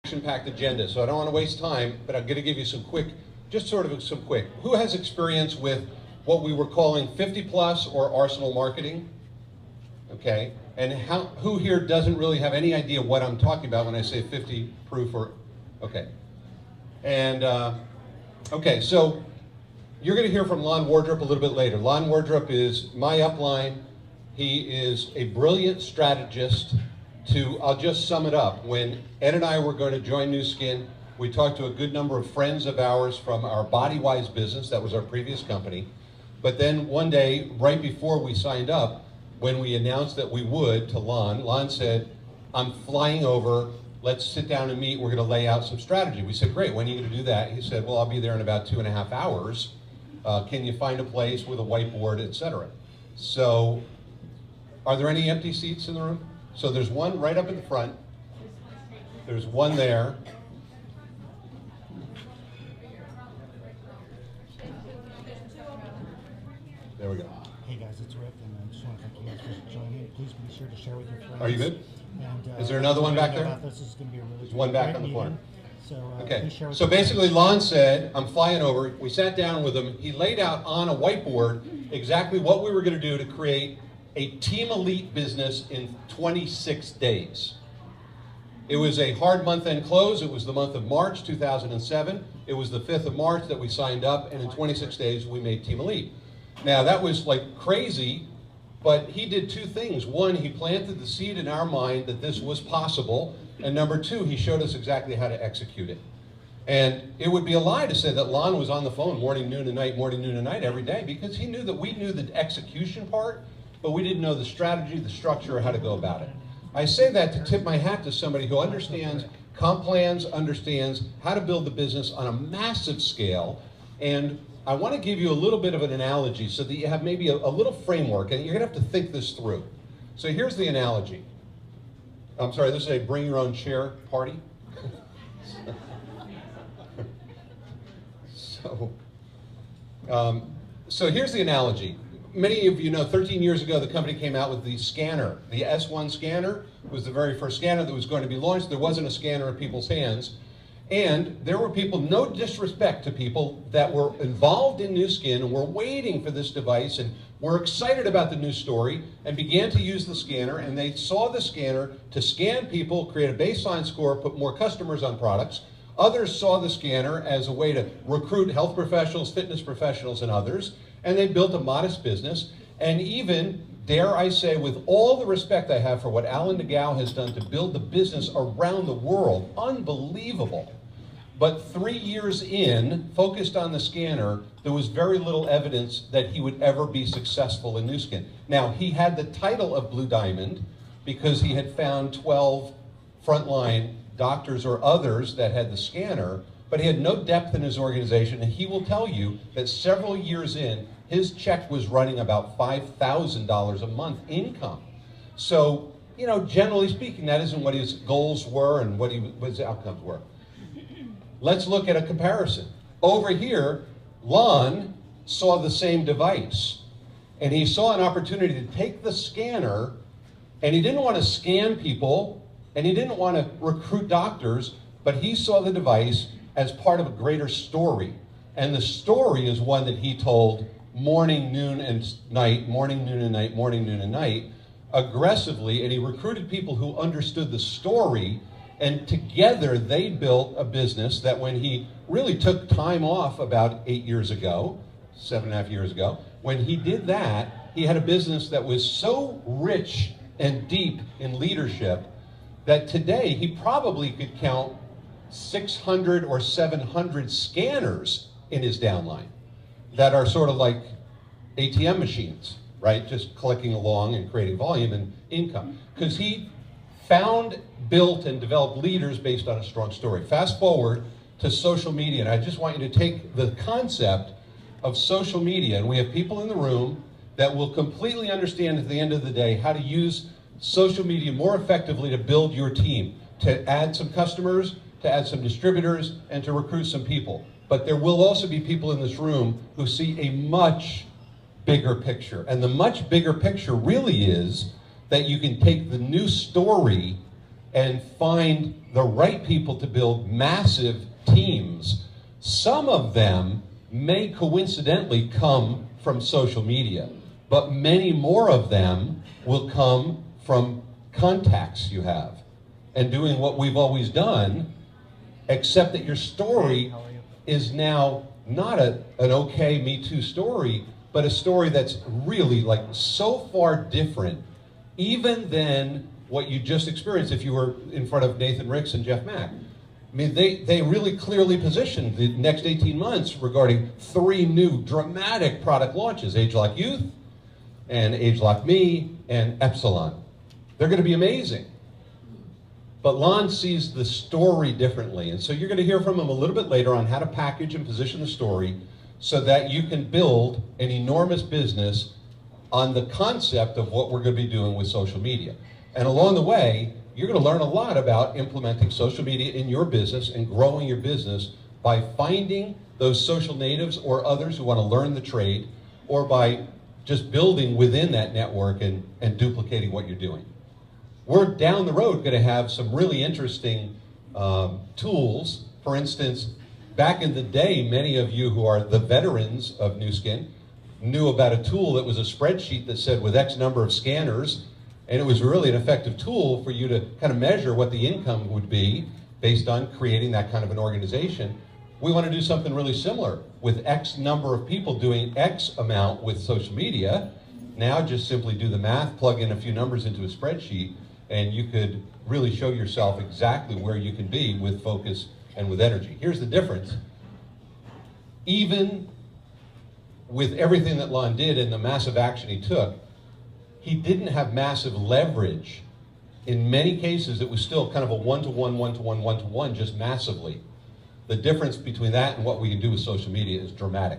action-packed agenda, so I don't want to waste time, but I'm going to give you some quick, Who has experience with what we were calling 50 plus or arsenal marketing? Okay, and who here doesn't really have any idea what I'm talking about when I say 50 proof or, okay. And, okay, so you're going to hear from Lon Wardrop a little bit later. Lon Wardrop is my upline. He is a brilliant strategist. I'll just sum it up. When Ed and I were going to join Nu Skin, we talked to a good number of friends of ours from our BodyWise business, that was our previous company. But then one day, right before we signed up, when we announced that we would to Lon said, I'm flying over, let's sit down and meet, we're going to lay out some strategy. We said, great, when are you going to do that? He said, well, I'll be there in about 2.5 hours. Can you find a place with a whiteboard, etc.? So, are there any empty seats in the room? So there's one right up in the front. There's one there. There we go. Hey guys, it's Rick, and I just want to thank you guys for joining. Please be sure to share with your friends. Are you good? And, is there another one back there? This is going to be a really There's one back on the corner. So, okay. So basically, Lon said, I'm flying over. We sat down with him. He laid out on a whiteboard exactly what we were going to do to create a Team Elite business in 26 days. It was a hard month-end close. It was the month of March 2007. It was the 5th of March that we signed up, and in 26 days we made Team Elite. Now that was like crazy, but he did two things. One, he planted the seed in our mind that this was possible, and number two, he showed us exactly how to execute it. And it would be a lie to say that Lon was on the phone morning, noon, and night every day, because he knew that we knew the execution part, but we didn't know the strategy, the structure, or how to go about it. I say that to tip my hat to somebody who understands comp plans, understands how to build the business on a massive scale, and I want to give you a little bit of an analogy so that you have maybe a little framework, and you're going to have to think this through. So here's the analogy. I'm sorry, this is a bring your own chair party. So here's the analogy. Many of you know 13 years ago the company came out with the scanner. The S1 scanner was the very first scanner that was going to be launched. There wasn't a scanner in people's hands. And there were people, no disrespect to people, that were involved in Nu Skin and were waiting for this device and were excited about the new story and began to use the scanner, and they saw the scanner to scan people, create a baseline score, put more customers on products. Others saw the scanner as a way to recruit health professionals, fitness professionals, and others, and they built a modest business. And even, dare I say, with all the respect I have for what Alan DeGao has done to build the business around the world, unbelievable. But 3 years in, focused on the scanner, there was very little evidence that he would ever be successful in Nu Skin. Now, he had the title of Blue Diamond because he had found 12 frontline doctors or others that had the scanner, but he had no depth in his organization, and he will tell you that several years in, his check was running about $5,000 a month income. So, you know, generally speaking, that isn't what his goals were and what his outcomes were. Let's look at a comparison. Over here, Lon saw the same device, and he saw an opportunity to take the scanner, and he didn't want to scan people, and he didn't want to recruit doctors, but he saw the device as part of a greater story. And the story is one that he told morning, noon, and night, morning, noon, and night, morning, noon, and night, aggressively, and he recruited people who understood the story. And together they built a business that when he really took time off about 8 years ago, 7.5 years ago, when he did that, he had a business that was so rich and deep in leadership that today he probably could count 600 or 700 scanners in his downline that are sort of like ATM machines, right? Just clicking along and creating volume and income. Because he found, built, and developed leaders based on a strong story. Fast forward to social media, and I just want you to take the concept of social media, and we have people in the room that will completely understand at the end of the day how to use social media more effectively to build your team, to add some customers, to add some distributors, and to recruit some people. But there will also be people in this room who see a much bigger picture, and the much bigger picture really is that you can take the new story and find the right people to build massive teams. Some of them may coincidentally come from social media, but many more of them will come from contacts you have and doing what we've always done, except that your story is now not an okay Me Too story, but a story that's really like so far different even than what you just experienced if you were in front of Nathan Ricks and Jeff Mack. I mean, they really clearly positioned the next 18 months regarding 3 new dramatic product launches, ageLOC Youth and ageLOC Me and Epsilon. They're going to be amazing. But Lon sees the story differently, and so you're going to hear from him a little bit later on how to package and position the story so that you can build an enormous business on the concept of what we're going to be doing with social media. And along the way, you're going to learn a lot about implementing social media in your business and growing your business by finding those social natives or others who want to learn the trade, or by just building within that network and duplicating what you're doing. We're down the road going to have some really interesting tools. For instance, back in the day, many of you who are the veterans of Nu Skin knew about a tool that was a spreadsheet that said with X number of scanners, and it was really an effective tool for you to kind of measure what the income would be based on creating that kind of an organization. We want to do something really similar with X number of people doing X amount with social media. Now just simply do the math, plug in a few numbers into a spreadsheet, and you could really show yourself exactly where you can be with focus and with energy. Here's the difference. Even with everything that Lon did and the massive action he took, he didn't have massive leverage. In many cases, it was still kind of a one-to-one, one-to-one, one-to-one, just massively. The difference between that and what we can do with social media is dramatic.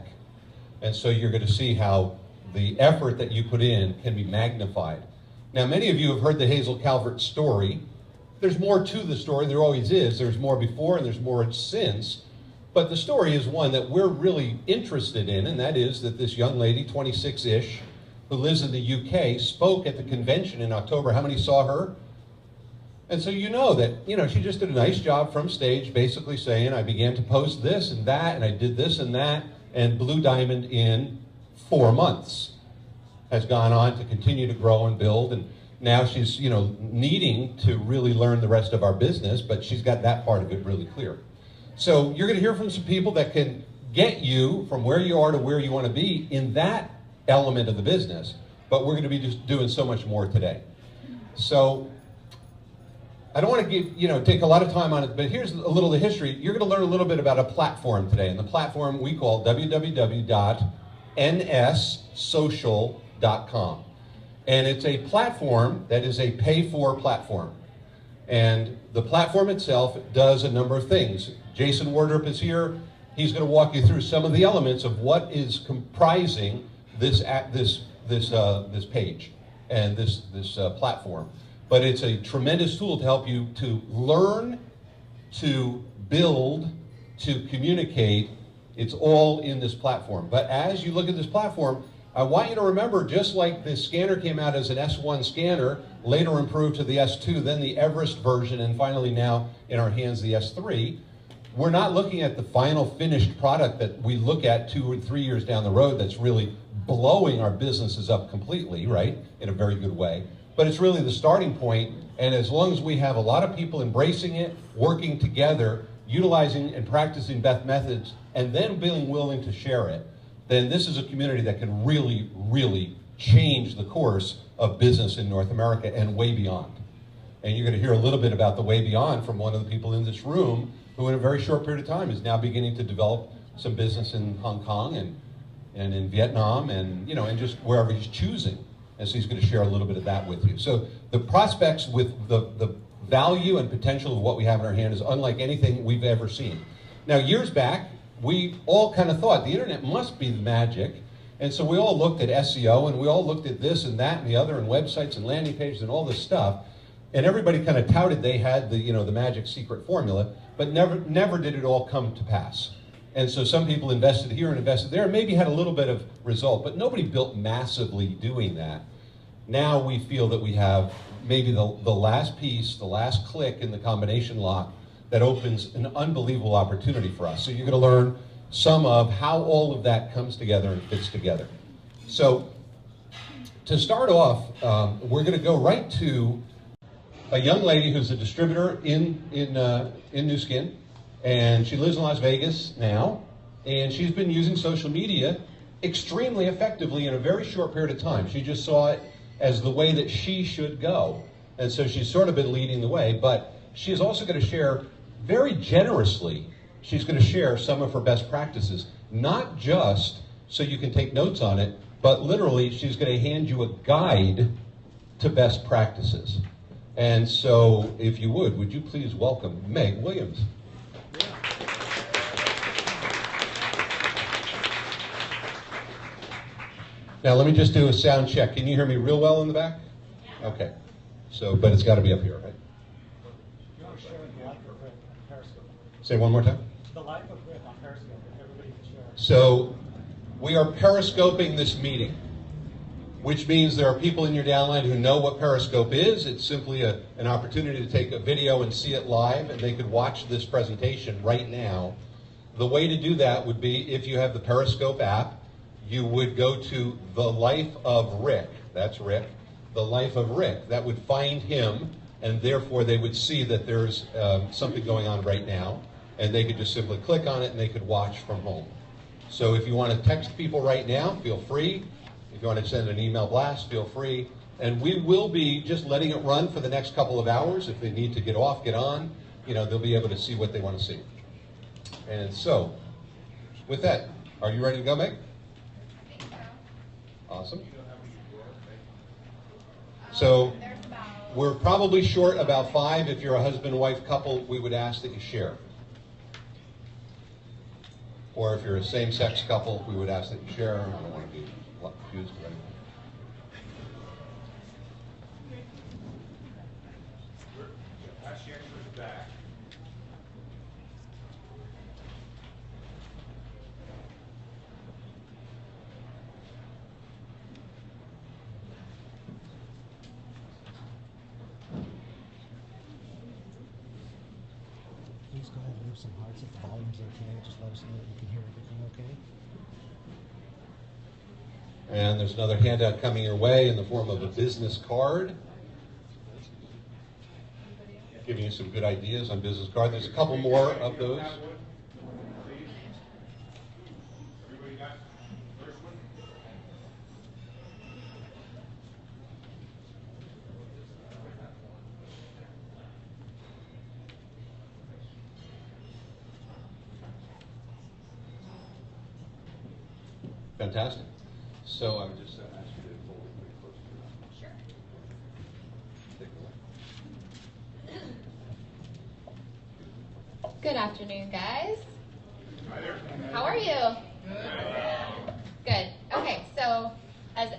And so you're going to see how the effort that you put in can be magnified. Now, many of you have heard the Hazel Calvert story. There's more to the story, there always is. There's more before and there's more since. But the story is one that we're really interested in, and that is that this young lady, 26-ish, who lives in the UK, spoke at the convention in October. How many saw her? And so you know that, she just did a nice job from stage, basically saying, I began to post this and that, and I did this and that, and Blue Diamond in 4 months has gone on to continue to grow and build, and now she's, needing to really learn the rest of our business, but she's got that part of it really clear. So you're going to hear from some people that can get you from where you are to where you want to be in that element of the business, but we're going to be just doing so much more today. So I don't want to take a lot of time on it, but here's a little of the history. You're going to learn a little bit about a platform today, and the platform we call www.nssocial.com. And it's a platform that is a pay-for platform. And the platform itself does a number of things. Jason Wardrop is here. He's going to walk you through some of the elements of what is comprising this page and this platform. But it's a tremendous tool to help you to learn, to build, to communicate. It's all in this platform. But as you look at this platform, I want you to remember, just like the scanner came out as an S1 scanner, later improved to the S2, then the Everest version, and finally now in our hands the S3, we're not looking at the final finished product that we look at 2 or 3 years down the road that's really blowing our businesses up completely, right, in a very good way. But it's really the starting point, and as long as we have a lot of people embracing it, working together, utilizing and practicing best methods, and then being willing to share it, then this is a community that can really, really change the course of business in North America and way beyond. And you're going to hear a little bit about the way beyond from one of the people in this room who in a very short period of time is now beginning to develop some business in Hong Kong and in Vietnam and, and just wherever he's choosing. And so he's going to share a little bit of that with you. So the prospects with the value and potential of what we have in our hand is unlike anything we've ever seen. Now, years back, we all kind of thought the internet must be the magic. And so we all looked at SEO and we all looked at this and that and the other and websites and landing pages and all this stuff. And everybody kind of touted they had the, the magic secret formula, but never did it all come to pass. And so some people invested here and invested there and maybe had a little bit of result, but nobody built massively doing that. Now we feel that we have maybe the last piece, the last click in the combination lock that opens an unbelievable opportunity for us. So you're going to learn some of how all of that comes together and fits together. So to start off, we're going to go right to a young lady who's a distributor in Nu Skin, and she lives in Las Vegas now, and she's been using social media extremely effectively in a very short period of time. She just saw it as the way that she should go, and so she's sort of been leading the way, but she is also going to share very generously, she's going to share some of her best practices, not just so you can take notes on it, but literally she's going to hand you a guide to best practices. And so, if you would you please welcome Meg Williams. Now let me just do a sound check. Can you hear me real well in the back? Okay. So, but it's got to be up here, right? Say one more time. The live of Rick on Periscope, if everybody can share. So, we are periscoping this meeting, which means there are people in your downline who know what Periscope is. It's simply an opportunity to take a video and see it live, and they could watch this presentation right now. The way to do that would be, if you have the Periscope app, you would go to The Life of Rick. That's Rick. The Life of Rick. That would find him, and therefore they would see that there's something going on right now, and they could just simply click on it and they could watch from home. So if you want to text people right now, feel free. If you want to send an email blast, feel free. And we will be just letting it run for the next couple of hours. If they need to get off, get on, they'll be able to see what they want to see. And so, with that, are you ready to go, Meg? Awesome. So, we're probably short about 5. If you're a husband-wife couple, we would ask that you share. Or if you're a same-sex couple, we would ask that you share. I don't want to be confused with anything. Please go ahead and leave some hearts if the volume's okay. Just let us know that you can hear everything okay. And there's another handout coming your way in the form of a business card, giving you some good ideas on business card. There's a couple more of those. Fantastic. So I would just ask you to hold it pretty close to your mouth. Sure. Good afternoon, guys. Hi there. How are you? Good. Okay, so as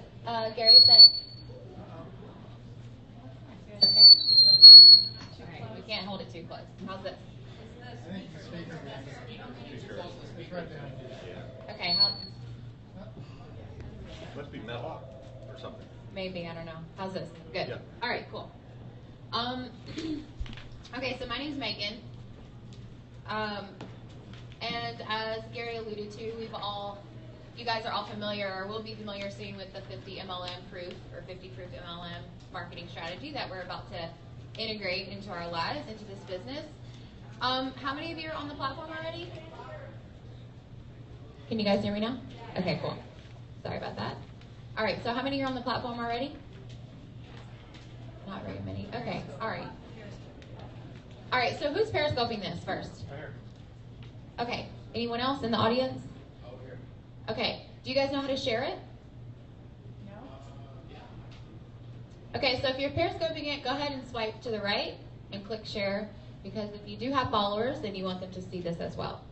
Gary said, it's okay? All right, we can't hold it too close. How's this? Okay, how? Must be metal or something. Maybe, I don't know. How's this? Good. Yeah. All right, cool. Okay, so my name's Megan. And as Gary alluded to, you guys are all familiar, or will be familiar soon with the 50 MLM proof, or 50 proof MLM marketing strategy that we're about to integrate into our lives, into this business. How many of you are on the platform already? Can you guys hear me now? Okay, cool. Sorry about that. All right, so how many are on the platform already? Not very many. Okay, all right. All right, so who's periscoping this first? Okay, anyone else in the audience? Okay, do you guys know how to share it? No. Okay, so if you're periscoping it, go ahead and swipe to the right and click share, because if you do have followers, then you want them to see this as well.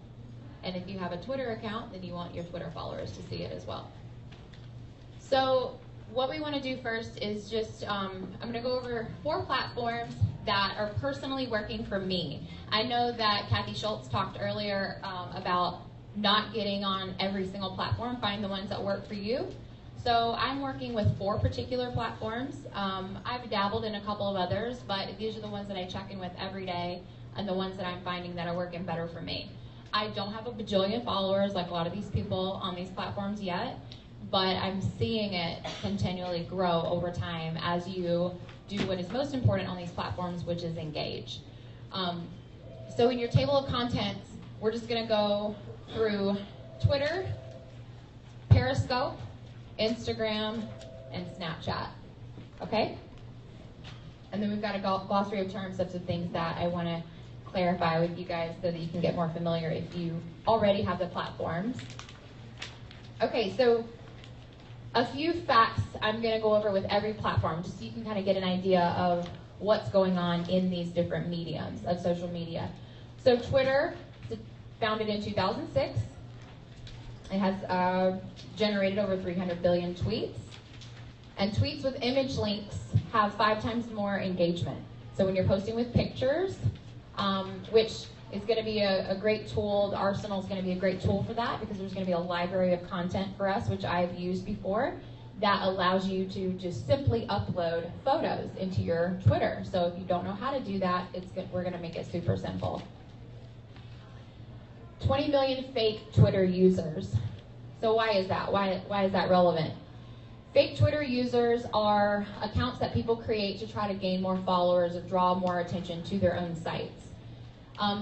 And if you have a Twitter account, then you want your Twitter followers to see it as well. So what we want to do first is just, I'm going to go over 4 platforms that are personally working for me. I know that Kathy Schultz talked earlier about not getting on every single platform, find the ones that work for you. So I'm working with 4 particular platforms. I've dabbled in a couple of others, but these are the ones that I check in with every day and the ones that I'm finding that are working better for me. I don't have a bajillion followers like a lot of these people on these platforms yet, but I'm seeing it continually grow over time as you do what is most important on these platforms, which is engage. So in your table of contents, we're just going to go through Twitter, Periscope, Instagram, and Snapchat. Okay? And then we've got a glossary of terms, sets of things that I want to clarify with you guys so that you can get more familiar if you already have the platforms. Okay, so a few facts I'm going to go over with every platform just so you can kind of get an idea of what's going on in these different mediums of social media. So Twitter, founded in 2006. It has generated over 300 billion tweets. And tweets with image links have 5 times more engagement. So when you're posting with pictures, which is going to be a great tool, the Arsenal is going to be a great tool for that because there's going to be a library of content for us, which I've used before, that allows you to just simply upload photos into your Twitter. So if you don't know how to do that, we're going to make it super simple. 20 million fake Twitter users. So why is that? Why is that relevant? Fake Twitter users are accounts that people create to try to gain more followers or draw more attention to their own sites.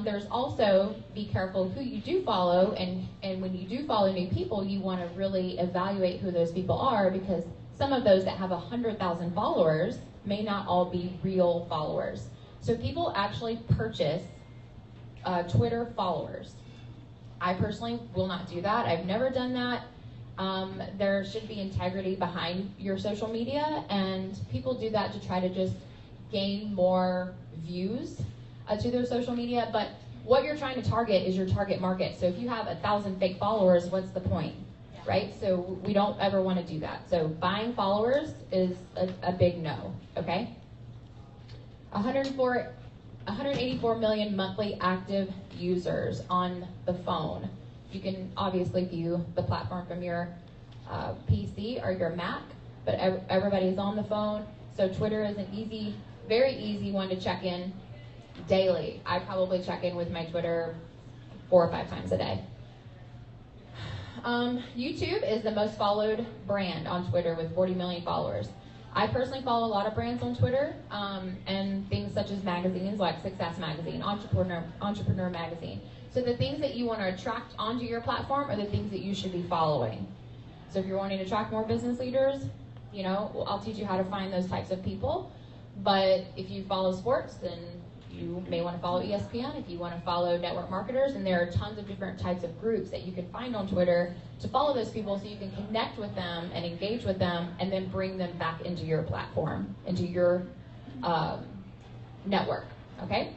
There's also, be careful who you do follow, and when you do follow new people, you want to really evaluate who those people are, because some of those that have 100,000 followers may not all be real followers. So people actually purchase Twitter followers. I personally will not do that. I've never done that. There should be integrity behind your social media, and people do that to try to just gain more views to their social media. But what you're trying to target is your target market. So if you have 1,000 fake followers, what's the point, right? So we don't ever want to do that. So buying followers is a big no, okay? 184 million monthly active users on the phone. You can obviously view the platform from your PC or your Mac, but everybody's on the phone. So Twitter is an easy, very easy one to check in daily. I probably check in with my Twitter 4 or 5 times a day. YouTube is the most followed brand on Twitter with 40 million followers. I personally follow a lot of brands on Twitter, and things such as magazines like Success Magazine, Entrepreneur Magazine. So the things that you want to attract onto your platform are the things that you should be following. So if you're wanting to attract more business leaders, I'll teach you how to find those types of people. But if you follow sports, then you may want to follow ESPN. If you want to follow network marketers, and there are tons of different types of groups that you can find on Twitter to follow those people so you can connect with them and engage with them and then bring them back into your platform, into your network, okay?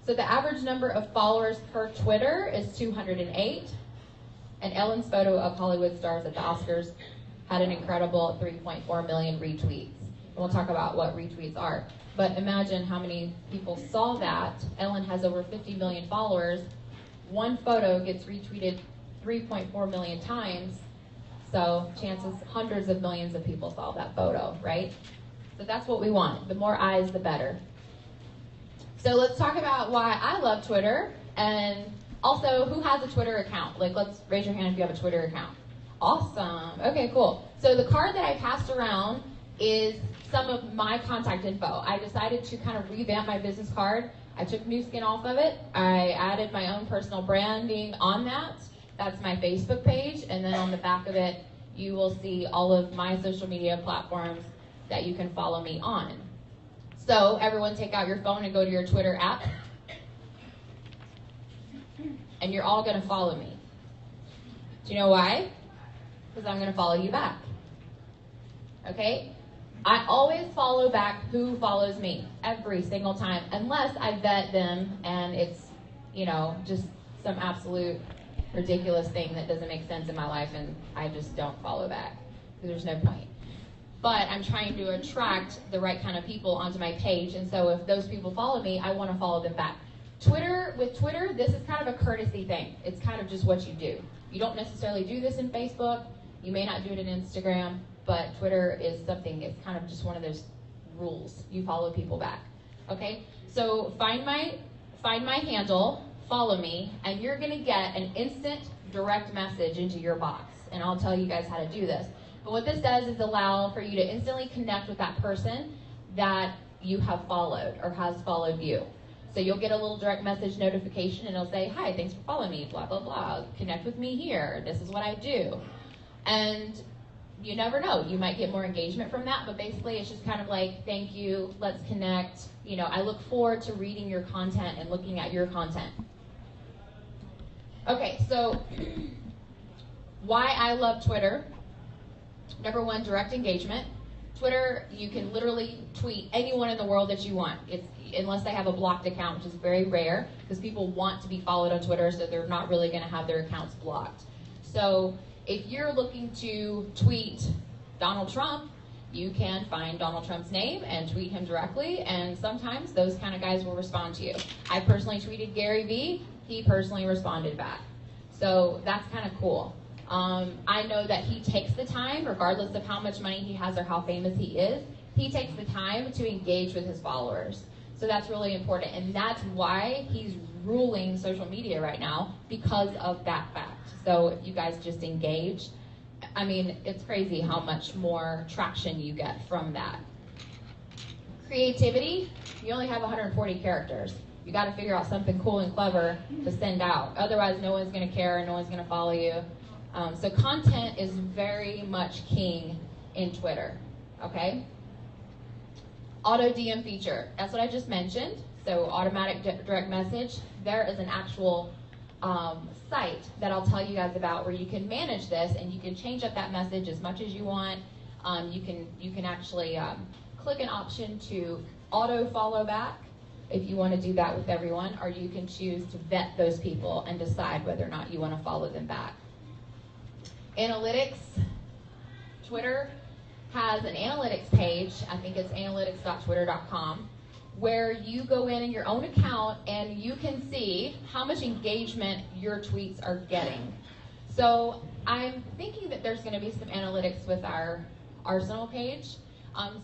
So the average number of followers per Twitter is 208, and Ellen's photo of Hollywood stars at the Oscars had an incredible 3.4 million retweets. And we'll talk about what retweets are. But imagine how many people saw that. Ellen has over 50 million followers. One photo gets retweeted 3.4 million times. So chances, hundreds of millions of people saw that photo, right? So that's what we want. The more eyes, the better. So let's talk about why I love Twitter, and also who has a Twitter account. Like, let's raise your hand if you have a Twitter account. Awesome. Okay, cool. So the card that I passed around is some of my contact info. I decided to kind of revamp my business card. I took new skin off of it. I added my own personal branding on that. That's my Facebook page. And then on the back of it, you will see all of my social media platforms that you can follow me on. So everyone take out your phone and go to your Twitter app. And you're all going to follow me. Do you know why? Because I'm going to follow you back. Okay? I always follow back who follows me every single time, unless I vet them and it's, just some absolute ridiculous thing that doesn't make sense in my life and I just don't follow back. There's no point. But I'm trying to attract the right kind of people onto my page, and so if those people follow me, I want to follow them back. With Twitter, this is kind of a courtesy thing. It's kind of just what you do. You don't necessarily do this in Facebook. You may not do it in Instagram, but Twitter is something, it's kind of just one of those rules. You follow people back. Okay? So find my handle, follow me, and you're gonna get an instant direct message into your box. And I'll tell you guys how to do this. But what this does is allow for you to instantly connect with that person that you have followed or has followed you. So you'll get a little direct message notification and it'll say, hi, thanks for following me, blah, blah, blah. Connect with me here. This is what I do. And you never know. You might get more engagement from that, but basically it's just kind of like, thank you, let's connect. You know, I look forward to reading your content and looking at your content. Okay, so why I love Twitter. Number one, direct engagement. Twitter, you can literally tweet anyone in the world that you want. Unless they have a blocked account, which is very rare, because people want to be followed on Twitter, so they're not really going to have their accounts blocked. So if you're looking to tweet Donald Trump, you can find Donald Trump's name and tweet him directly, and sometimes those kind of guys will respond to you. I personally tweeted Gary Vee. He personally responded back. So that's kind of cool. I know that he takes the time, regardless of how much money he has or how famous he is, he takes the time to engage with his followers. So that's really important, and that's why he's ruling social media right now, because of that fact. So if you guys just engage, I mean, it's crazy how much more traction you get from that. Creativity, you only have 140 characters. You got to figure out something cool and clever to send out. Otherwise, no one's going to care, no one's going to follow you. So content is very much king in Twitter, okay? Auto DM feature, that's what I just mentioned. So automatic direct message. There is an actual site that I'll tell you guys about where you can manage this and you can change up that message as much as you want. You can actually click an option to auto follow back if you want to do that with everyone, or you can choose to vet those people and decide whether or not you want to follow them back. Analytics, Twitter has an analytics page, I think it's analytics.twitter.com, where you go in your own account and you can see how much engagement your tweets are getting. So I'm thinking that there's going to be some analytics with our Arsenal page.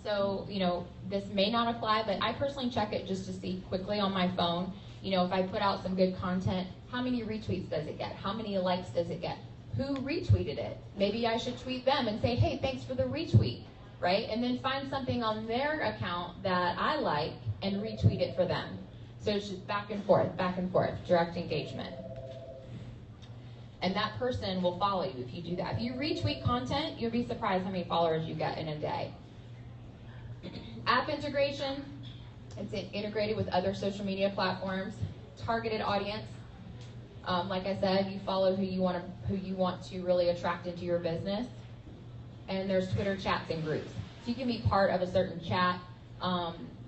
So, you know, this may not apply, but I personally check it just to see quickly on my phone. You know, if I put out some good content, how many retweets does it get? How many likes does it get? Who retweeted it? Maybe I should tweet them and say, hey, thanks for the retweet, right? And then find something on their account that I like and retweet it for them. So it's just back and forth, direct engagement. And that person will follow you if you do that. If you retweet content, you'll be surprised how many followers you get in a day. App integration, it's integrated with other social media platforms. Targeted audience. Like I said, you follow who you want to really attract into your business. And there's Twitter chats and groups. So you can be part of a certain chat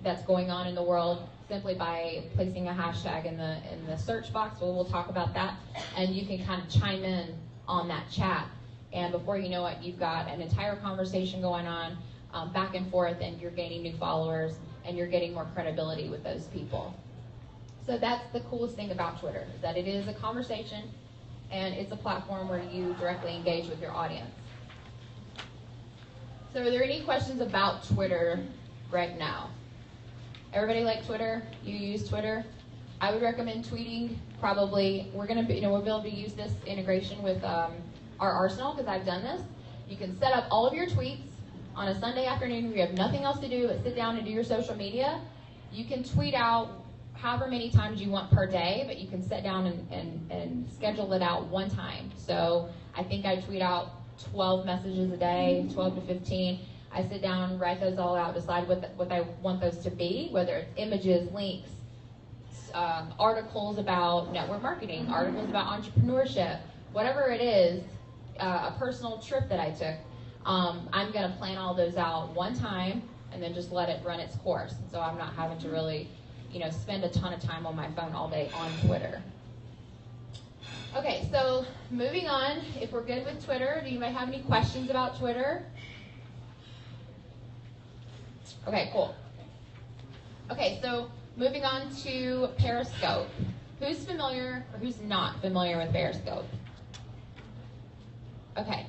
that's going on in the world simply by placing a hashtag in the search box. We'll talk about that. And you can kind of chime in on that chat. And before you know it, you've got an entire conversation going on back and forth, and you're gaining new followers, and you're getting more credibility with those people. So that's the coolest thing about Twitter, is that it is a conversation, and it's a platform where you directly engage with your audience. So are there any questions about Twitter right now? Everybody like Twitter? You use Twitter? I would recommend tweeting. Probably, we'll be able to use this integration with our Arsenal, because I've done this. You can set up all of your tweets on a Sunday afternoon if you have nothing else to do but sit down and do your social media. You can tweet out however many times you want per day, but you can sit down and schedule it out one time. So I think I tweet out 12 messages a day, 12 to 15. I sit down, write those all out, decide what I want those to be, whether it's images, links, articles about network marketing, articles about entrepreneurship, whatever it is, a personal trip that I took. I'm going to plan all those out one time and then just let it run its course. So I'm not having to really, spend a ton of time on my phone all day on Twitter. Okay, so moving on, if we're good with Twitter, do you might have any questions about Twitter? Okay, cool. Okay, so moving on to Periscope. Who's familiar or who's not familiar with Periscope? Okay.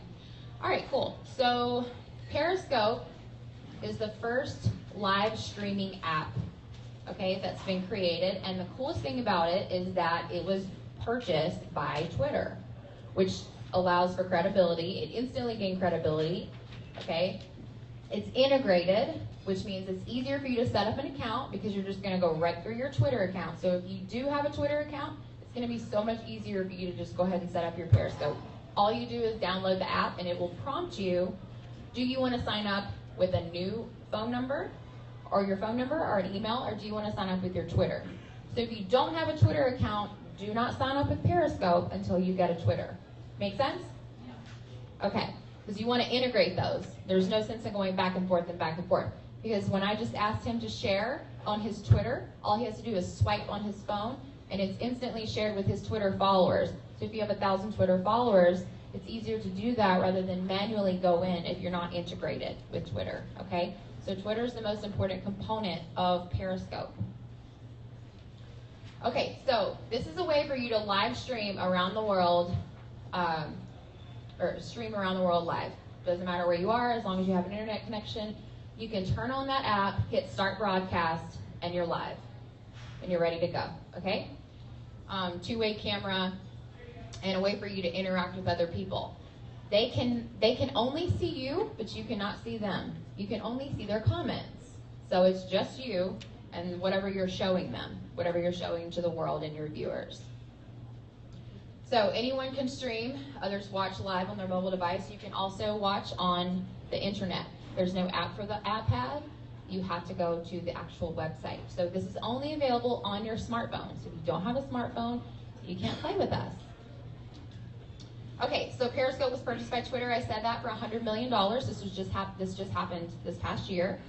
All right, cool. So Periscope is the first live streaming app, okay, that's been created. And the coolest thing about it is that it was purchased by Twitter, which allows for credibility. It instantly gained credibility, okay? It's integrated, which means it's easier for you to set up an account because you're just gonna go right through your Twitter account. So if you do have a Twitter account, it's gonna be so much easier for you to just go ahead and set up your Periscope. All you do is download the app and it will prompt you, do you wanna sign up with a new phone number or your phone number or an email, or do you wanna sign up with your Twitter? So if you don't have a Twitter account, do not sign up with Periscope until you get a Twitter. Make sense? Okay, because you want to integrate those. There's no sense in going back and forth and back and forth. Because when I just asked him to share on his Twitter, all he has to do is swipe on his phone, and it's instantly shared with his Twitter followers. So if you have 1,000 Twitter followers, it's easier to do that rather than manually go in if you're not integrated with Twitter, okay? So Twitter is the most important component of Periscope. Okay, so this is a way for you to live stream around the world, or stream around the world live. Doesn't matter where you are, as long as you have an internet connection, you can turn on that app, hit start broadcast, and you're live, and you're ready to go, okay? Two-way camera, and a way for you to interact with other people. They can only see you, but you cannot see them. You can only see their comments. So it's just you and whatever you're showing them, whatever you're showing to the world and your viewers. So anyone can stream, others watch live on their mobile device. You can also watch on the internet. There's no app for the iPad. You have to go to the actual website. So this is only available on your smartphone. So if you don't have a smartphone, you can't play with us. Okay, so Periscope was purchased by Twitter. I said that for $100 million. This just happened this past year.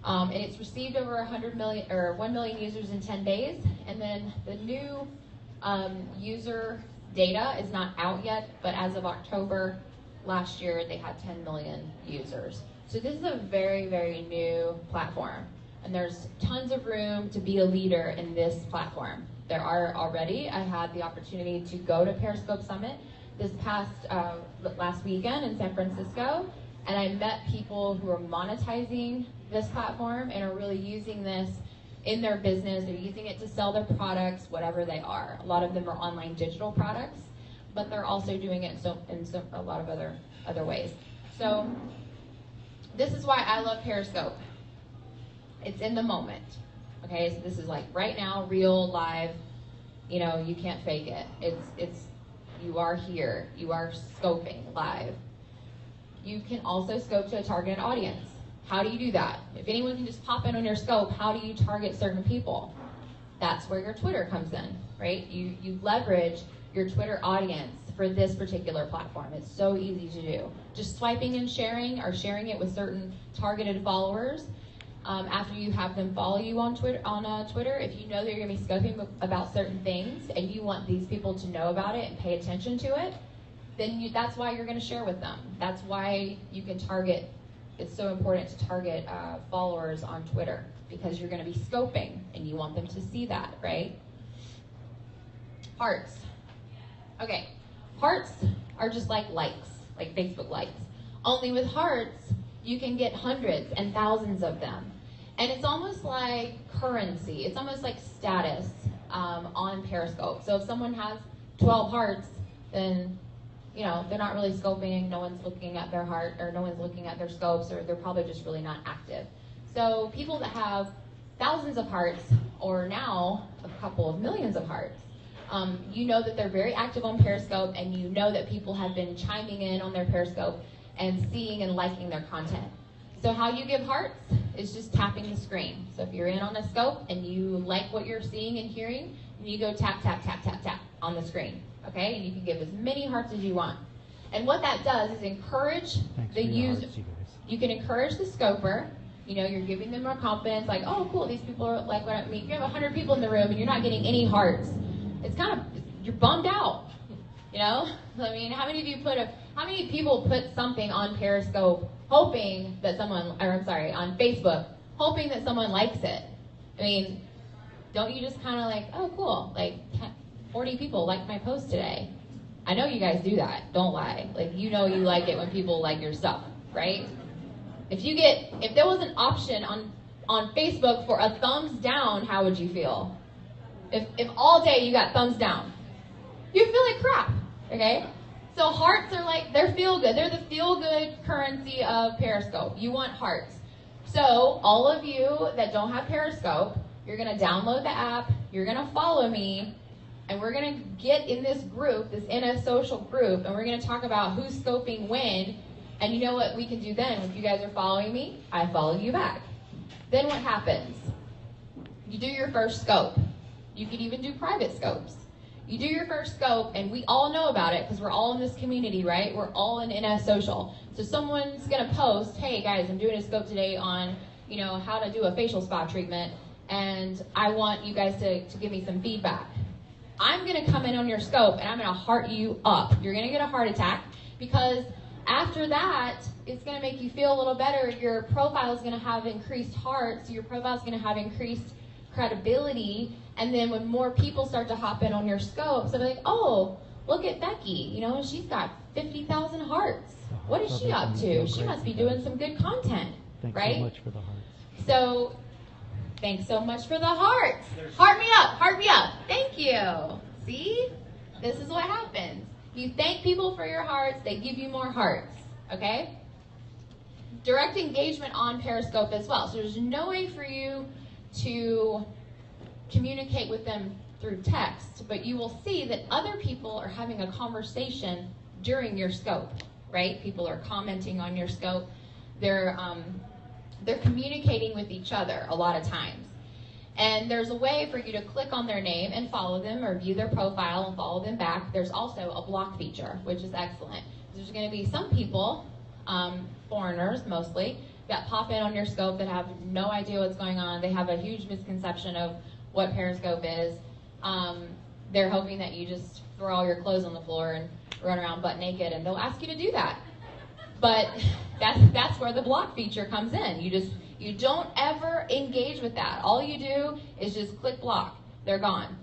And it's received over 1 million users in 10 days. And then the new user data is not out yet, but as of October last year, they had 10 million users. So this is a very, very new platform. And there's tons of room to be a leader in this platform. There are already. I had the opportunity to go to Periscope Summit this past last weekend in San Francisco, and I met people who are monetizing this platform and are really using this in their business. They're using it to sell their products, whatever they are. A lot of them are online digital products, but they're also doing it in a lot of other ways. So this is why I love Periscope. It's in the moment. Okay, so this is like right now, real, live. You know, you can't fake it. It's you are here. You are scoping live. You can also scope to a targeted audience. How do you do that? If anyone can just pop in on your scope, how do you target certain people? That's where your Twitter comes in, right? You leverage your Twitter audience for this particular platform. It's so easy to do. Just swiping and sharing, or sharing it with certain targeted followers. After you have them follow you on Twitter, if you know that you're going to be scoping about certain things and you want these people to know about it and pay attention to it, then that's why you're going to share with them. That's why you can target. It's so important to target followers on Twitter, because you're going to be scoping and you want them to see that, right? Hearts. Okay, hearts are just like likes, like Facebook likes. Only with hearts, you can get hundreds and thousands of them. And it's almost like currency. It's almost like status on Periscope. So if someone has 12 hearts, then you know, they're not really scoping, no one's looking at their heart, or no one's looking at their scopes, or they're probably just really not active. So people that have thousands of hearts, or now a couple of millions of hearts, you know that they're very active on Periscope, and you know that people have been chiming in on their Periscope and seeing and liking their content. So how you give hearts is just tapping the screen. So if you're in on a scope and you like what you're seeing and hearing, you go tap, tap, tap, tap, tap on the screen. Okay, and you can give as many hearts as you want. And what that does is encourage the user. You can encourage the scoper. You know, you're giving them more confidence, like, oh, cool, these people are like what I mean. You have 100 people in the room and you're not getting any hearts. It's kind of, you're bummed out. You know, I mean, how many people put something on Periscope hoping that someone, or I'm sorry, on Facebook, hoping that someone likes it? I mean, don't you just kind of like, oh, cool, like 40 people liked my post today. I know you guys do that. Don't lie. Like, you know you like it when people like your stuff, right? If there was an option on Facebook for a thumbs down, how would you feel? If all day you got thumbs down, you feel like crap, okay? So hearts are like, they're feel good. They're the feel good currency of Periscope. You want hearts. So all of you that don't have Periscope, you're going to download the app, you're going to follow me, and we're going to get in this group, this NS social group, and we're going to talk about who's scoping when. And you know what we can do then? If you guys are following me, I follow you back. Then what happens? You do your first scope. You could even do private scopes. You do your first scope, and we all know about it because we're all in this community, right? We're all in NS Social. So someone's going to post, hey guys, I'm doing a scope today on, how to do a facial spa treatment, and I want you guys to give me some feedback. I'm going to come in on your scope, and I'm going to heart you up. You're going to get a heart attack because after that, it's going to make you feel a little better. Your profile is going to have increased hearts. Your profile is going to have increased credibility. And then when more people start to hop in on your scopes, they'll be like, oh, look at Becky. She's got 50,000 hearts. What is she up to? She must be doing some good content, right? Thanks so much for the hearts. So, thanks so much for the hearts. Heart me up. Heart me up. Thank you. See? This is what happens. You thank people for your hearts, they give you more hearts, okay? Direct engagement on Periscope as well. So there's no way for you to communicate with them through text, but you will see that other people are having a conversation during your scope, right? People are commenting on your scope. They're communicating with each other a lot of times. And there's a way for you to click on their name and follow them or view their profile and follow them back. There's also a block feature, which is excellent. There's going to be some people, foreigners mostly, that pop in on your scope that have no idea what's going on. They have a huge misconception of what Periscope is. They're hoping that you just throw all your clothes on the floor and run around butt naked, and they'll ask you to do that. But that's where the block feature comes in. You don't ever engage with that. All you do is just click block. They're gone.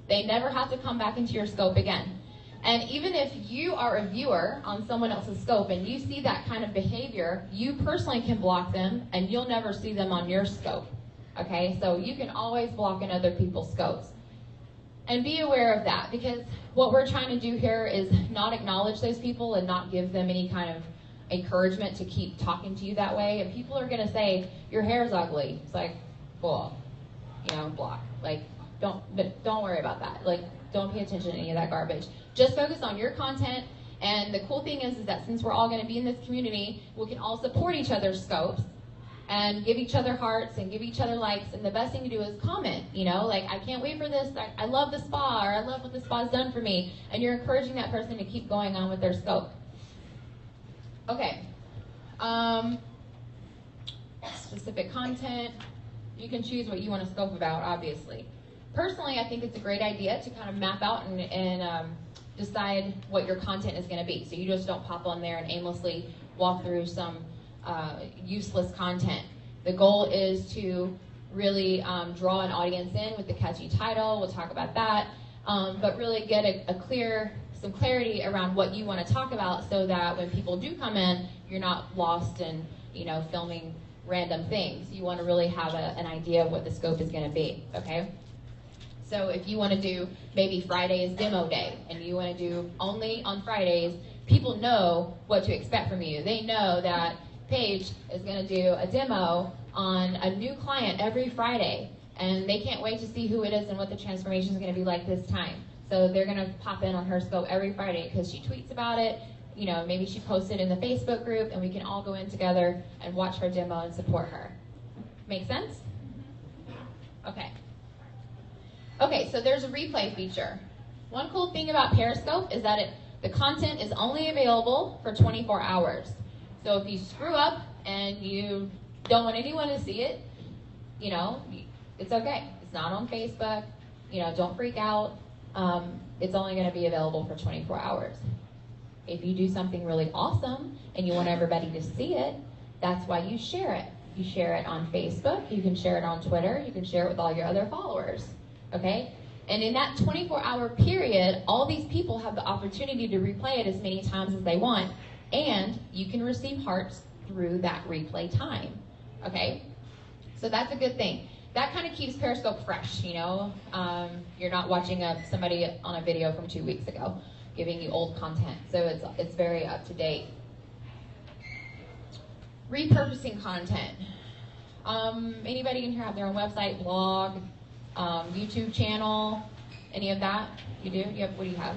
They never have to come back into your scope again. And even if you are a viewer on someone else's scope and you see that kind of behavior, you personally can block them and you'll never see them on your scope. Okay, so you can always block in other people's scopes. And be aware of that, because what we're trying to do here is not acknowledge those people and not give them any kind of encouragement to keep talking to you that way. And people are going to say, your hair's ugly. It's like, well, block. Like, don't worry about that. Like, don't pay attention to any of that garbage. Just focus on your content. And the cool thing is that since we're all going to be in this community, we can all support each other's scopes and give each other hearts and give each other likes. And the best thing to do is comment, like, I can't wait for this. I love the spa, or I love what the spa's done for me. And you're encouraging that person to keep going on with their scope. Okay. Specific content. You can choose what you want to scope about, obviously. Personally, I think it's a great idea to kind of map out and decide what your content is going to be. So you just don't pop on there and aimlessly walk through some useless content. The goal is to really draw an audience in with the catchy title. We'll talk about that. But really get some clarity around what you want to talk about, so that when people do come in, you're not lost in, filming random things. You want to really have an idea of what the scope is going to be, okay? So if you want to do, maybe Friday is demo day, and you want to do only on Fridays, people know what to expect from you. They know that Paige is going to do a demo on a new client every Friday, and they can't wait to see who it is and what the transformation is going to be like this time. So they're going to pop in on her scope every Friday because she tweets about it. Maybe she posted in the Facebook group, and we can all go in together and watch her demo and support her. Make sense? Okay. Okay, so there's a replay feature. One cool thing about Periscope is that the content is only available for 24 hours. So if you screw up and you don't want anyone to see it, it's okay. It's not on Facebook. Don't freak out. It's only going to be available for 24 hours. If you do something really awesome and you want everybody to see it, that's why you share it. You share it on Facebook. You can share it on Twitter. You can share it with all your other followers. Okay? And in that 24-hour period, all these people have the opportunity to replay it as many times as they want, and you can receive hearts through that replay time, okay? So that's a good thing. That kind of keeps Periscope fresh, you know? You're not watching somebody on a video from 2 weeks ago giving you old content, so it's very up to date. Repurposing content. Anybody in here have their own website, blog, YouTube channel, any of that? You do? What do you have?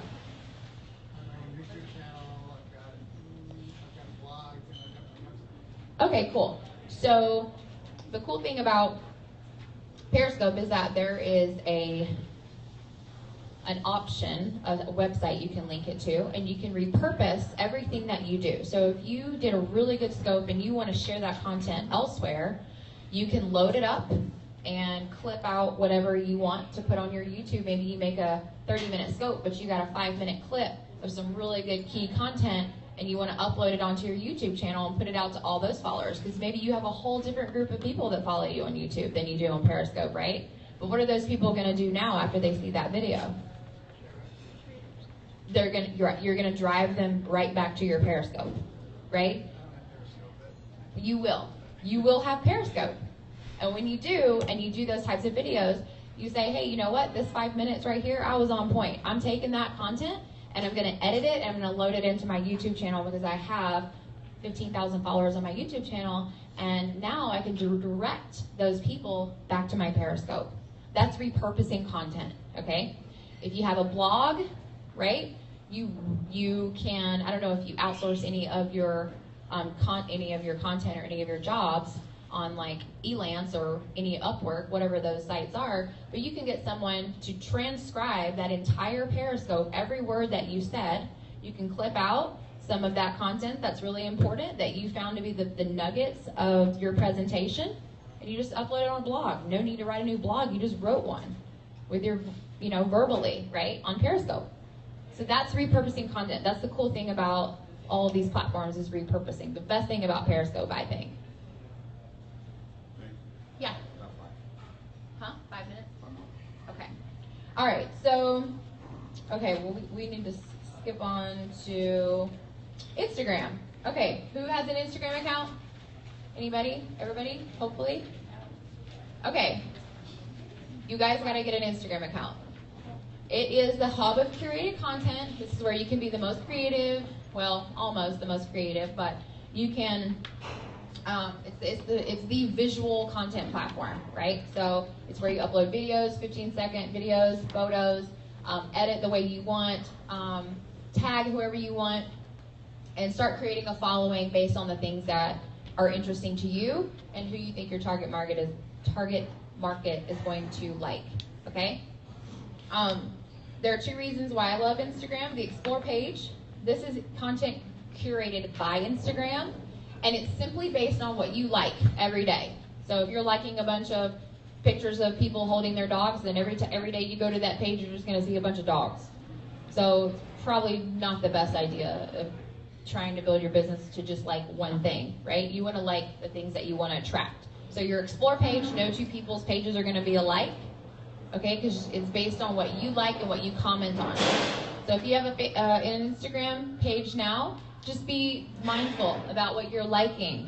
YouTube channel, I've got a blog, and I've got my website. Okay, cool. So the cool thing about Periscope is that there is an option, a website you can link it to, and you can repurpose everything that you do. So if you did a really good scope and you want to share that content elsewhere, you can load it up and clip out whatever you want to put on your YouTube. Maybe you make a 30-minute scope, but you got a 5-minute clip of some really good key content, and you want to upload it onto your YouTube channel and put it out to all those followers, because maybe you have a whole different group of people that follow you on YouTube than you do on Periscope, right? But what are those people going to do now after they see that video? You're gonna drive them right back to your Periscope, right? You will have Periscope. And when you do, and you do those types of videos, you say, hey, you know what? This 5 minutes right here, I was on point. I'm taking that content and I'm gonna edit it and I'm gonna load it into my YouTube channel, because I have 15,000 followers on my YouTube channel, and now I can direct those people back to my Periscope. That's repurposing content, okay? If you have a blog, right? You can, I don't know if you outsource any of your content or any of your jobs on like Elance or any Upwork, whatever those sites are, but you can get someone to transcribe that entire Periscope, every word that you said. You can clip out some of that content that's really important that you found to be the nuggets of your presentation, and you just upload it on a blog. No need to write a new blog, you just wrote one with your, verbally, right, on Periscope. So that's repurposing content. That's the cool thing about all of these platforms, is repurposing. The best thing about Periscope, I think. Yeah. Huh? 5 minutes? Okay. All right. So, okay. Well, we need to skip on to Instagram. Okay. Who has an Instagram account? Anybody? Everybody? Hopefully. Okay. You guys got to get an Instagram account. It is the hub of curated content. This is where you can be the most creative. Well, almost the most creative, but you can. It's the visual content platform, right? So it's where you upload videos, 15-second videos, photos, edit the way you want, tag whoever you want, and start creating a following based on the things that are interesting to you and who you think your target market is going to like. Okay. There are 2 reasons why I love Instagram. The Explore page. This is content curated by Instagram, and it's simply based on what you like every day. So if you're liking a bunch of pictures of people holding their dogs, then every day you go to that page, you're just going to see a bunch of dogs. So probably not the best idea of trying to build your business to just like one thing, right? You want to like the things that you want to attract. So your Explore page, no 2 people's pages are going to be alike. Okay, because it's based on what you like and what you comment on. So if you have an Instagram page now, just be mindful about what you're liking.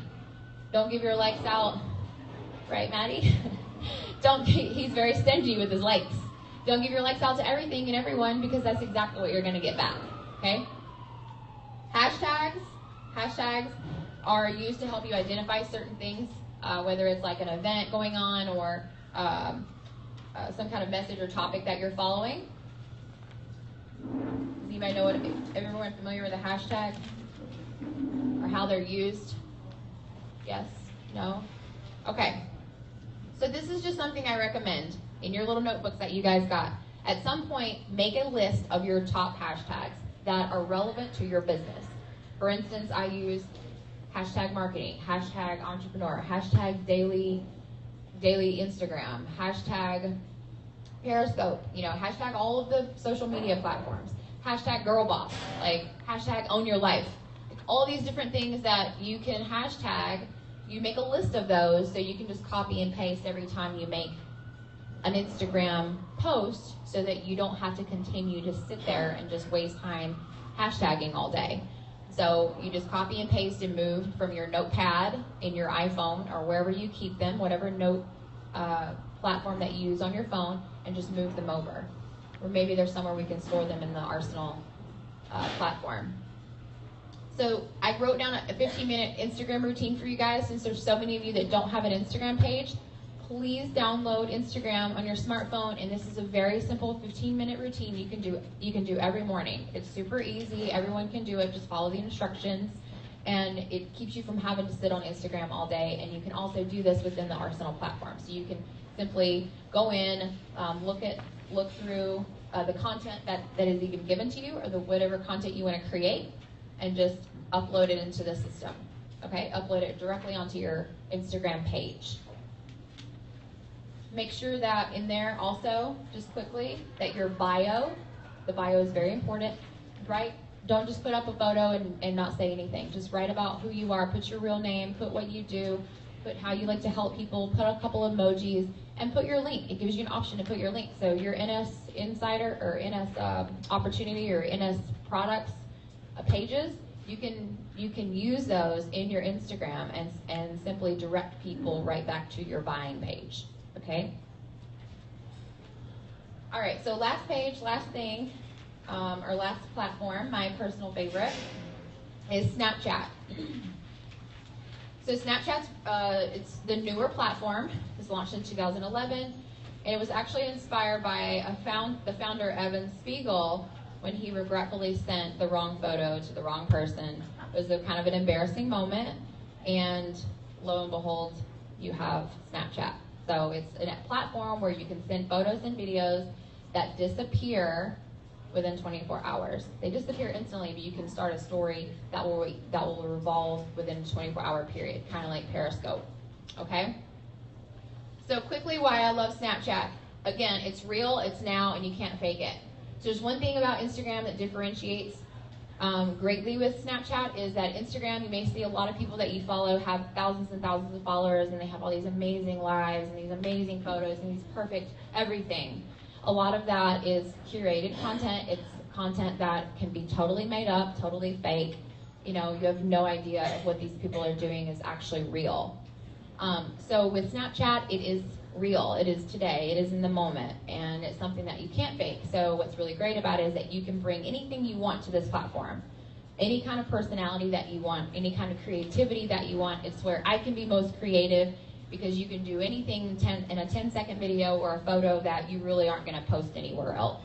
Don't give your likes out, right, Maddie? He's very stingy with his likes. Don't give your likes out to everything and everyone, because that's exactly what you're going to get back. Okay? Hashtags are used to help you identify certain things, whether it's like an event going on or some kind of message or topic that you're following. Does anybody know everyone familiar with a hashtag or how they're used? Yes? No? Okay. So this is just something I recommend in your little notebooks that you guys got. At some point, make a list of your top hashtags that are relevant to your business. For instance, I use hashtag marketing, hashtag entrepreneur, hashtag daily Instagram, hashtag Periscope, hashtag all of the social media platforms, hashtag girl boss, like hashtag own your life. All these different things that you can hashtag, you make a list of those so you can just copy and paste every time you make an Instagram post so that you don't have to continue to sit there and just waste time hashtagging all day. So you just copy and paste and move from your notepad in your iPhone or wherever you keep them, whatever note platform that you use on your phone, and just move them over. Or maybe there's somewhere we can store them in the Arsenal platform. So I wrote down a 15-minute Instagram routine for you guys. Since there's so many of you that don't have an Instagram page, please download Instagram on your smartphone, and this is a very simple 15-minute routine you can do every morning. It's super easy. Everyone can do it. Just follow the instructions, and it keeps you from having to sit on Instagram all day. And you can also do this within the Arsenal platform. So you can simply go in, look through the content that is even given to you, or whatever content you want to create, and just upload it into the system. Okay, upload it directly onto your Instagram page. Make sure that in there also, just quickly, that your bio, the bio is very important, right? Don't just put up a photo and not say anything. Just write about who you are, put your real name, put what you do, put how you like to help people, put a couple emojis, and put your link. It gives you an option to put your link. So your NS Insider or NS Opportunity or NS Products pages, you can use those in your Instagram and simply direct people right back to your buying page. Okay? All right, so last page, last thing, or last platform, my personal favorite, is Snapchat. So Snapchat's it's the newer platform. It was launched in 2011, and it was actually inspired by the founder, Evan Spiegel, when he regretfully sent the wrong photo to the wrong person. It was a kind of an embarrassing moment, and lo and behold, you have Snapchat. So it's a platform where you can send photos and videos that disappear within 24 hours. They disappear instantly, but you can start a story that will revolve within a 24-hour period, kind of like Periscope. Okay? So quickly, why I love Snapchat. Again, it's real, it's now, and you can't fake it. So there's one thing about Instagram that differentiates greatly with Snapchat is that Instagram, you may see a lot of people that you follow have thousands and thousands of followers, and they have all these amazing lives and these amazing photos and these perfect everything. A lot of that is curated content. It's content that can be totally made up, totally fake. You know, you have no idea if what these people are doing is actually real. So with Snapchat, it is real. It is today. It is in the moment, and it's something that you can't fake. So what's really great about it is that you can bring anything you want to this platform, any kind of personality that you want, any kind of creativity that you want. It's where I can be most creative, because you can do anything in a 10-second video or a photo that you really aren't going to post anywhere else.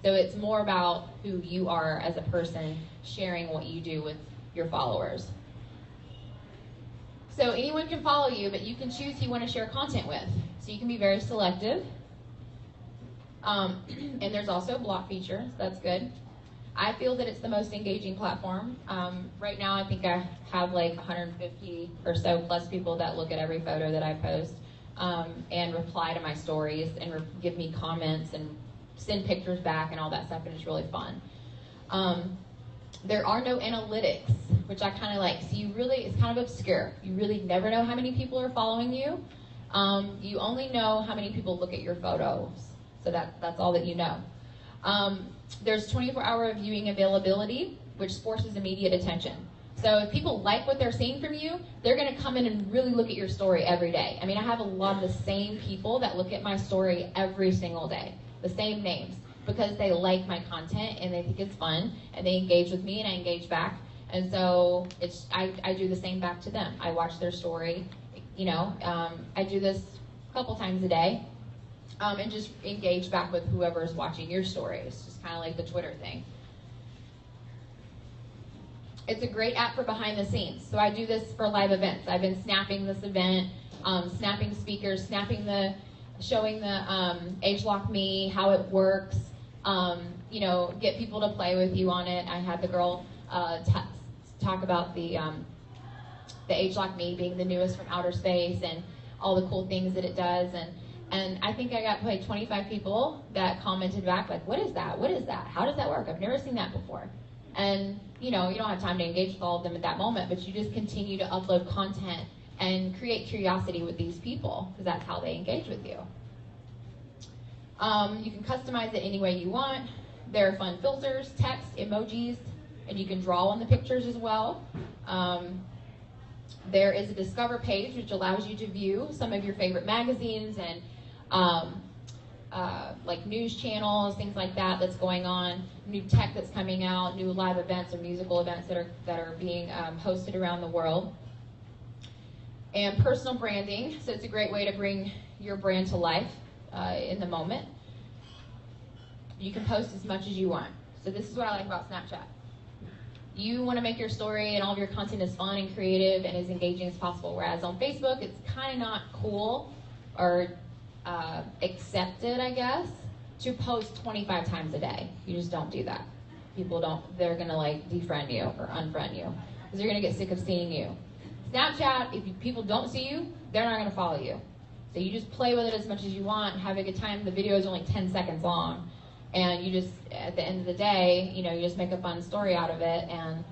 So it's more about who you are as a person, sharing what you do with your followers. So anyone can follow you, but you can choose who you want to share content with. So you can be very selective. And there's also a block feature, so that's good. I feel that it's the most engaging platform. Right now, I think I have like 150 or so plus people that look at every photo that I post and reply to my stories and give me comments and send pictures back and all that stuff, and it's really fun. There are no analytics, which I kind of like. So it's kind of obscure. You really never know how many people are following you. You only know how many people look at your photos. So that's all that you know. There's 24-hour viewing availability, which forces immediate attention. So if people like what they're seeing from you, they're going to come in and really look at your story every day. I mean, I have a lot of the same people that look at my story every single day, the same names, because they like my content and they think it's fun, and they engage with me and I engage back. And so I do the same back to them. I watch their story. You know, I do this a couple times a day. And just engage back with whoever's watching your story. It's just kind of like the Twitter thing. It's a great app for behind the scenes. So I do this for live events. I've been snapping this event, snapping speakers, showing the Age Lock Me, how it works, you know, get people to play with you on it. I had the girl talk about the Age Lock Me being the newest from outer space and all the cool things that it does. And I think I got probably 25 people that commented back, like, what is that? What is that? How does that work? I've never seen that before. And, you know, you don't have time to engage with all of them at that moment, but you just continue to upload content and create curiosity with these people, because that's how they engage with you. You can customize it any way you want. There are fun filters, text, emojis, and you can draw on the pictures as well. There is a Discover page, which allows you to view some of your favorite magazines and like news channels, things like that that's going on, new tech that's coming out, new live events or musical events that are being hosted around the world. And personal branding, so it's a great way to bring your brand to life in the moment. You can post as much as you want. So this is what I like about Snapchat. You want to make your story and all of your content as fun and creative and as engaging as possible, whereas on Facebook, it's kind of not cool or accepted, I guess, to post 25 times a day. You just don't do that. People don't, they're going to like defriend you or unfriend you because they're going to get sick of seeing you. Snapchat, if people don't see you, they're not going to follow you. So you just play with it as much as you want, have a good time. The video is only 10 seconds long. And you just, at the end of the day, you just make a fun story out of it. And,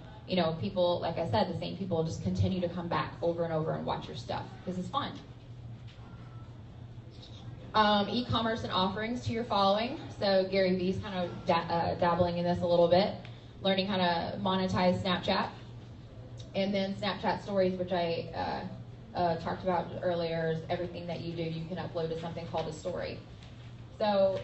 people, like I said, the same people just continue to come back over and over and watch your stuff because it's fun. E-commerce and offerings to your following. So Gary Vee's kind of dabbling in this a little bit, learning how to monetize Snapchat. And then Snapchat stories, which I talked about earlier, is everything that you do, you can upload to something called a story. So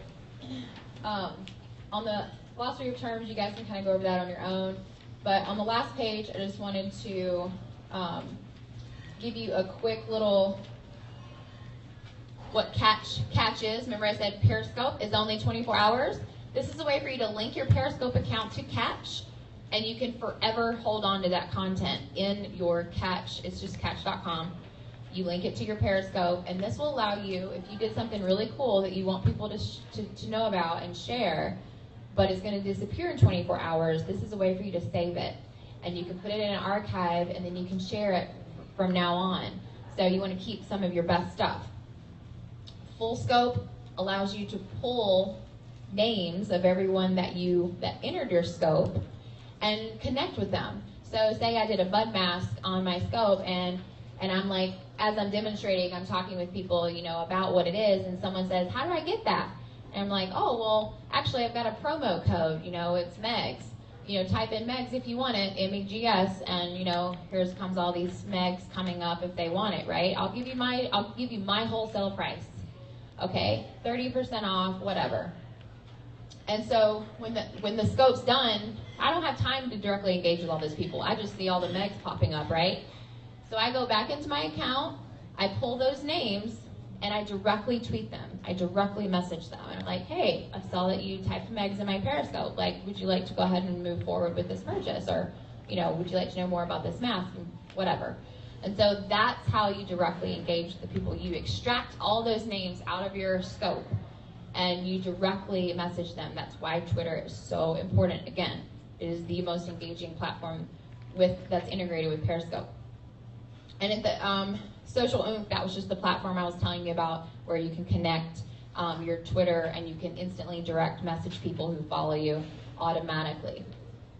on the glossary of terms, you guys can kind of go over that on your own. But on the last page, I just wanted to give you a quick little what catch is. Remember I said Periscope is only 24 hours. This is a way for you to link your Periscope account to Catch, and you can forever hold on to that content in your Catch. It's just catch.com. You link it to your Periscope, and this will allow you, if you did something really cool that you want people to know about and share, but it's going to disappear in 24 hours, this is a way for you to save it. And you can put it in an archive, and then you can share it from now on. So you want to keep some of your best stuff. Full Scope allows you to pull names of everyone that entered your scope and connect with them. So say I did a bud mask on my scope, and I'm like, as I'm demonstrating, I'm talking with people, about what it is, and someone says, how do I get that? And I'm like, oh, well, actually, I've got a promo code, it's MEGS. Type in MEGS if you want it, MEGS, and, here's comes all these MEGS coming up if they want it, right? I'll give you my wholesale price, okay? 30% off, whatever. And so when the scope's done, I don't have time to directly engage with all those people. I just see all the MEGS popping up, right? So I go back into my account, I pull those names, and I directly tweet them. I directly message them. And I'm like, hey, I saw that you typed MEGS in my Periscope. Like, would you like to go ahead and move forward with this purchase? Or, would you like to know more about this mask? And whatever. And so that's how you directly engage the people. You extract all those names out of your scope, and you directly message them. That's why Twitter is so important. Again, it is the most engaging platform that's integrated with Periscope. And at the Social Oomph, that was just the platform I was telling you about, where you can connect your Twitter and you can instantly direct message people who follow you automatically.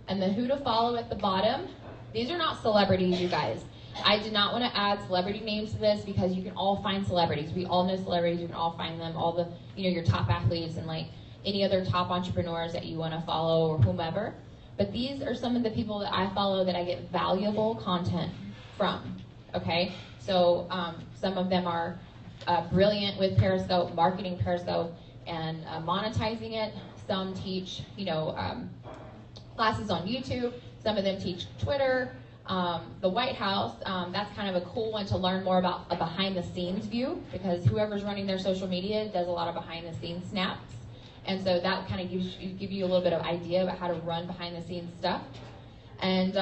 And the who to follow at the bottom, these are not celebrities, you guys. I did not want to add celebrity names to this because you can all find celebrities. We all know celebrities. You can all find them, all the, your top athletes and like any other top entrepreneurs that you want to follow or whomever. But these are some of the people that I follow that I get valuable content from. Okay, so some of them are brilliant with Periscope, marketing Periscope, and monetizing it. Some teach, classes on YouTube. Some of them teach Twitter. The White House, that's kind of a cool one to learn more about a behind-the-scenes view, because whoever's running their social media does a lot of behind-the-scenes snaps. And so that kind of give you a little bit of idea about how to run behind-the-scenes stuff. And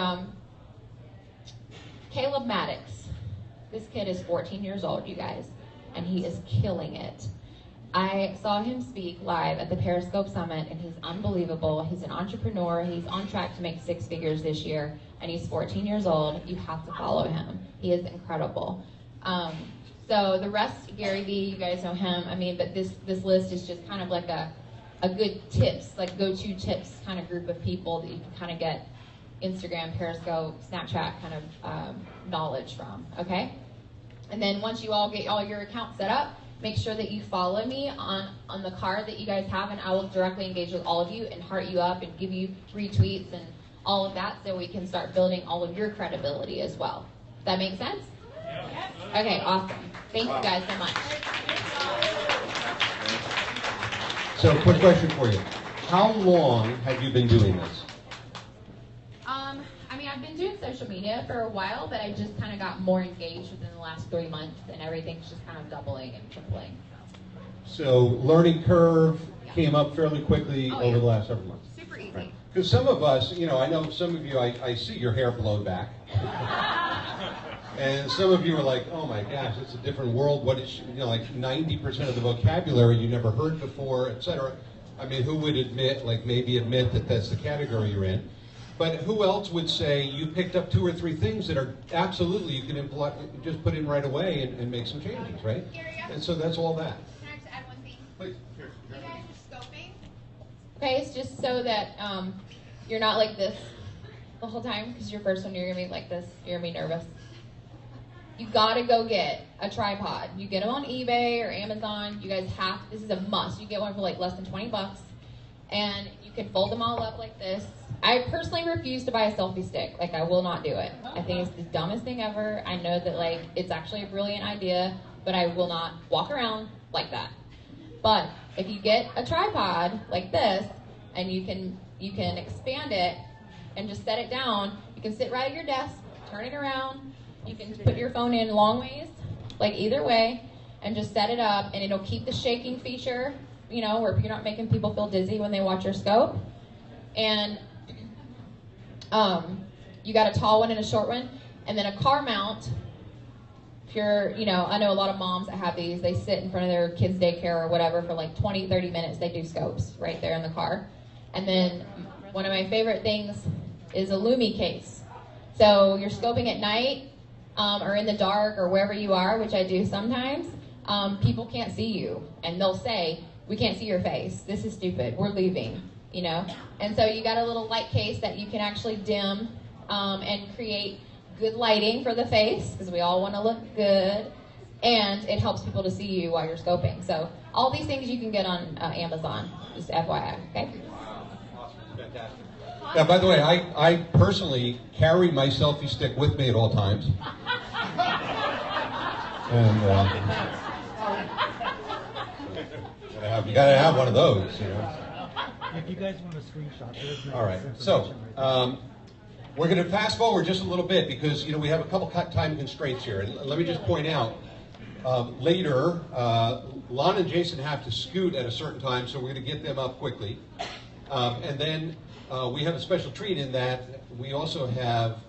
Caleb Maddox. This kid is 14 years old, you guys, and he is killing it. I saw him speak live at the Periscope Summit, and he's unbelievable. He's an entrepreneur. He's on track to make 6 figures this year, and he's 14 years old. You have to follow him. He is incredible. So the rest, Gary Vee, you guys know him. I mean, but this list is just kind of like a good tips, like go-to tips kind of group of people that you can kind of get Instagram, Periscope, Snapchat kind of knowledge from, okay? And then once you all get all your accounts set up, make sure that you follow me on the card that you guys have, and I will directly engage with all of you and heart you up and give you retweets and all of that, so we can start building all of your credibility as well. Does that make sense? Yeah. Okay, awesome. Thank you guys so much. So, quick question for you. How long have you been doing this? I mean, I've been doing social media for a while, but I just kind of got more engaged within the last 3 months, and everything's just kind of doubling and tripling. So, learning curve came up fairly quickly over the last several months. Super easy. Right. Because some of us, you know, I know some of you, I see your hair blown back. And some of you are like, oh my gosh, it's a different world. What is, you know, like 90% of the vocabulary you never heard before, etc. I mean, who would admit, like maybe admit that that's the category you're in? But who else would say you picked up 2 or 3 things that are absolutely you can just put in right away and make some changes, right? And so that's all that. Can I just add one thing? Please. You guys are scoping. Okay, it's just so that you're not like this the whole time, because your first one you're gonna be like this, you're gonna be nervous. You gotta go get a tripod. You get them on eBay or Amazon. You guys have, this is a must. You get one for like less than 20 bucks, and you can fold them all up like this. I personally refuse to buy a selfie stick. Like, I will not do it. I think it's the dumbest thing ever. I know that like it's actually a brilliant idea, but I will not walk around like that. But if you get a tripod like this, and you can expand it and just set it down, you can sit right at your desk, turn it around. You can put your phone in long ways, like either way, and just set it up, and it'll keep the shaking feature, you know, where you're not making people feel dizzy when they watch your scope. And you got a tall one and a short one, and then a car mount. If you're, you know, I know a lot of moms that have these, they sit in front of their kids' daycare or whatever for like 20, 30 minutes, they do scopes right there in the car. And then one of my favorite things is a Lumi case. So you're scoping at night, or in the dark, or wherever you are, which I do sometimes, people can't see you, and they'll say, we can't see your face, this is stupid, we're leaving, you know? And so you got a little light case that you can actually dim and create good lighting for the face, because we all want to look good, and it helps people to see you while you're scoping. So all these things you can get on Amazon, just FYI, okay? Awesome. Fantastic. Yeah, by the way, I personally carry my selfie stick with me at all times. And you gotta have one of those, you know. If you guys want a screenshot, there's no All right, so we're going to fast forward just a little bit because, you know, we have a couple time constraints here. And let me just point out, later, Lon and Jason have to scoot at a certain time, so we're going to get them up quickly. And then we have a special treat in that we also have,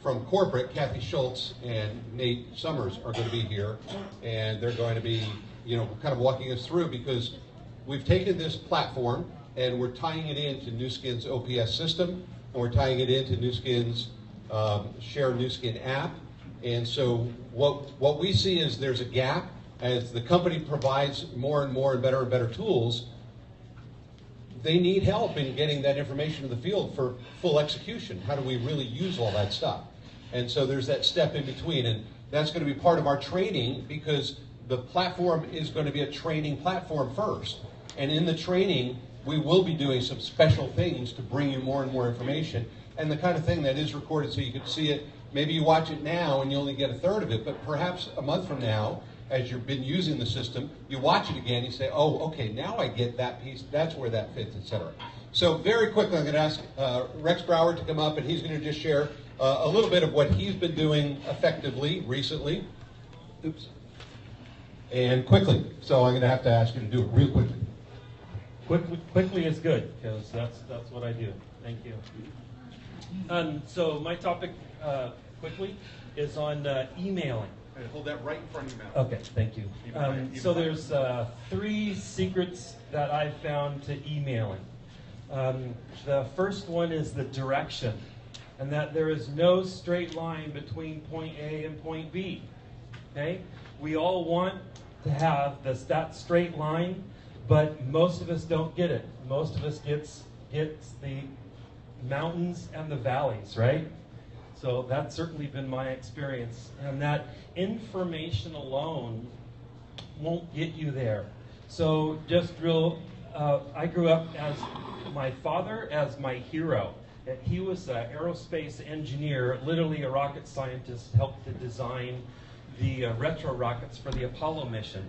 from corporate, Kathy Schultz and Nate Summers are going to be here. And they're going to be, you know, kind of walking us through, because we've taken this platform and we're tying it into Nu Skin's OPS system, and we're tying it into Nu Skin's Share Nu Skin app. And so what we see is there's a gap as the company provides more and more and better tools. They need help in getting that information to the field for full execution. How do we really use all that stuff? And so there's that step in between, and that's going to be part of our training, because the platform is going to be a training platform first. And in the training, we will be doing some special things to bring you more and more information, and the kind of thing that is recorded so you can see it. Maybe you watch it now and you only get a third of it, but perhaps a month from now, as you've been using the system, you watch it again, you say, oh, okay, now I get that piece, that's where that fits, etc. So very quickly, I'm going to ask Rex Broward to come up, and he's going to just share a little bit of what he's been doing effectively recently. Oops. And quickly. So I'm going to have to ask you to do it real quickly. Quickly is good, because that's what I do. Thank you. So my topic, quickly, is on emailing. Hold that right in front of your mouth. Okay, thank you. So there's 3 secrets that I've found to emailing. The first one is the direction, and that there is no straight line between point A and point B. Okay? We all want to have that straight line, but most of us don't get it. Most of us gets the mountains and the valleys, right? So that's certainly been my experience. And that information alone won't get you there. So just real, I grew up as my father as my hero. He was an aerospace engineer, literally a rocket scientist, helped to design the retro rockets for the Apollo mission.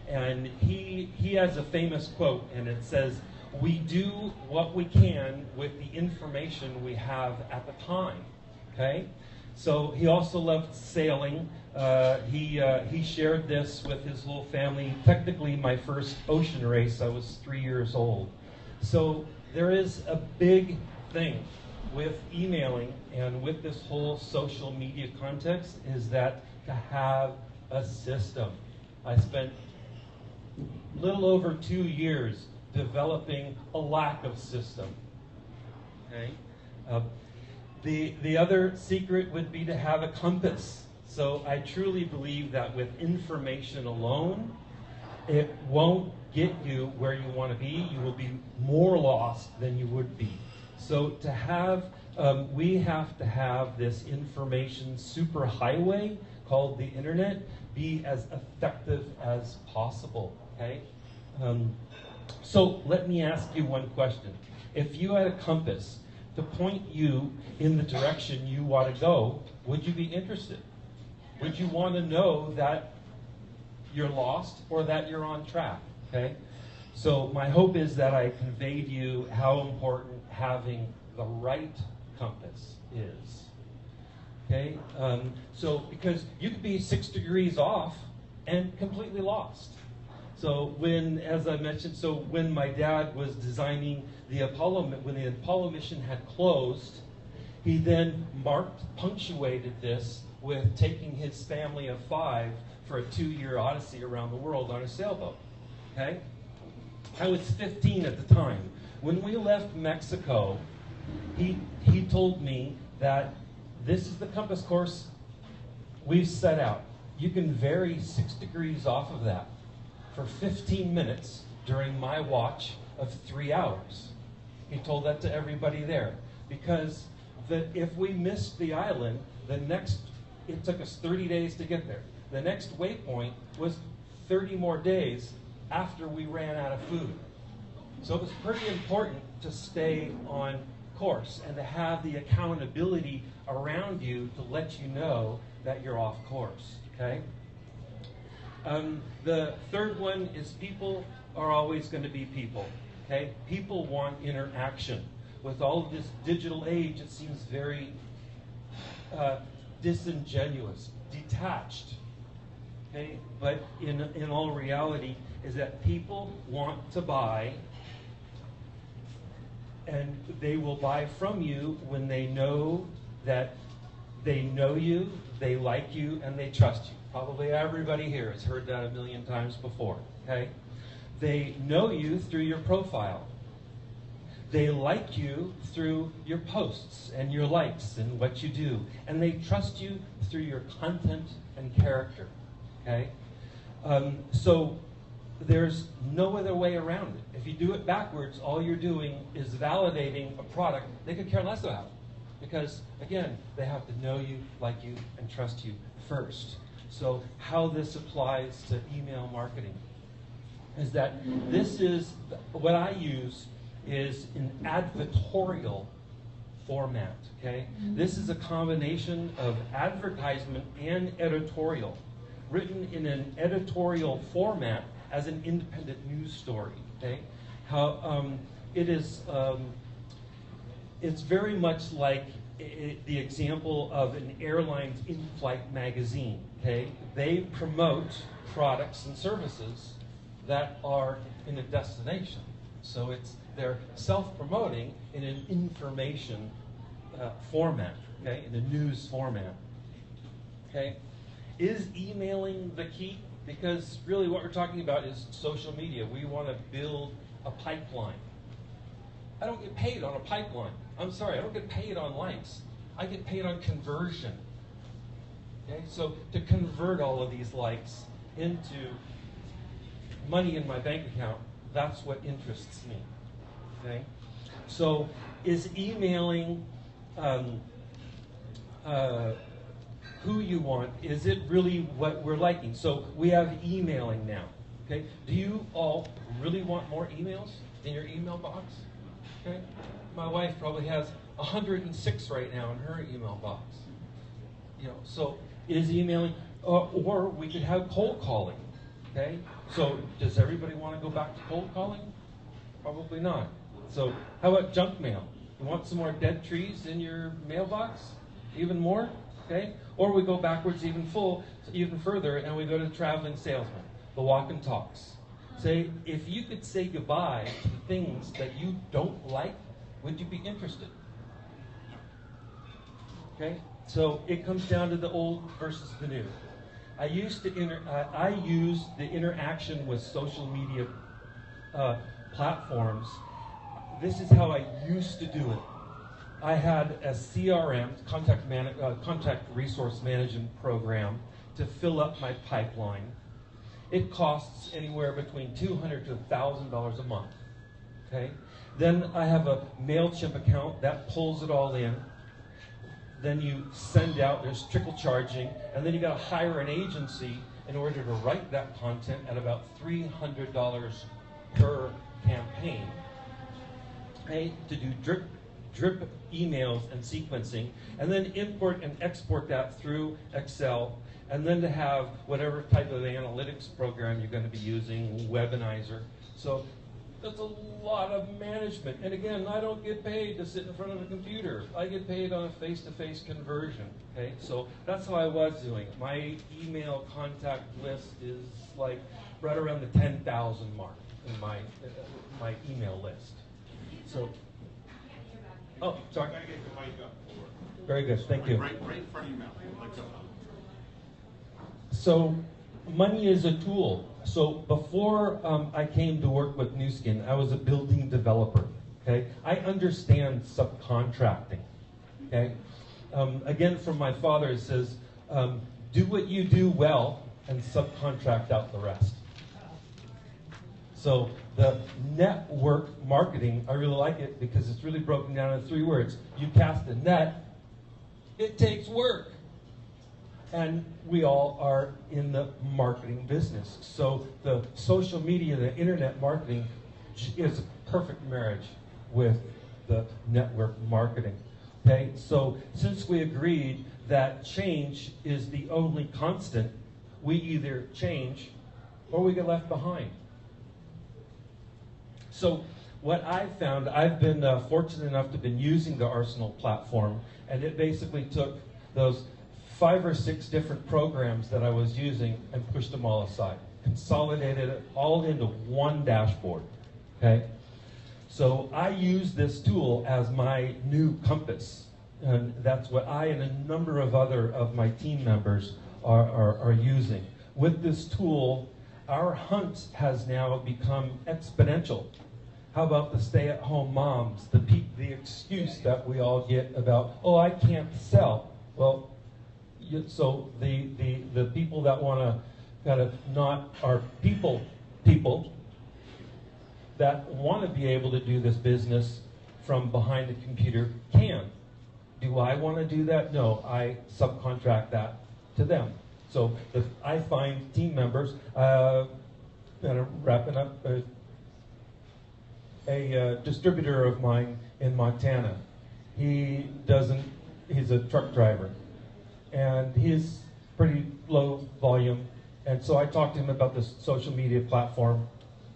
And he has a famous quote, and it says, "We do what we can with the information we have at the time." Okay? So he also loved sailing. He shared this with his little family. Technically, my first ocean race, I was 3 years old. So there is a big thing with emailing and with this whole social media context, is that to have a system. I spent a little over 2 years developing a lack of system. Okay? The other secret would be to have a compass. So I truly believe that with information alone, it won't get you where you want to be. You will be more lost than you would be. So to have, we have to have this information superhighway called the internet be as effective as possible. Okay. So let me ask you one question. If you had a compass to point you in the direction you want to go, would you be interested? Would you want to know that you're lost or that you're on track? Okay? So my hope is that I conveyed to you how important having the right compass is. Okay? So because you could be 6 degrees off and completely lost. So when, as I mentioned, so when my dad was designing the Apollo, when the Apollo mission had closed, he then punctuated this with taking his family of 5 for a 2-year odyssey around the world on a sailboat. Okay? I was 15 at the time. When we left Mexico, he told me that this is the compass course we've set out. You can vary 6 degrees off of that for 15 minutes during my watch of 3 hours. He told that to everybody there. Because if we missed the island, it took us 30 days to get there. The next waypoint was 30 more days after we ran out of food. So it was pretty important to stay on course and to have the accountability around you to let you know that you're off course. Okay? The third one is people are always going to be people. Okay? People want interaction. With all of this digital age, it seems very disingenuous, detached. Okay? But in all reality, is that people want to buy, and they will buy from you when they know that they know you, they like you, and they trust you. Probably everybody here has heard that a million times before. Okay? They know you through your profile. They like you through your posts and your likes and what you do. And they trust you through your content and character. Okay? So there's no other way around it. If you do it backwards, all you're doing is validating a product they could care less about. Because, again, they have to know you, like you, and trust you first. So how this applies to email marketing is that this is, what I use is an advertorial format, okay? This is a combination of advertisement and editorial, written in an editorial format as an independent news story, okay? How it is, it's very much like the example of an airline's in-flight magazine, okay? They promote products and services that are in a destination. So they're self-promoting in an information format, okay? In a news format, okay? Is emailing the key? Because really what we're talking about is social media. We want to build a pipeline. I don't get paid on a pipeline. I'm sorry, I don't get paid on likes. I get paid on conversion. Okay, so to convert all of these likes into money in my bank account, that's what interests me. Okay, so is emailing who you want? Is it really what we're liking? So we have emailing now. Okay? Do you all really want more emails in your email box? Okay? My wife probably has 106 right now in her email box. You know, so is emailing, or we could have cold calling. Okay? So does everybody want to go back to cold calling? Probably not. So how about junk mail? You want some more dead trees in your mailbox? Even more? Okay? Or we go backwards even further, and we go to the traveling salesman, the walk and talks. Say, if you could say goodbye to the things that you don't like, would you be interested? Okay? So it comes down to the old versus the new. I use the interaction with social media platforms. This is how I used to do it. I had a CRM, contact resource management program, to fill up my pipeline. It costs anywhere between $200 to $1,000 a month. Okay? Then I have a MailChimp account that pulls it all in. Then you send out, there's trickle charging, and then you got to hire an agency in order to write that content at about $300 per campaign. Okay? To do drip emails and sequencing, and then import and export that through Excel, and then to have whatever type of analytics program you're going to be using, Webinizer. So that's a lot of management. And again, I don't get paid to sit in front of a computer. I get paid on a face-to-face conversion. Okay, so that's how I was doing it. My email contact list is like right around the 10,000 mark in my email list. So. Oh, sorry. I gotta get the mic up. Very good, thank you. Right in front of your mouth. Like so. So, money is a tool. So before I came to work with Nu Skin, I was a building developer. Okay, I understand subcontracting. Okay, again from my father, it says, do what you do well and subcontract out the rest. So the network marketing, I really like it because it's really broken down into 3 words. You cast a net, it takes work. And we all are in the marketing business. So the social media, the internet marketing is a perfect marriage with the network marketing. Okay, so since we agreed that change is the only constant, we either change or we get left behind. So what I've found, I've been fortunate enough to have been using the Arsenal platform, and it basically took those 5 or 6 different programs that I was using and pushed them all aside. Consolidated it all into one dashboard. Okay? So I use this tool as my new compass. And that's what I and a number of other of my team members are using. With this tool, our hunt has now become exponential. How about the stay-at-home moms, the excuse that we all get about, oh, I can't sell. Well, so the people that want to kind of not are people that want to be able to do this business from behind the computer can. Do I want to do that? No, I subcontract that to them. So if I find team members, wrapping up, a distributor of mine in Montana. He's a truck driver, and he's pretty low volume. And so I talked to him about this social media platform,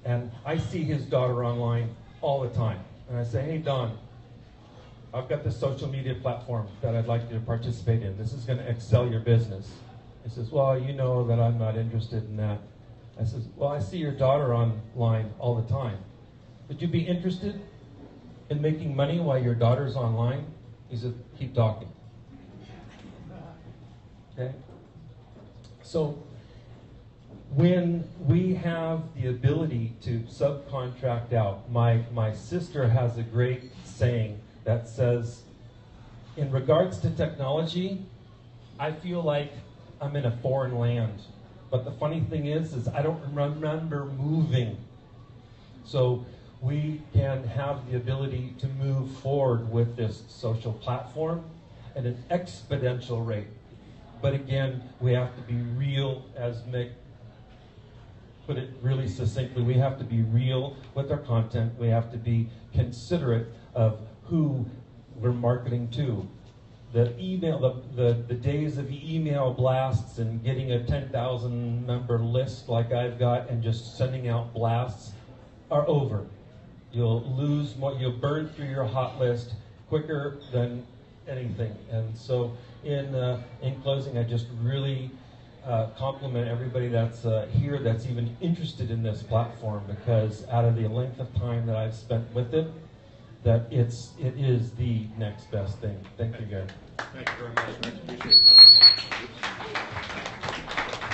and I see his daughter online all the time. And I say, hey, Don, I've got this social media platform that I'd like you to participate in. This is going to excel your business. He says, well, you know that I'm not interested in that. I says, well, I see your daughter online all the time. Would you be interested in making money while your daughter's online? He said, keep talking. Okay? So when we have the ability to subcontract out, my sister has a great saying that says, in regards to technology, I feel like I'm in a foreign land. But the funny thing is I don't remember moving. So we can have the ability to move forward with this social platform at an exponential rate. But again, we have to be real, as Mick put it really succinctly, we have to be real with our content. We have to be considerate of who we're marketing to. The email, the days of email blasts and getting a 10,000 member list like I've got and just sending out blasts are over. You'll lose more, you'll burn through your hot list quicker than anything. And so in closing, I just really compliment everybody that's here that's even interested in this platform, because out of the length of time that I've spent with it, that it is the next best thing. Thank you, guys. Thank you very much, Rex. Appreciate it.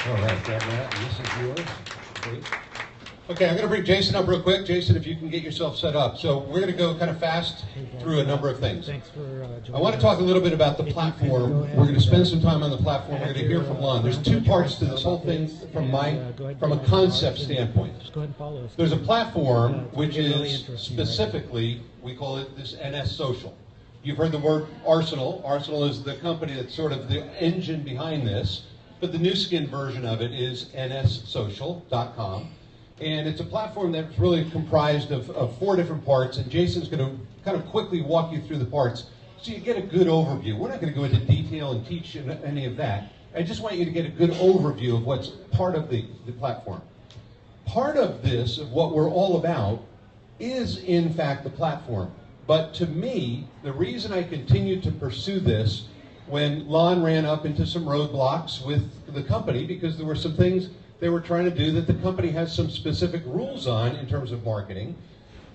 All right, grab that. And this is yours. Please. Okay, I'm going to bring Jason up real quick. Jason, if you can get yourself set up. So we're going to go kind of fast through a number of things. Thanks for joining I want to talk a little bit about the platform. We're going to spend some time on the platform. We're going to hear from Lon. There's two parts to this whole thing from a concept standpoint. Just go ahead and follow us. There's a platform which is specifically, we call it this NS Social. You've heard the word Arsenal. Arsenal is the company that's sort of the engine behind this, but the new skin version of it is nssocial.com. And it's a platform that's really comprised of 4 different parts, and Jason's going to kind of quickly walk you through the parts so you get a good overview. We're not going to go into detail and teach any of that. I just want you to get a good overview of what's part of the platform. Part of this, of what we're all about, is in fact the platform. But to me, the reason I continued to pursue this when Lon ran up into some roadblocks with the company, because there were some things they were trying to do that the company has some specific rules on in terms of marketing.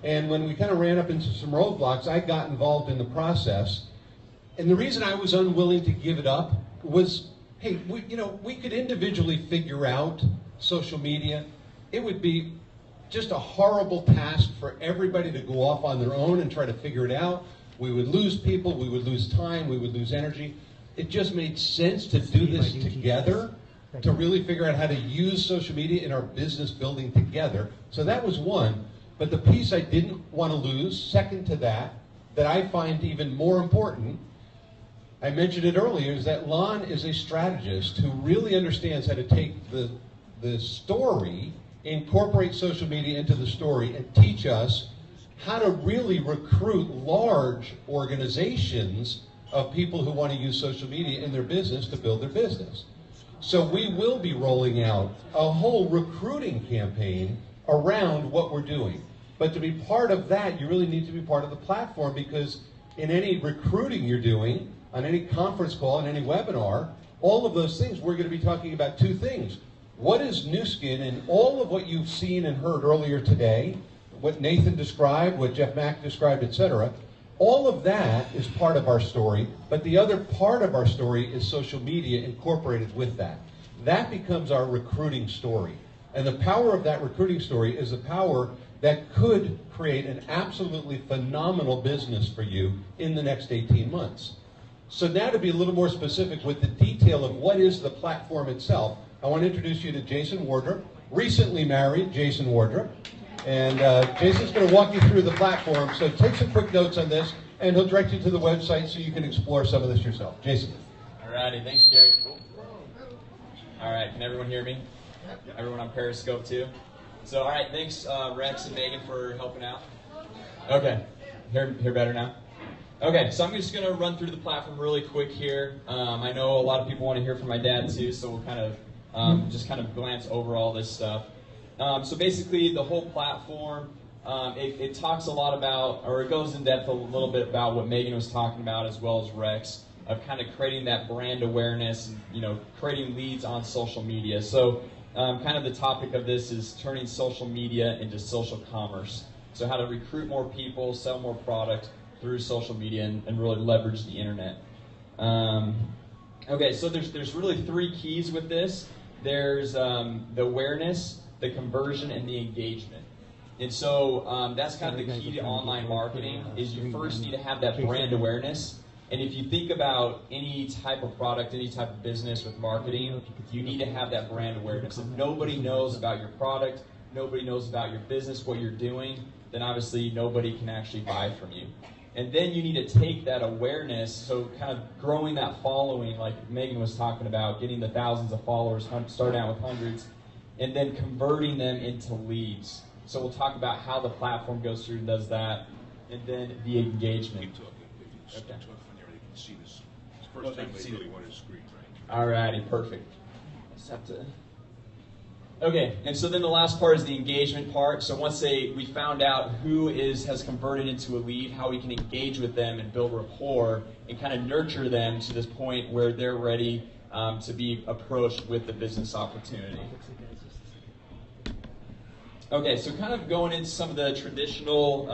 And when we kind of ran up into some roadblocks, I got involved in the process. And the reason I was unwilling to give it up was, hey, we could individually figure out social media. It would be just a horrible task for everybody to go off on their own and try to figure it out. We would lose people, we would lose time, we would lose energy. It just made sense to do this together, to really figure out how to use social media in our business building together. So that was one. But the piece I didn't want to lose, second to that I find even more important, I mentioned it earlier, is that Lon is a strategist who really understands how to take the story, incorporate social media into the story, and teach us how to really recruit large organizations of people who want to use social media in their business to build their business. So we will be rolling out a whole recruiting campaign around what we're doing. But to be part of that, you really need to be part of the platform, because in any recruiting you're doing, on any conference call, on any webinar, all of those things, we're going to be talking about 2 things. What is Nu Skin, and all of what you've seen and heard earlier today, what Nathan described, what Jeff Mack described, etc., all of that is part of our story, but the other part of our story is social media incorporated with that. That becomes our recruiting story. And the power of that recruiting story is the power that could create an absolutely phenomenal business for you in the next 18 months. So now to be a little more specific with the detail of what is the platform itself, I want to introduce you to Jason Wardrop, recently married Jason Wardrop. And Jason's going to walk you through the platform, so take some quick notes on this, and he'll direct you to the website so you can explore some of this yourself. Jason. Alrighty, thanks, Gary. Alright, can everyone hear me? Everyone on Periscope too? So, alright, thanks Rex and Megan for helping out. Okay, hear better now? Okay, so I'm just going to run through the platform really quick here. I know a lot of people want to hear from my dad too, so we'll kind of just kind of glance over all this stuff. So basically, the whole platform, it talks a lot about, or it goes in depth a little bit about what Megan was talking about, as well as Rex, of kind of creating that brand awareness, and, creating leads on social media. So kind of the topic of this is turning social media into social commerce. So how to recruit more people, sell more product through social media, and really leverage the internet. Okay, so there's really 3 keys with this. There's the awareness, the conversion, and the engagement. And so that's kind of the key to online marketing, is you first need to have that brand awareness. And if you think about any type of product, any type of business with marketing, you need to have that brand awareness. If nobody knows about your product, nobody knows about your business, what you're doing, then obviously nobody can actually buy from you. And then you need to take that awareness, so kind of growing that following, like Megan was talking about, getting the thousands of followers, starting out with hundreds. and then converting them into leads. So we'll talk about how the platform goes through and does that, and then the engagement. Okay. First time they really want to screen, right? Alrighty, perfect. Just have to. Okay, and so then the last part is the engagement part. So once we found out who has converted into a lead, how we can engage with them and build rapport and kind of nurture them to this point where they're ready to be approached with the business opportunity. Okay, so kind of going into some of the traditional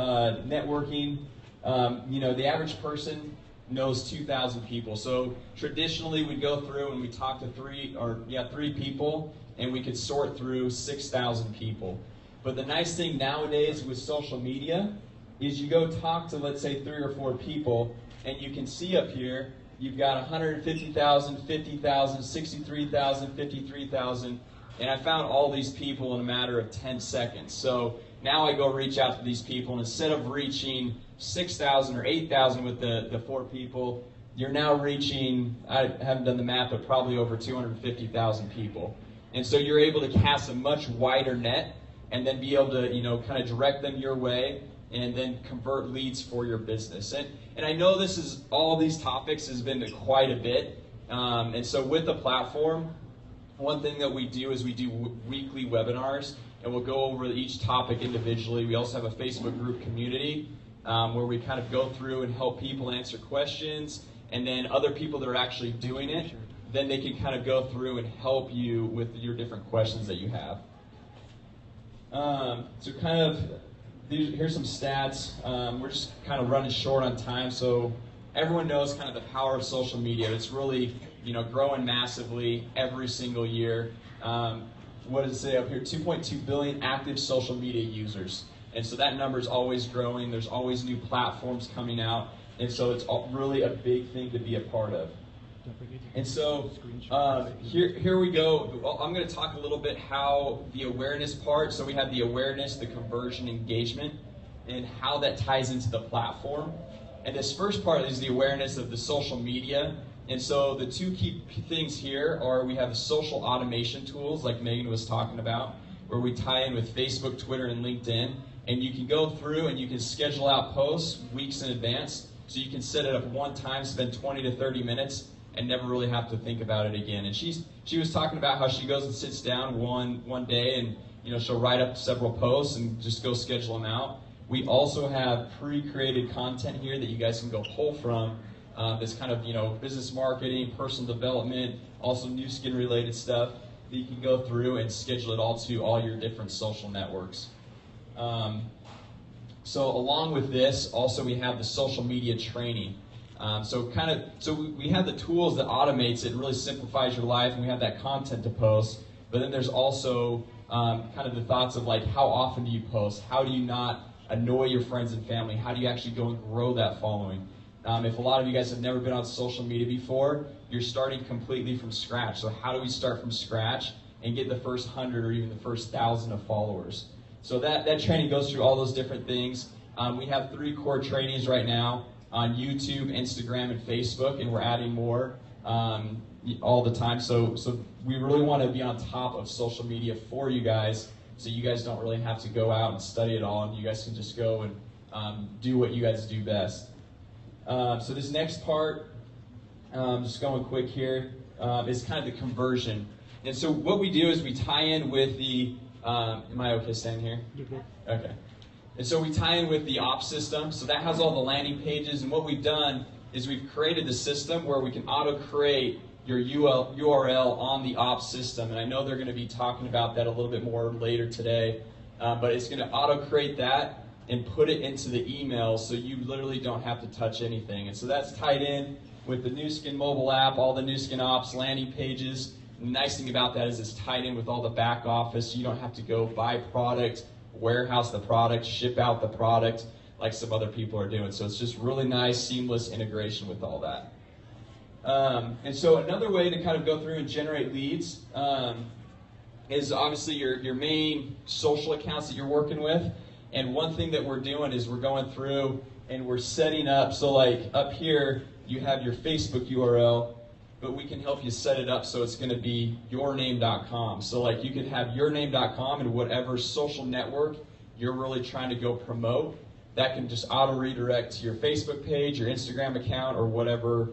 networking. The average person knows 2,000 people. So traditionally, we'd go through and we talk to three people, and we could sort through 6,000 people. But the nice thing nowadays with social media is you go talk to, let's say, 3 or 4 people, and you can see up here, you've got 150,000, 50,000, 63,000, 53,000, and I found all these people in a matter of 10 seconds. So now I go reach out to these people, and instead of reaching 6,000 or 8,000 with the 4 people, you're now reaching, I haven't done the math, but probably over 250,000 people. And so you're able to cast a much wider net and then be able to, kind of direct them your way and then convert leads for your business. And I know all these topics has been quite a bit. And so with the platform, one thing that we do is we do weekly webinars, and we'll go over each topic individually. We also have a Facebook group community where we kind of go through and help people answer questions, and then other people that are actually doing it, then they can kind of go through and help you with your different questions that you have. So kind of, here's some stats. We're just kind of running short on time, so everyone knows kind of the power of social media. It's really, growing massively every single year. What does it say up here? 2.2 billion active social media users. And so that number is always growing. There's always new platforms coming out. And so it's really a big thing to be a part of. And so here we go. I'm going to talk a little bit how the awareness part, so we have the awareness, the conversion, engagement, and how that ties into the platform. And this first part is the awareness of the social media. And so the 2 key things here are we have the social automation tools like Megan was talking about, where we tie in with Facebook, Twitter, and LinkedIn. And you can go through and you can schedule out posts weeks in advance. So you can set it up one time, spend 20 to 30 minutes, and never really have to think about it again. And she was talking about how she goes and sits down one day and she'll write up several posts and just go schedule them out. We also have pre-created content here that you guys can go pull from. This kind of business marketing, personal development, also new skin related stuff that you can go through and schedule it all to all your different social networks. So along with this, also we have the social media training. So we have the tools that automates it, really simplifies your life, and we have that content to post. But then there's also kind of the thoughts of like, how often do you post? How do you not annoy your friends and family? How do you actually go and grow that following? If a lot of you guys have never been on social media before, you're starting completely from scratch. So how do we start from scratch and get the first 100 or even the first 1,000 of followers? So that training goes through all those different things. We have 3 core trainings right now on YouTube, Instagram, and Facebook, and we're adding more all the time. So we really want to be on top of social media for you guys, so you guys don't really have to go out and study it all, and you guys can just go and do what you guys do best. So this next part, just going quick here, is kind of the conversion. And so what we do is we tie in with the, am I okay standing here? You're good. Okay. And so we tie in with the ops system. So that has all the landing pages. And what we've done is we've created the system where we can auto-create your URL on the ops system. And I know they're going to be talking about that a little bit more later today. But it's going to auto-create that and put it into the email so you literally don't have to touch anything. And so that's tied in with the Nu Skin mobile app, all the Nu Skin ops, landing pages. And the nice thing about that is it's tied in with all the back office. You don't have to go buy product, warehouse the product, ship out the product like some other people are doing. So it's just really nice, seamless integration with all that. And so another way to kind of go through and generate leads is obviously your main social accounts that you're working with. And one thing that we're doing is we're going through and we're setting up, so like up here you have your Facebook URL, but we can help you set it up so it's going to be yourname.com. So like you can have yourname.com and whatever social network you're really trying to go promote, that can just auto redirect to your Facebook page, your Instagram account, or whatever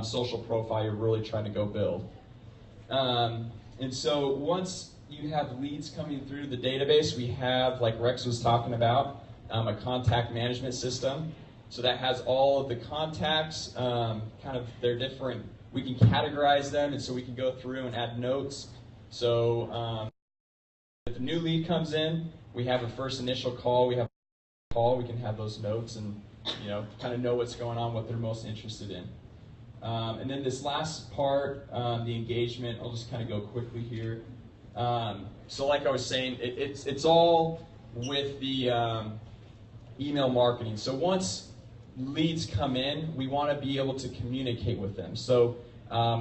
social profile you're really trying to go build. And so once you have leads coming through the database, we have, like Rex was talking about, a contact management system. So that has all of the contacts, kind of their different, we can categorize them, and so we can go through and add notes. So if a new lead comes in, we have a first initial call, we can have those notes and kind of know what's going on, what they're most interested in. And then this last part, the engagement, I'll just kind of go quickly here. So like I was saying, it's all with the email marketing. So once leads come in, we want to be able to communicate with them. So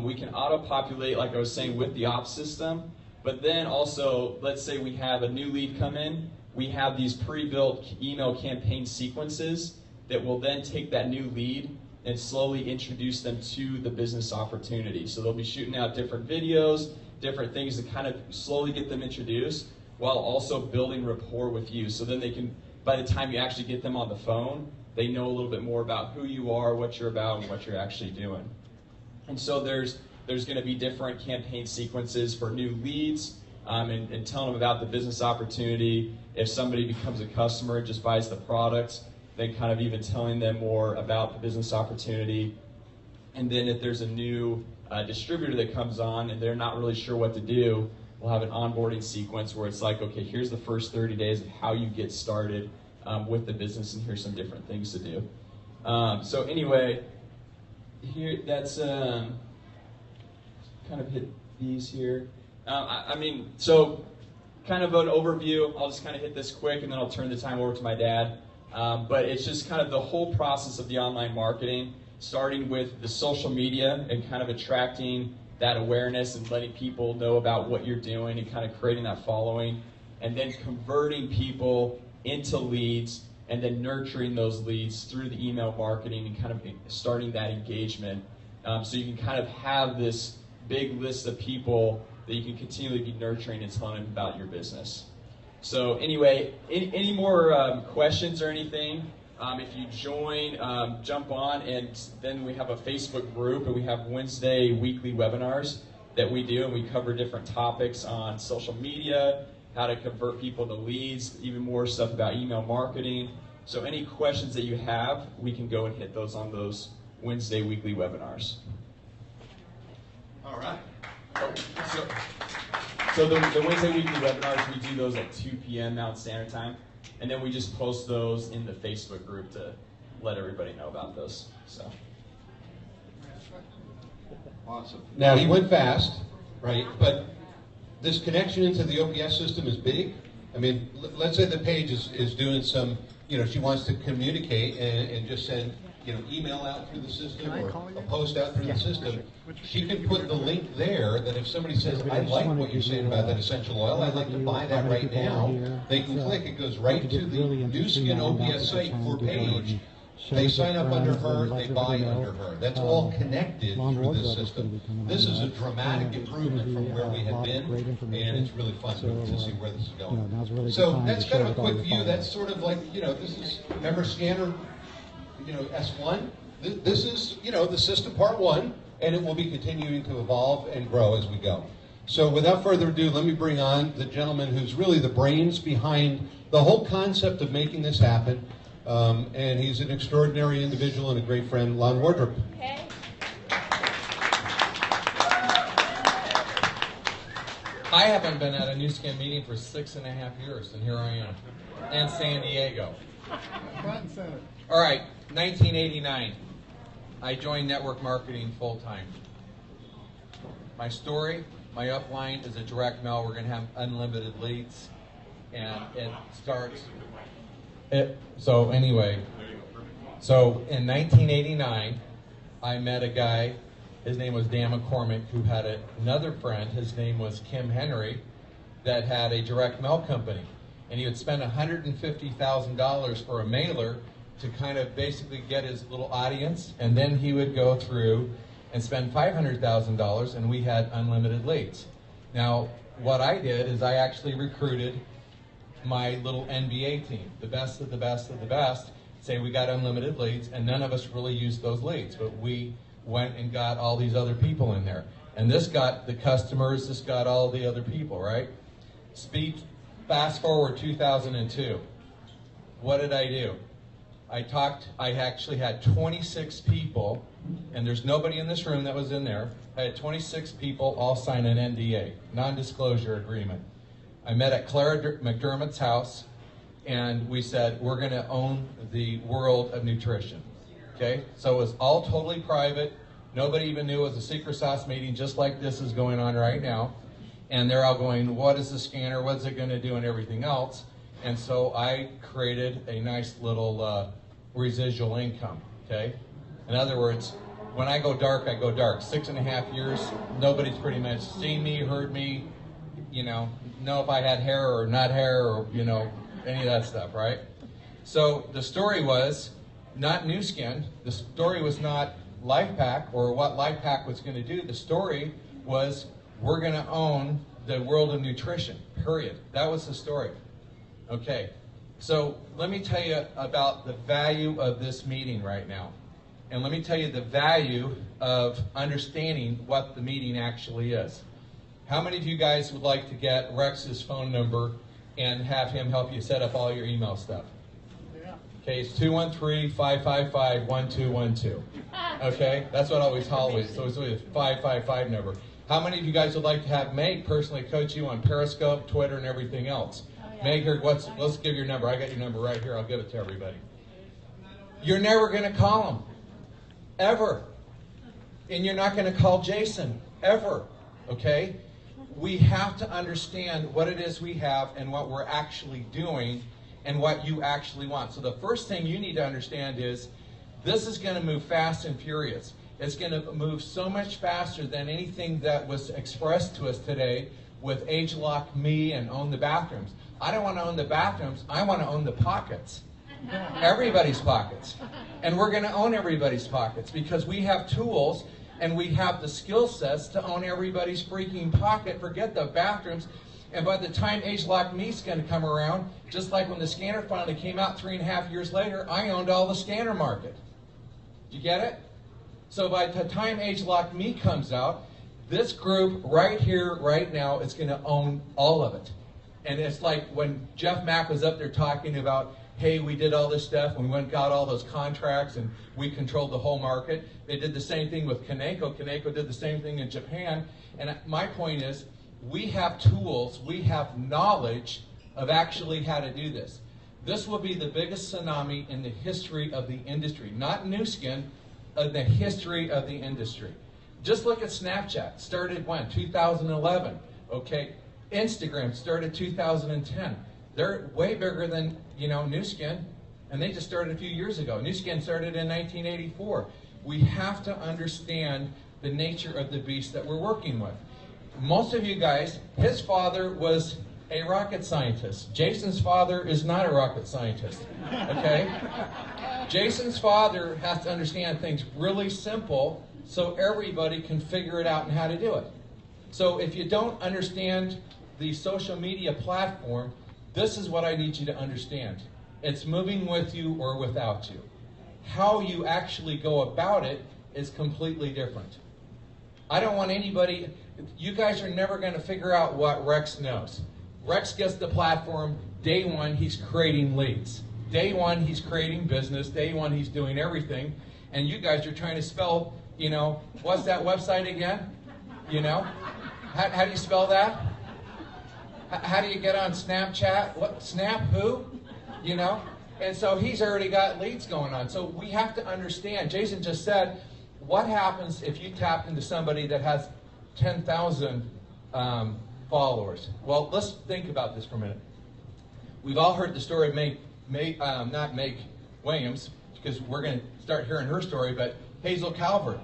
we can auto-populate, like I was saying, with the ops system. But then also, let's say we have a new lead come in, we have these pre-built email campaign sequences that will then take that new lead and slowly introduce them to the business opportunity. So they'll be shooting out different videos, different things to kind of slowly get them introduced while also building rapport with you. So then they can, by the time you actually get them on the phone, they know a little bit more about who you are, what you're about, and what you're actually doing. And so there's going to be different campaign sequences for new leads, and telling them about the business opportunity. If somebody becomes a customer and just buys the product, then kind of even telling them more about the business opportunity. And then if there's a new distributor that comes on and they're not really sure what to do, we'll have an onboarding sequence where it's like, okay, here's the first 30 days of how you get started with the business, and here's some different things to do. So anyway, here that's kind of hit these here. I mean, so kind of an overview. I'll just kind of hit this quick, and then I'll turn the time over to my dad. But it's just kind of the whole process of the online marketing, starting with the social media and kind of attracting that awareness and letting people know about what you're doing and kind of creating that following, and then converting people into leads and then nurturing those leads through the email marketing and kind of starting that engagement. So you can kind of have this big list of people that you can continually be nurturing and telling them about your business. So anyway, any more questions or anything? If you join, jump on, and then we have a Facebook group, and we have Wednesday weekly webinars that we do, and we cover different topics on social media, how to convert people to leads, even more stuff about email marketing. So any questions that you have, we can go and hit those on those Wednesday weekly webinars. All right. So the Wednesday weekly webinars, we do those at 2 p.m. Mountain Standard Time, and then we just post those in the Facebook group to let everybody know about those. So. Awesome. Now, he went fast, right? But this connection into the OPS system is big. I mean, let's say the page is doing some, she wants to communicate and just send, email out through the system or a post out through the system. She can put the link there that if somebody says, I like what you're saying about that essential oil, I'd like to buy that right now, they can click, it goes right to the New Skin OPS site for page. They sign up under her, they buy under her. That's all connected through this system. This is a dramatic improvement from where we had been, and it's really fun to see where this is going. So that's kind of a quick view. That's sort of like, this is, remember Scanner, S1? This is, the system part one, and it will be continuing to evolve and grow as we go. So without further ado, let me bring on the gentleman who's really the brains behind the whole concept of making this happen. And he's an extraordinary individual and a great friend, Lon Wardrop. Okay. I haven't been at a New Skin meeting for 6.5 years, and here I am, in San Diego. Front and center. All right, 1989, I joined network marketing full-time. My story, my upline is a direct mail. We're going to have unlimited leads, and it starts... So in 1989, I met a guy, his name was Dan McCormick, who had another friend, his name was Kim Henry, that had a direct mail company. And he would spend $150,000 for a mailer to kind of basically get his little audience, and then he would go through and spend $500,000 and we had unlimited leads. Now, what I did is I actually recruited my little NBA team, the best of the best of the best, say we got unlimited leads, and none of us really used those leads, but we went and got all these other people in there. And this got the customers, this got all the other people, right? Fast forward 2002. What did I do? I actually had 26 people, and there's nobody in this room that was in there. I had 26 people all sign an NDA, non-disclosure agreement. I met at Clara McDermott's house, and we said, we're going to own the world of nutrition. Okay? So it was all totally private. Nobody even knew it was a secret sauce meeting, just like this is going on right now. And they're all going, what is the scanner? What's it going to do? And everything else. And so I created a nice little residual income. Okay? In other words, when I go dark, I go dark. 6.5 years, nobody's pretty much seen me, heard me, know if I had hair or not hair or, any of that stuff, right? So the story was not Nu Skin. The story was not LifePak or what LifePak was going to do. The story was we're going to own the world of nutrition, period. That was the story. Okay, so let me tell you about the value of this meeting right now. And let me tell you the value of understanding what the meeting actually is. How many of you guys would like to get Rex's phone number and have him help you set up all your email stuff? Yeah. Okay, it's 213-555-1212. Okay, that's what I always so it's always a 555 number. How many of you guys would like to have Meg personally coach you on Periscope, Twitter, and everything else? Meg, here, let's give your number. I got your number right here. I'll give it to everybody. You're never going to call him, ever. And you're not going to call Jason, ever. Okay? We have to understand what it is we have and what we're actually doing and what you actually want. So the first thing you need to understand is this is going to move fast and furious. It's going to move so much faster than anything that was expressed to us today with Age Lock Me and Own the Bathrooms. I don't want to own the bathrooms. I want to own the pockets. Everybody's pockets. And we're going to own everybody's pockets because we have tools and we have the skill sets to own everybody's freaking pocket. Forget the bathrooms. And by the time Age Lock Me's going to come around, just like when the scanner finally came out 3.5 years later, I owned all the scanner market. You get it? So by the time Age Lock Me comes out, this group right here, right now, is going to own all of it. And it's like when Jeff Mack was up there talking about, hey, we did all this stuff, and we went and got all those contracts, and we controlled the whole market. They did the same thing with Kaneko. Kaneko did the same thing in Japan. And my point is, we have tools, we have knowledge of actually how to do this. This will be the biggest tsunami in the history of the industry. Not Nu Skin, in the history of the industry. Just look at Snapchat. Started when? 2011. Okay. Instagram started 2010. They're way bigger than, Nu Skin, and they just started a few years ago. Nu Skin started in 1984. We have to understand the nature of the beast that we're working with. Most of you guys, his father was a rocket scientist. Jason's father is not a rocket scientist, okay? Jason's father has to understand things really simple so everybody can figure it out and how to do it. So if you don't understand the social media platform, this is what I need you to understand. It's moving with you or without you. How you actually go about it is completely different. I don't want anybody, you guys are never going to figure out what Rex knows. Rex gets the platform, day one he's creating leads. Day one he's creating business, day one he's doing everything, and you guys are trying to spell, what's that website again? How do you spell that? How do you get on Snapchat? What, Snap who? And so he's already got leads going on. So we have to understand, Jason just said, what happens if you tap into somebody that has 10,000 followers? Well, let's think about this for a minute. We've all heard the story of not Meg Williams, because we're going to start hearing her story, but Hazel Calvert.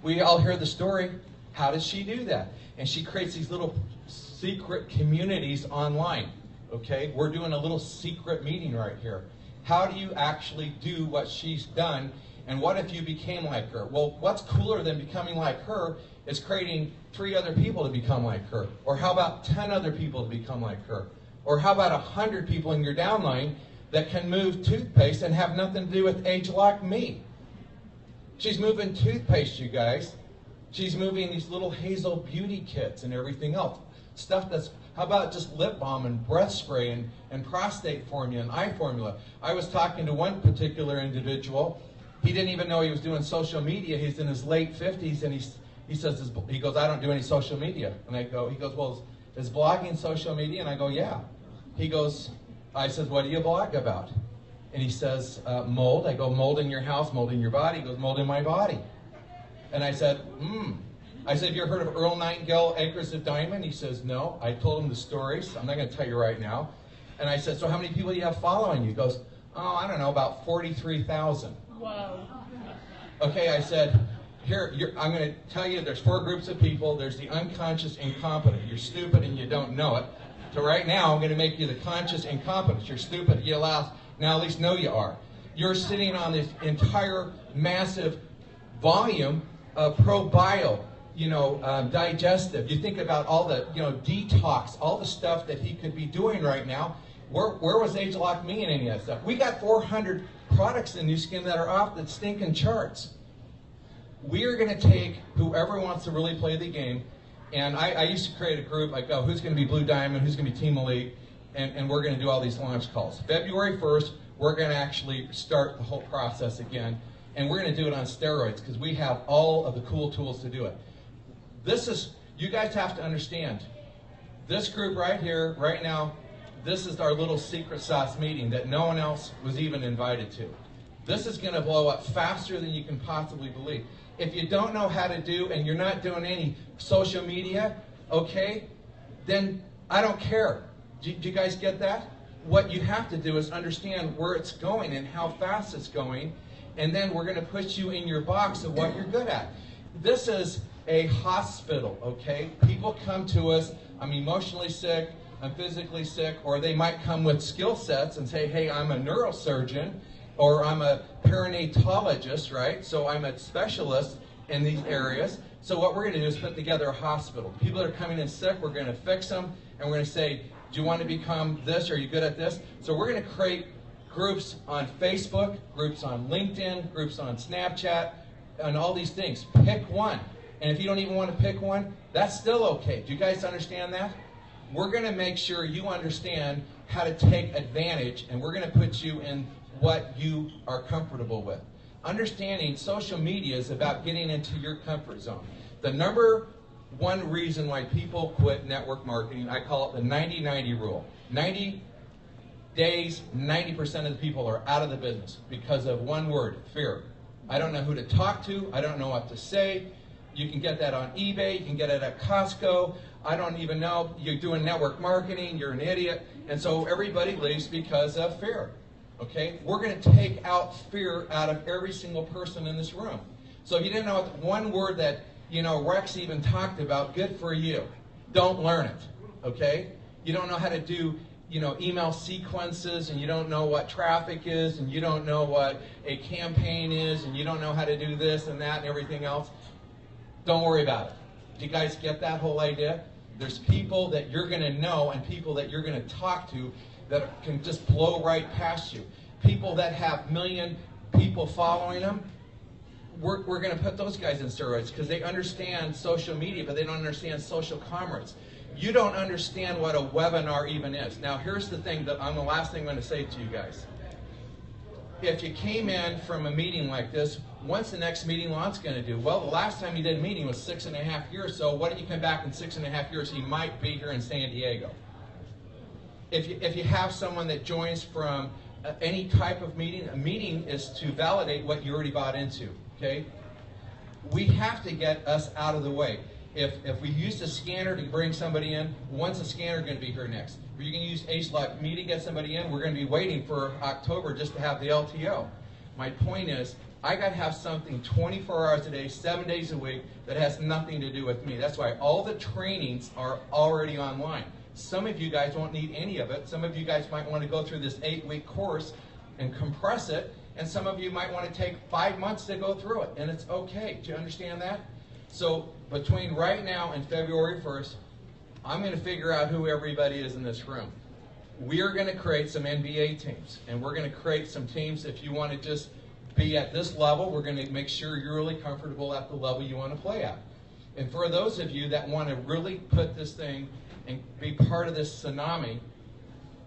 We all hear the story. How does she do that? And she creates these little secret communities online. Okay, we're doing a little secret meeting right here. How do you actually do what she's done And what if you became like her? Well, what's cooler than becoming like her is creating 3 other people to become like her. Or how about 10 other people to become like her? Or how about 100 people in your downline that can move toothpaste and have nothing to do with age like me? She's moving toothpaste, you guys. She's moving these little Hazel beauty kits and everything else. Stuff that's, how about just lip balm and breath spray and prostate formula and eye formula? I was talking to one particular individual. He didn't even know he was doing social media. He's in his late 50s, and he says, he goes, I don't do any social media. And he goes, well, is blogging social media? And I go, yeah. He goes, I says, what do you blog about? And he says, mold. I go, mold in your house, mold in your body. He goes, mold in my body. And I said, I said, have you ever heard of Earl Nightingale, Acres of Diamond? He says, no. I told him the stories. I'm not going to tell you right now. And I said, so how many people do you have following you? He goes, oh, I don't know, about 43,000. Whoa. Okay, I said, here, I'm going to tell you there's 4 groups of people. There's the unconscious incompetent. You're stupid and you don't know it. So right now, I'm going to make you the conscious incompetent. You're stupid. You now at least know you are. You're sitting on this entire massive volume of probio, digestive. You think about all the, detox, all the stuff that he could be doing right now. Where was Age Like Me in any of that stuff? We got 400 products in New Skin that are off the stinking charts. We are going to take whoever wants to really play the game, and I used to create a group, like, oh, who's going to be Blue Diamond, who's going to be Team Elite, and we're going to do all these launch calls. February 1st, we're going to actually start the whole process again, and we're going to do it on steroids because we have all of the cool tools to do it. You guys have to understand, this group right here, right now, this is our little secret sauce meeting that no one else was even invited to. This is going to blow up faster than you can possibly believe. If you don't know how to do and you're not doing any social media, okay, then I don't care. Do you guys get that? What you have to do is understand where it's going and how fast it's going, and then we're going to put you in your box of what you're good at. This is a hospital, okay? People come to us, I'm emotionally sick, I'm physically sick, or they might come with skill sets and say, hey, I'm a neurosurgeon, or I'm a perinatologist, right? So I'm a specialist in these areas. So what we're going to do is put together a hospital. People that are coming in sick, we're going to fix them, and we're going to say, do you want to become this? Are you good at this? So we're going to create groups on Facebook, groups on LinkedIn, groups on Snapchat, and all these things. Pick one. And if you don't even want to pick one, that's still okay. Do you guys understand that? We're going to make sure you understand how to take advantage, and we're going to put you in what you are comfortable with. Understanding social media is about getting into your comfort zone. The number one reason why people quit network marketing, I call it the 90-90 rule. 90 days, 90% of the people are out of the business because of one word, fear. I don't know who to talk to. I don't know what to say. You can get that on eBay. You can get it at Costco. I don't even know. You're doing network marketing. You're an idiot. And so everybody leaves because of fear. Okay? We're going to take out fear out of every single person in this room. So if you didn't know one word that, Rex even talked about, good for you. Don't learn it. Okay? You don't know how to do, email sequences, and you don't know what traffic is, and you don't know what a campaign is, and you don't know how to do this and that and everything else. Don't worry about it. Do you guys get that whole idea? There's people that you're going to know and people that you're going to talk to that can just blow right past you. People that have million people following them, we're going to put those guys in steroids because they understand social media, but they don't understand social commerce. You don't understand what a webinar even is. Now, here's the thing the last thing I'm going to say to you guys. If you came in from a meeting like this, what's the next meeting Lon's going to do? Well, the last time he did a meeting was 6.5 years, so why don't you come back in 6.5 years? He might be here in San Diego. If you have someone that joins from any type of meeting, a meeting is to validate what you already bought into, okay? We have to get us out of the way. If we use a scanner to bring somebody in, when's the scanner going to be here next? If you're going to use Age Like Me to get somebody in, we're going to be waiting for October just to have the LTO. My point is, I got to have something 24 hours a day, 7 days a week that has nothing to do with me. That's why all the trainings are already online. Some of you guys won't need any of it. Some of you guys might want to go through this 8-week course and compress it And some of you might want to take 5 months to go through it, and it's okay. Do you understand that? So between right now and February 1st, I'm going to figure out who everybody is in this room. We are going to create some NBA teams, and we're going to create some teams. If you want to just be at this level, we're going to make sure you're really comfortable at the level you want to play at. And for those of you that want to really put this thing and be part of this tsunami,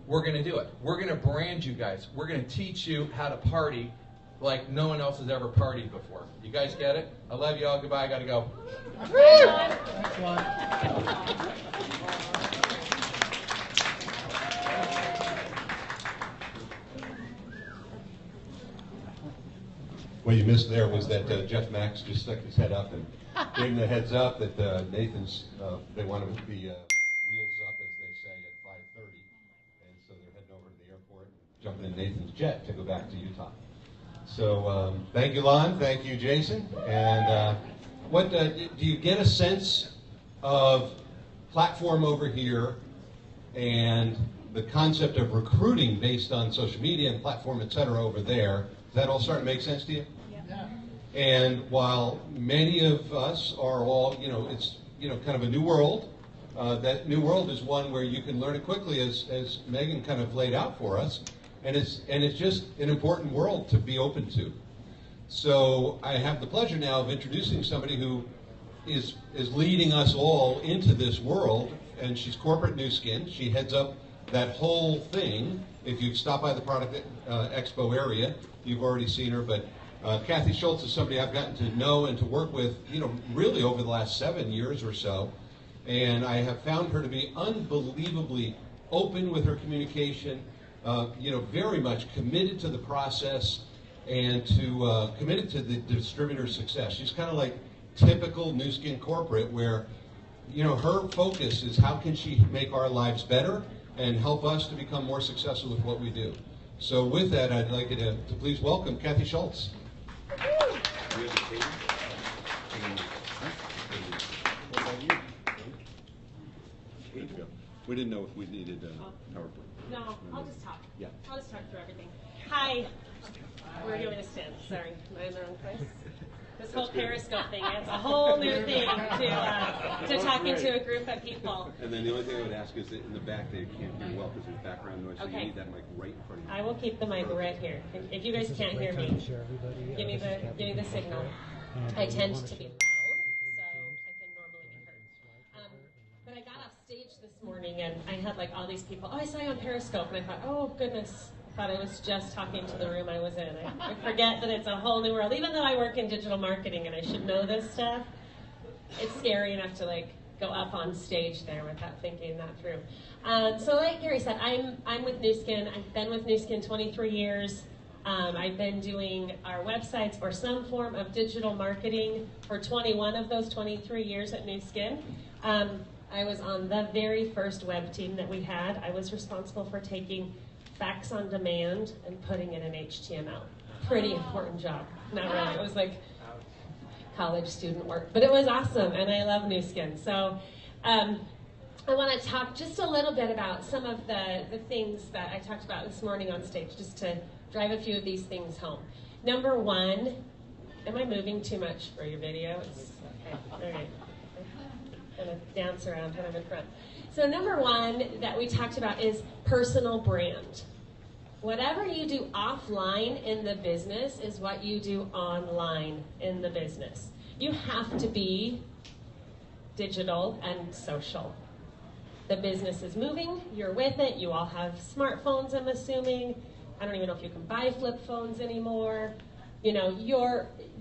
we're going to do it. We're going to brand you guys. We're going to teach you how to party like no one else has ever partied before. You guys get it? I love you all. Goodbye. I got to go. What you missed there was that Jeff Max just stuck his head up and gave him the heads up that Nathan's, they want to be wheels up, as they say, at 5:30. And so they're heading over to the airport and jumping in Nathan's jet to go back to Utah. So thank you, Lon. Thank you, Jason. And what do you get a sense of platform over here and the concept of recruiting based on social media and platform, et cetera, over there? Is that all starting to make sense to you? Yeah. And while many of us are all, it's, kind of a new world, that new world is one where you can learn it quickly, as Megan kind of laid out for us, and it's just an important world to be open to. So I have the pleasure now of introducing somebody who is leading us all into this world, and she's corporate Nu Skin. She heads up that whole thing. If you stop by the product expo area, you've already seen her, but Kathy Schultz is somebody I've gotten to know and to work with, really over the last 7 years or so. And I have found her to be unbelievably open with her communication, very much committed to the process and to committed to the distributor's success. She's kind of like typical Nu Skin corporate where, her focus is how can she make our lives better and help us to become more successful with what we do. So with that, I'd like you to please welcome Kathy Schultz. We didn't know if we needed PowerPoint. No, I'll just talk. Yeah. I'll just talk through everything. Hi. Where do you want me to stand? Sorry, am I in the wrong place? This whole Periscope thing, it's a whole new thing to talking to a group of people. And then the only thing I would ask is that in the back they can't hear well because there's background noise, so you need that mic right in front of you. I will keep the mic right here. If you guys can't hear me, give me the signal. I tend to be loud, so I can normally be heard. But I got off stage this morning and I had like all these people, I saw you on Periscope, and I thought, oh goodness, I thought I was just talking to the room I was in. I forget that it's a whole new world. Even though I work in digital marketing and I should know this stuff, it's scary enough to like go up on stage there without thinking that through. So like Gary said, I'm with Nu Skin. I've been with Nu Skin 23 years. I've been doing our websites or some form of digital marketing for 21 of those 23 years at Nu Skin. I was on the very first web team that we had. I was responsible for taking fax on demand and putting it in HTML. Pretty important job. Not really. It was like college student work, but it was awesome, and I love Nu Skin. So I want to talk just a little bit about some of the things that I talked about this morning on stage, just to drive a few of these things home. Number one, am I moving too much for your video? Okay, all right. I'm going to dance around when I'm in front. So number one that we talked about is personal brand. Whatever you do offline in the business is what you do online in the business. You have to be digital and social. The business is moving, you're with it, you all have smartphones, I'm assuming. I don't even know if you can buy flip phones anymore.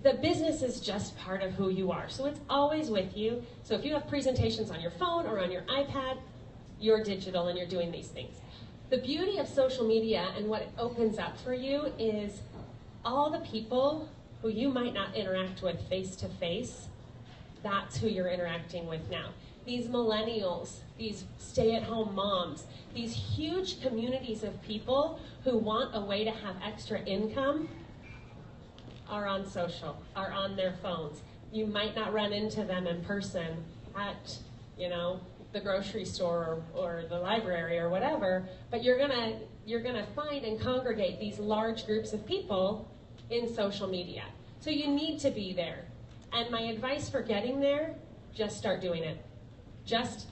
The business is just part of who you are. So it's always with you. So if you have presentations on your phone or on your iPad, you're digital and you're doing these things. The beauty of social media and what it opens up for you is all the people who you might not interact with face to face, that's who you're interacting with now. These millennials, these stay-at-home moms, these huge communities of people who want a way to have extra income are on social, are on their phones. You might not run into them in person at, the grocery store or the library or whatever, but you're gonna find and congregate these large groups of people in social media. So you need to be there. And my advice for getting there, just start doing it. Just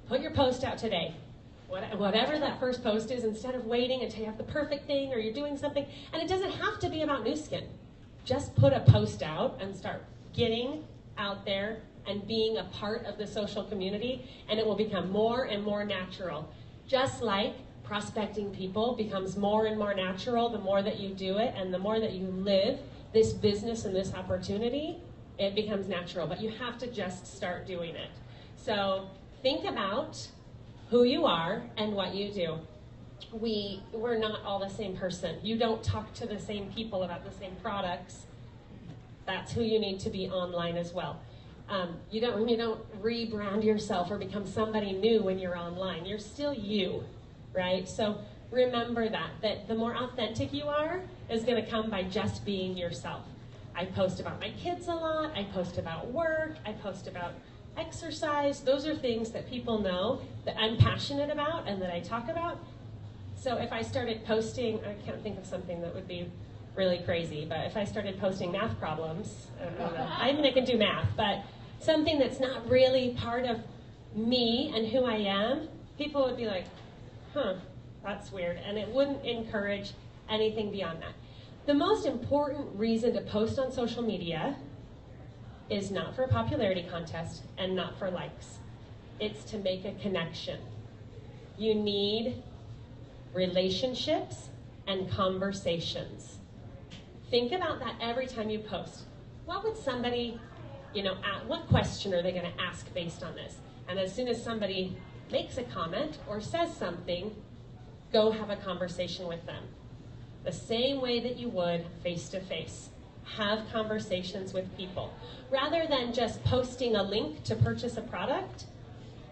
put your post out today. Whatever that first post is, instead of waiting until you have the perfect thing or you're doing something. And it doesn't have to be about Nu Skin. Just put a post out and start getting out there and being a part of the social community, and it will become more and more natural. Just like prospecting people becomes more and more natural the more that you do it and the more that you live this business and this opportunity, it becomes natural. But you have to just start doing it. So think about who you are and what you do. We're not all the same person. You don't talk to the same people about the same products. That's who you need to be online as well. You don't rebrand yourself or become somebody new when you're online. You're still you, right? So remember that the more authentic you are is going to come by just being yourself. I post about my kids a lot. I post about work. I post about exercise. Those are things that people know that I'm passionate about and that I talk about. So if I started posting, I can't think of something that would be really crazy, but if I started posting math problems, I mean, I can do math, but something that's not really part of me and who I am, people would be like, huh, that's weird, and it wouldn't encourage anything beyond that. The most important reason to post on social media is not for a popularity contest and not for likes. It's to make a connection. You need relationships and conversations. Think about that every time you post. What would somebody, what question are they going to ask based on this? And as soon as somebody makes a comment or says something, go have a conversation with them. The same way that you would face-to-face. Have conversations with people. Rather than just posting a link to purchase a product,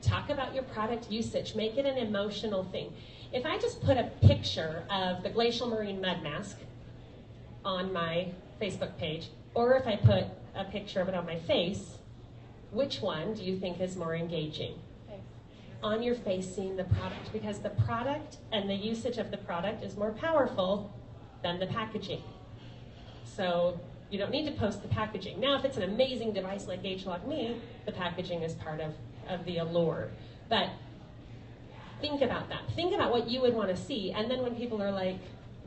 talk about your product usage. Make it an emotional thing. If I just put a picture of the Glacial Marine Mud Mask on my Facebook page, or if I put a picture of it on my face, which one do you think is more engaging? Face. On your face, seeing the product, because the product and the usage of the product is more powerful than the packaging. So you don't need to post the packaging. Now, if it's an amazing device like ageLOC Me, the packaging is part of the allure. But think about that. Think about what you would want to see. And then when people are like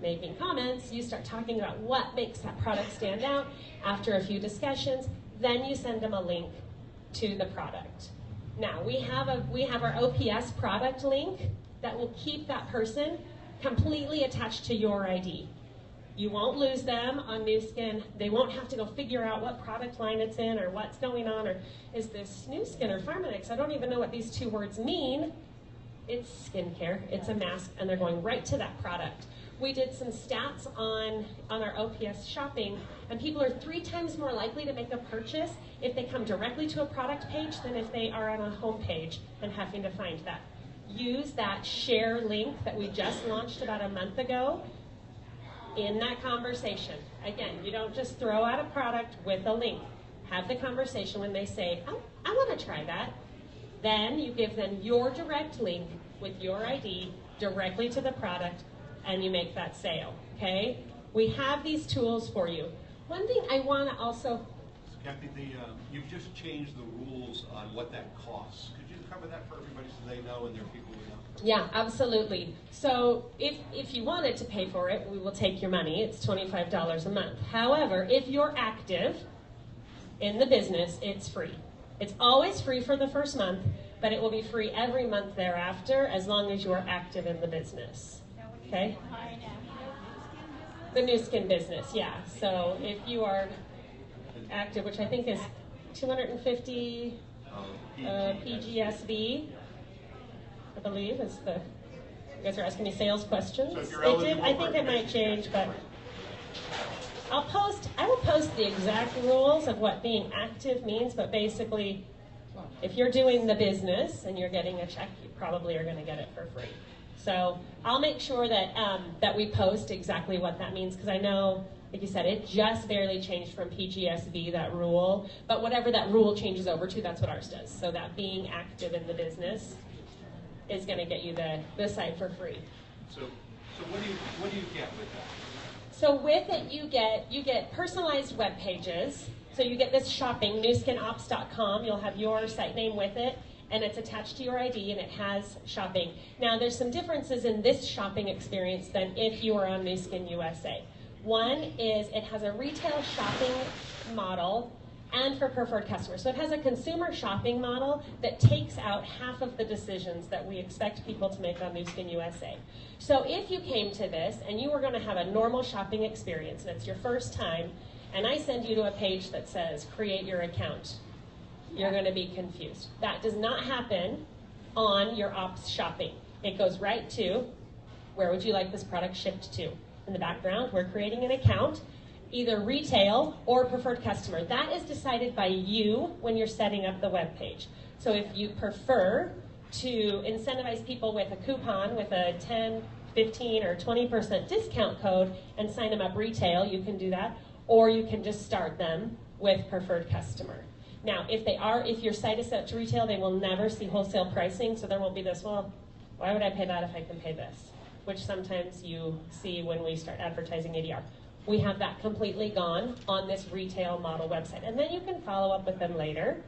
making comments, you start talking about what makes that product stand out. After a few discussions, then you send them a link to the product. Now, we have our OPS product link that will keep that person completely attached to your ID. You won't lose them on Nu Skin. They won't have to go figure out what product line it's in or what's going on, or is this Nu Skin or Pharmanex? I don't even know what these two words mean. It's skincare, it's a mask, and they're going right to that product. We did some stats on our OPS shopping, and people are 3 times more likely to make a purchase if they come directly to a product page than if they are on a home page and having to find that. Use that share link that we just launched about a month ago in that conversation. Again, you don't just throw out a product with a link. Have the conversation when they say, oh, I want to try that. Then you give them your direct link with your ID directly to the product, and you make that sale, okay? We have these tools for you. One thing I want to also... Kathy, you've just changed the rules on what that costs. Could you cover that for everybody so they know and their people will know? Yeah, absolutely. So if you wanted to pay for it, we will take your money. It's $25 a month. However, if you're active in the business, it's free. It's always free for the first month, but it will be free every month thereafter as long as you are active in the business. Okay? The Nu Skin business, yeah. So if you are active, which I think is 250 PGSV, I believe is the. You guys are asking me sales questions. So if you're it did. I think it might change, but I will post the exact rules of what being active means. But basically, if you're doing the business and you're getting a check, you probably are going to get it for free. So I'll make sure that that we post exactly what that means, because I know, like you said, it just barely changed from PGSV, that rule. But whatever that rule changes over to, that's what ours does. So that being active in the business is going to get you the site for free. So what do you get with that? So with it, you get personalized web pages. So you get this shopping, newskinops.com. You'll have your site name with it, and it's attached to your ID, and it has shopping. Now, there's some differences in this shopping experience than if you were on Nu Skin USA. One is it has a retail shopping model and for preferred customers. So it has a consumer shopping model that takes out half of the decisions that we expect people to make on Nu Skin USA. So if you came to this and you were going to have a normal shopping experience, and it's your first time, and I send you to a page that says, create your account, you're going to be confused. That does not happen on your ops shopping. It goes right to, where would you like this product shipped to? In the background, we're creating an account, either retail or preferred customer. That is decided by you when you're setting up the web page. So if you prefer to incentivize people with a coupon with a 10, 15, or 20% discount code and sign them up retail, you can do that, or you can just start them with preferred customer. Now, if your site is set to retail, they will never see wholesale pricing, so there won't be this, well, why would I pay that if I can pay this? Which sometimes you see when we start advertising ADR. We have that completely gone on this retail model website. And then you can follow up with them later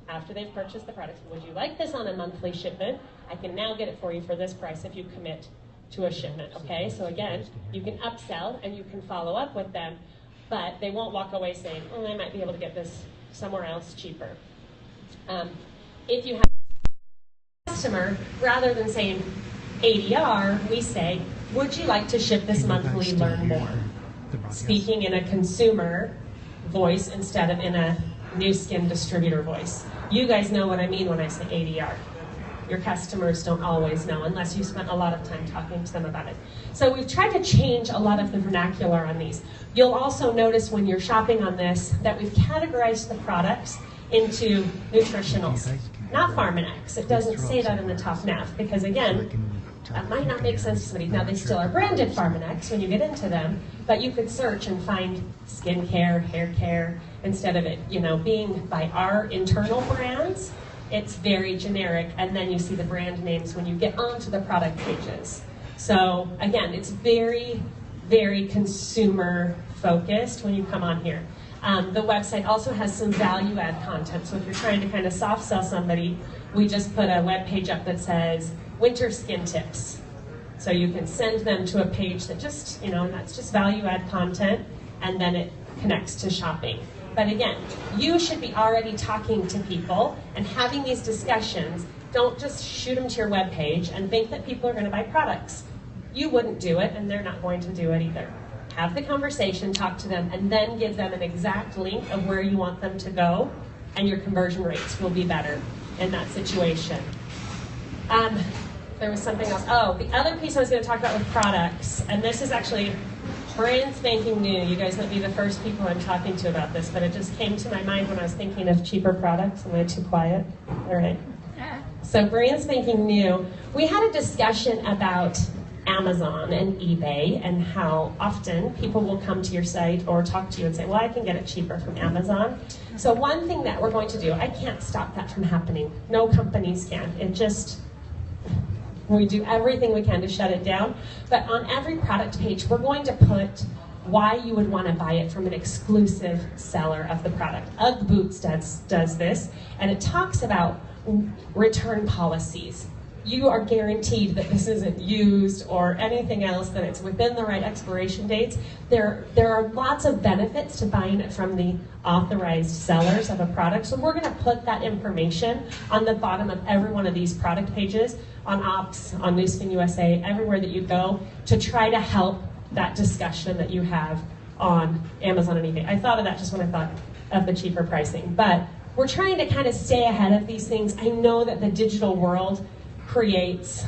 after they've purchased the product. Would you like this on a monthly shipment? I can now get it for you for this price if you commit to a shipment, okay? So again, you can upsell and you can follow up with them, but they won't walk away saying, oh, I might be able to get this somewhere else cheaper. If you have a customer, rather than saying ADR, we say, would you like to ship this monthly, learn more? Speaking in a consumer voice instead of in a Nu Skin distributor voice. You guys know what I mean when I say ADR. Your customers don't always know unless you spent a lot of time talking to them about it. So we've tried to change a lot of the vernacular on these. You'll also notice when you're shopping on this that we've categorized the products into nutritionals, not Pharmanex. It doesn't say that in the top nav because again, that might not make sense to somebody. Now they still are branded Pharmanex when you get into them, but you could search and find skincare, hair care, instead of it, being by our internal brands. It's very generic, and then you see the brand names when you get onto the product pages. So again, it's very, very consumer focused when you come on here. The website also has some value add content. So if you're trying to kind of soft sell somebody, we just put a web page up that says winter skin tips. So you can send them to a page that just, that's just value add content, and then it connects to shopping. But again, you should be already talking to people and having these discussions. Don't just shoot them to your web page and think that people are going to buy products. You wouldn't do it, and they're not going to do it either. Have the conversation, talk to them, and then give them an exact link of where you want them to go, and your conversion rates will be better in that situation. There was something else. Oh, the other piece I was going to talk about with products, and this is actually brand spanking new. You guys might be the first people I'm talking to about this, but it just came to my mind when I was thinking of cheaper products. Am I too quiet? All right. So brand spanking new. We had a discussion about Amazon and eBay and how often people will come to your site or talk to you and say, well, I can get it cheaper from Amazon. So one thing that we're going to do, I can't stop that from happening. No companies can. We do everything we can to shut it down. But on every product page, we're going to put why you would want to buy it from an exclusive seller of the product. UGG Boots does this, and it talks about return policies. You are guaranteed that this isn't used or anything else, that it's within the right expiration dates. There are lots of benefits to buying it from the authorized sellers of a product. So we're going to put that information on the bottom of every one of these product pages, on Ops, on Nu Skin USA, everywhere that you go, to try to help that discussion that you have on Amazon and eBay. I thought of that just when I thought of the cheaper pricing. But we're trying to kind of stay ahead of these things. I know that the digital world creates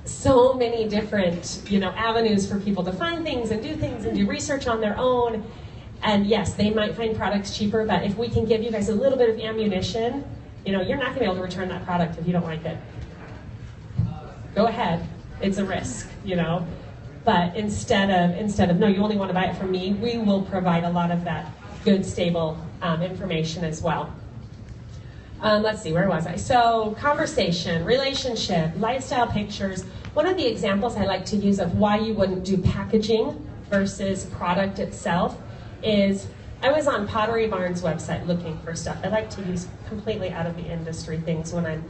so many different, avenues for people to find things and do research on their own. And yes, they might find products cheaper, but if we can give you guys a little bit of ammunition, you're not gonna be able to return that product if you don't like it. Go ahead, it's a risk, But instead of no, you only want to buy it from me, we will provide a lot of that good, stable information as well. Let's see, where was I? So conversation, relationship, lifestyle pictures. One of the examples I like to use of why you wouldn't do packaging versus product itself is, I was on Pottery Barn's website looking for stuff. I like to use completely out of the industry things when I'm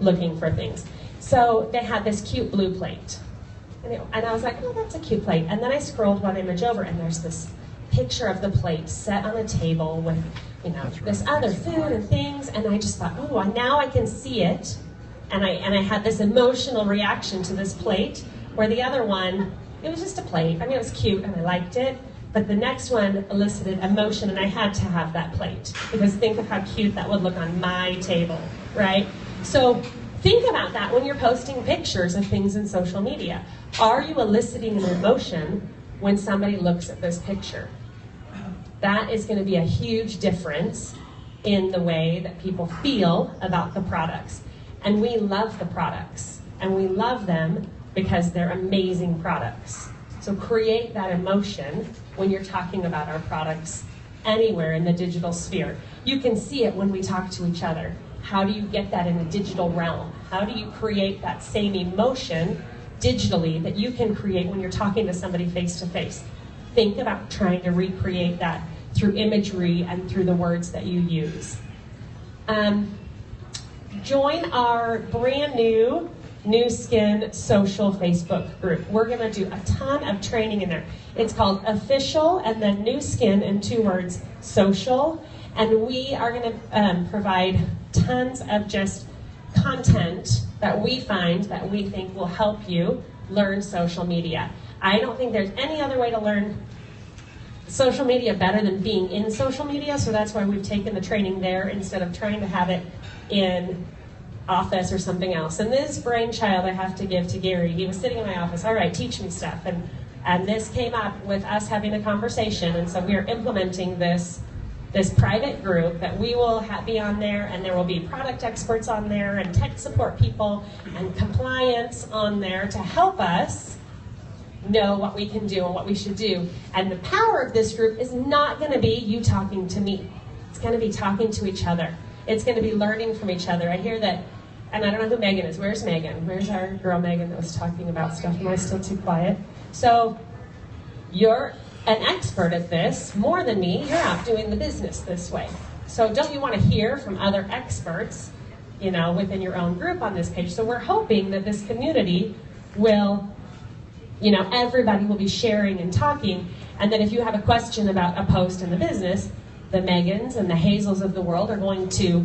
looking for things. So they had this cute blue plate. And I was like, oh, that's a cute plate. And then I scrolled one image over, and there's this picture of the plate set on a table with, you know, this other food and things. And I just thought, oh, now I can see it. And I had this emotional reaction to this plate, where the other one, it was just a plate. I mean, it was cute, and I liked it. But the next one elicited emotion, and I had to have that plate. Because think of how cute that would look on my table, right? So think about that when you're posting pictures of things in social media. Are you eliciting an emotion when somebody looks at this picture? That is going to be a huge difference in the way that people feel about the products. And we love the products, and we love them because they're amazing products. So create that emotion when you're talking about our products anywhere in the digital sphere. You can see it when we talk to each other. How do you get that in the digital realm? How do you create that same emotion digitally that you can create when you're talking to somebody face to face? Think about trying to recreate that through imagery and through the words that you use. Join our brand new Nu Skin social Facebook group. We're going to do a ton of training in there. It's called Official and then Nu Skin in 2 words, social. And we are going to provide tons of just content that we find that we think will help you learn social media. I don't think there's any other way to learn social media better than being in social media, so that's why we've taken the training there instead of trying to have it in office or something else. And this brainchild I have to give to Gary. He was sitting in my office, all right, teach me stuff. And this came up with us having a conversation, and so we are implementing this private group that we will be on there, and there will be product experts on there and tech support people and compliance on there to help us know what we can do and what we should do. And the power of this group is not going to be you talking to me. It's going to be talking to each other. It's going to be learning from each other. I hear that, and I don't know who Megan is. Where's Megan? Where's our girl Megan that was talking about stuff? Am I still too quiet? So you're an expert at this, more than me. You're out doing the business this way. So don't you want to hear from other experts, you know, within your own group on this page? So we're hoping that this community will, you know, everybody will be sharing and talking, and then if you have a question about a post in the business, the Megans and the Hazels of the world are going to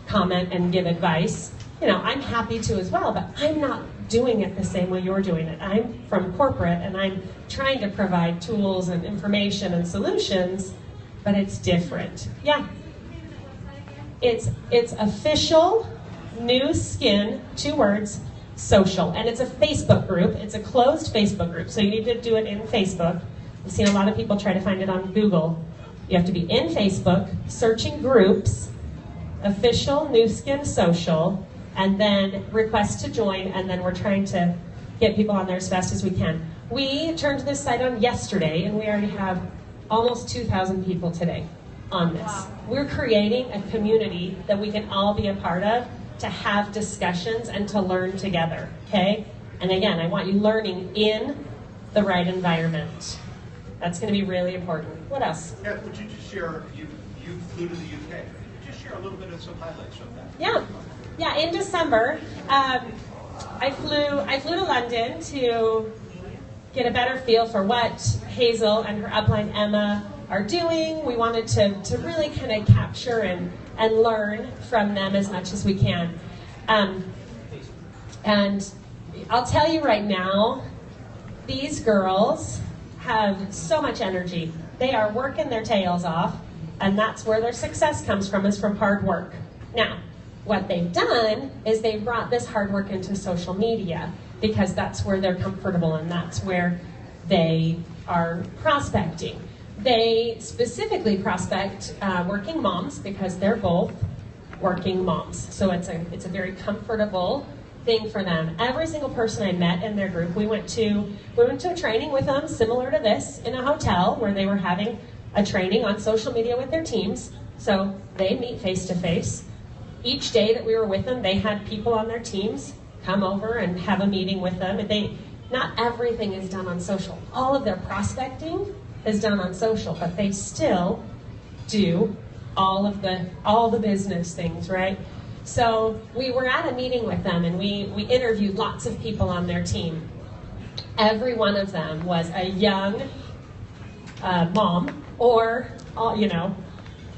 comment and give advice. You know, I'm happy to as well, but I'm not doing it the same way you're doing it. I'm from corporate, and I'm trying to provide tools and information and solutions, but it's different. Yeah. It's Official Nu Skin, 2 words, social. And it's a Facebook group. It's a closed Facebook group, so you need to do it in Facebook. I've seen a lot of people try to find it on Google. You have to be in Facebook, searching groups, Official Nu Skin Social, and then request to join, and then we're trying to get people on there as fast as we can. We turned this site on yesterday, and we already have almost 2,000 people today on this. Wow. We're creating a community that we can all be a part of to have discussions and to learn together, okay? And again, I want you learning in the right environment. That's going to be really important. What else? Yeah, would you just share, you flew to the UK. Could you just share a little bit of some highlights from that? Yeah, in December, I flew to London to get a better feel for what Hazel and her upline Emma are doing. We wanted to really kind of capture and learn from them as much as we can. And I'll tell you right now, these girls have so much energy. They are working their tails off, and that's where their success comes from, is from hard work. Now, what they've done is they've brought this hard work into social media, because that's where they're comfortable and that's where they are prospecting. They specifically prospect working moms because they're both working moms. So it's a very comfortable thing for them. Every single person I met in their group, we went to a training with them similar to this in a hotel where they were having a training on social media with their teams. So they meet face to face. Each day that we were with them, they had people on their teams come over and have a meeting with them. not everything is done on social. All of their prospecting is done on social, but they still do all the business things, right? So we were at a meeting with them, and we interviewed lots of people on their team. Every one of them was a young mom, or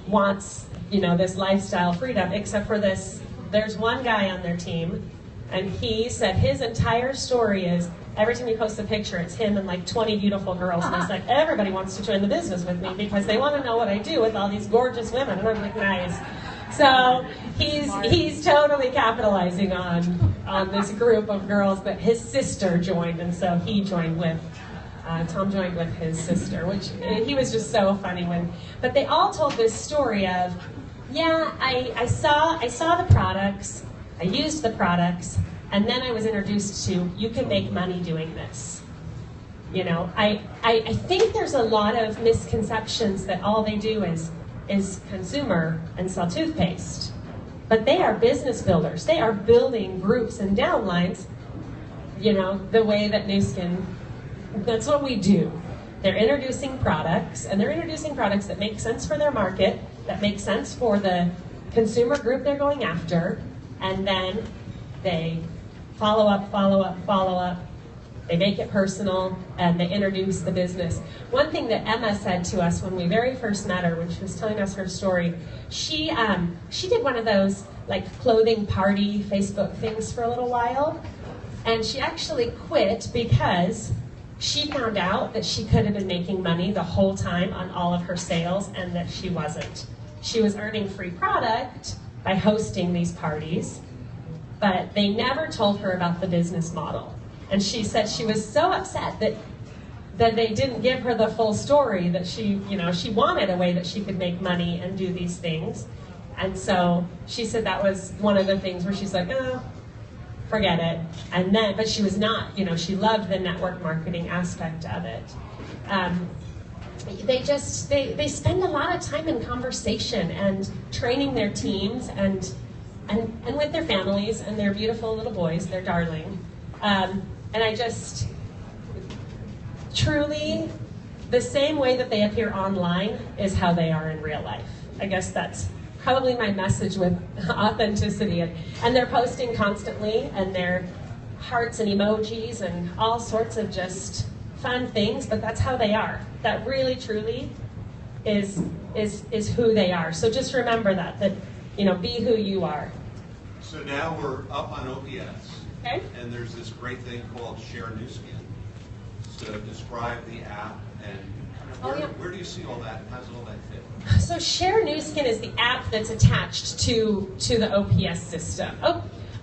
wants this lifestyle freedom, except for this. There's one guy on their team, and he said his entire story is, every time he posts a picture, it's him and like 20 beautiful girls. And he's like, everybody wants to join the business with me because they want to know what I do with all these gorgeous women. And I'm like, nice. So he's totally capitalizing on this group of girls that his sister joined, and so he joined with Tom joined with his sister, which he was just so funny but they all told this story of, I saw the products, I used the products, and then I was introduced to, you can make money doing this. I think there's a lot of misconceptions that all they do is consumer and sell toothpaste. But they are business builders. They are building groups and downlines, the way that Nu Skin, that's what we do. They're introducing products, and they're introducing products that make sense for their market, that make sense for the consumer group they're going after, and then they follow up. They make it personal, and they introduce the business. One thing that Emma said to us when we very first met her, when she was telling us her story, she did one of those like clothing party Facebook things for a little while, and she actually quit because she found out that she could have been making money the whole time on all of her sales, and that she wasn't. She was earning free product by hosting these parties, but they never told her about the business model. And she said she was so upset that they didn't give her the full story, that she wanted a way that she could make money and do these things. And so she said that was one of the things where she's like, oh, forget it. And then, but she was not, she loved the network marketing aspect of it. They spend a lot of time in conversation and training their teams and with their families and their beautiful little boys, they're darling. And I just, truly, the same way that they appear online is how they are in real life. I guess that's probably my message with authenticity. And they're posting constantly, and their hearts and emojis and all sorts of just fun things, but that's how they are. That really, truly is who they are. So just remember that be who you are. So now we're up on OPS. Okay. And there's this great thing called Share Nu Skin. So describe the app and where do you see all that? How does all that fit? So Share Nu Skin is the app that's attached to the OPS system.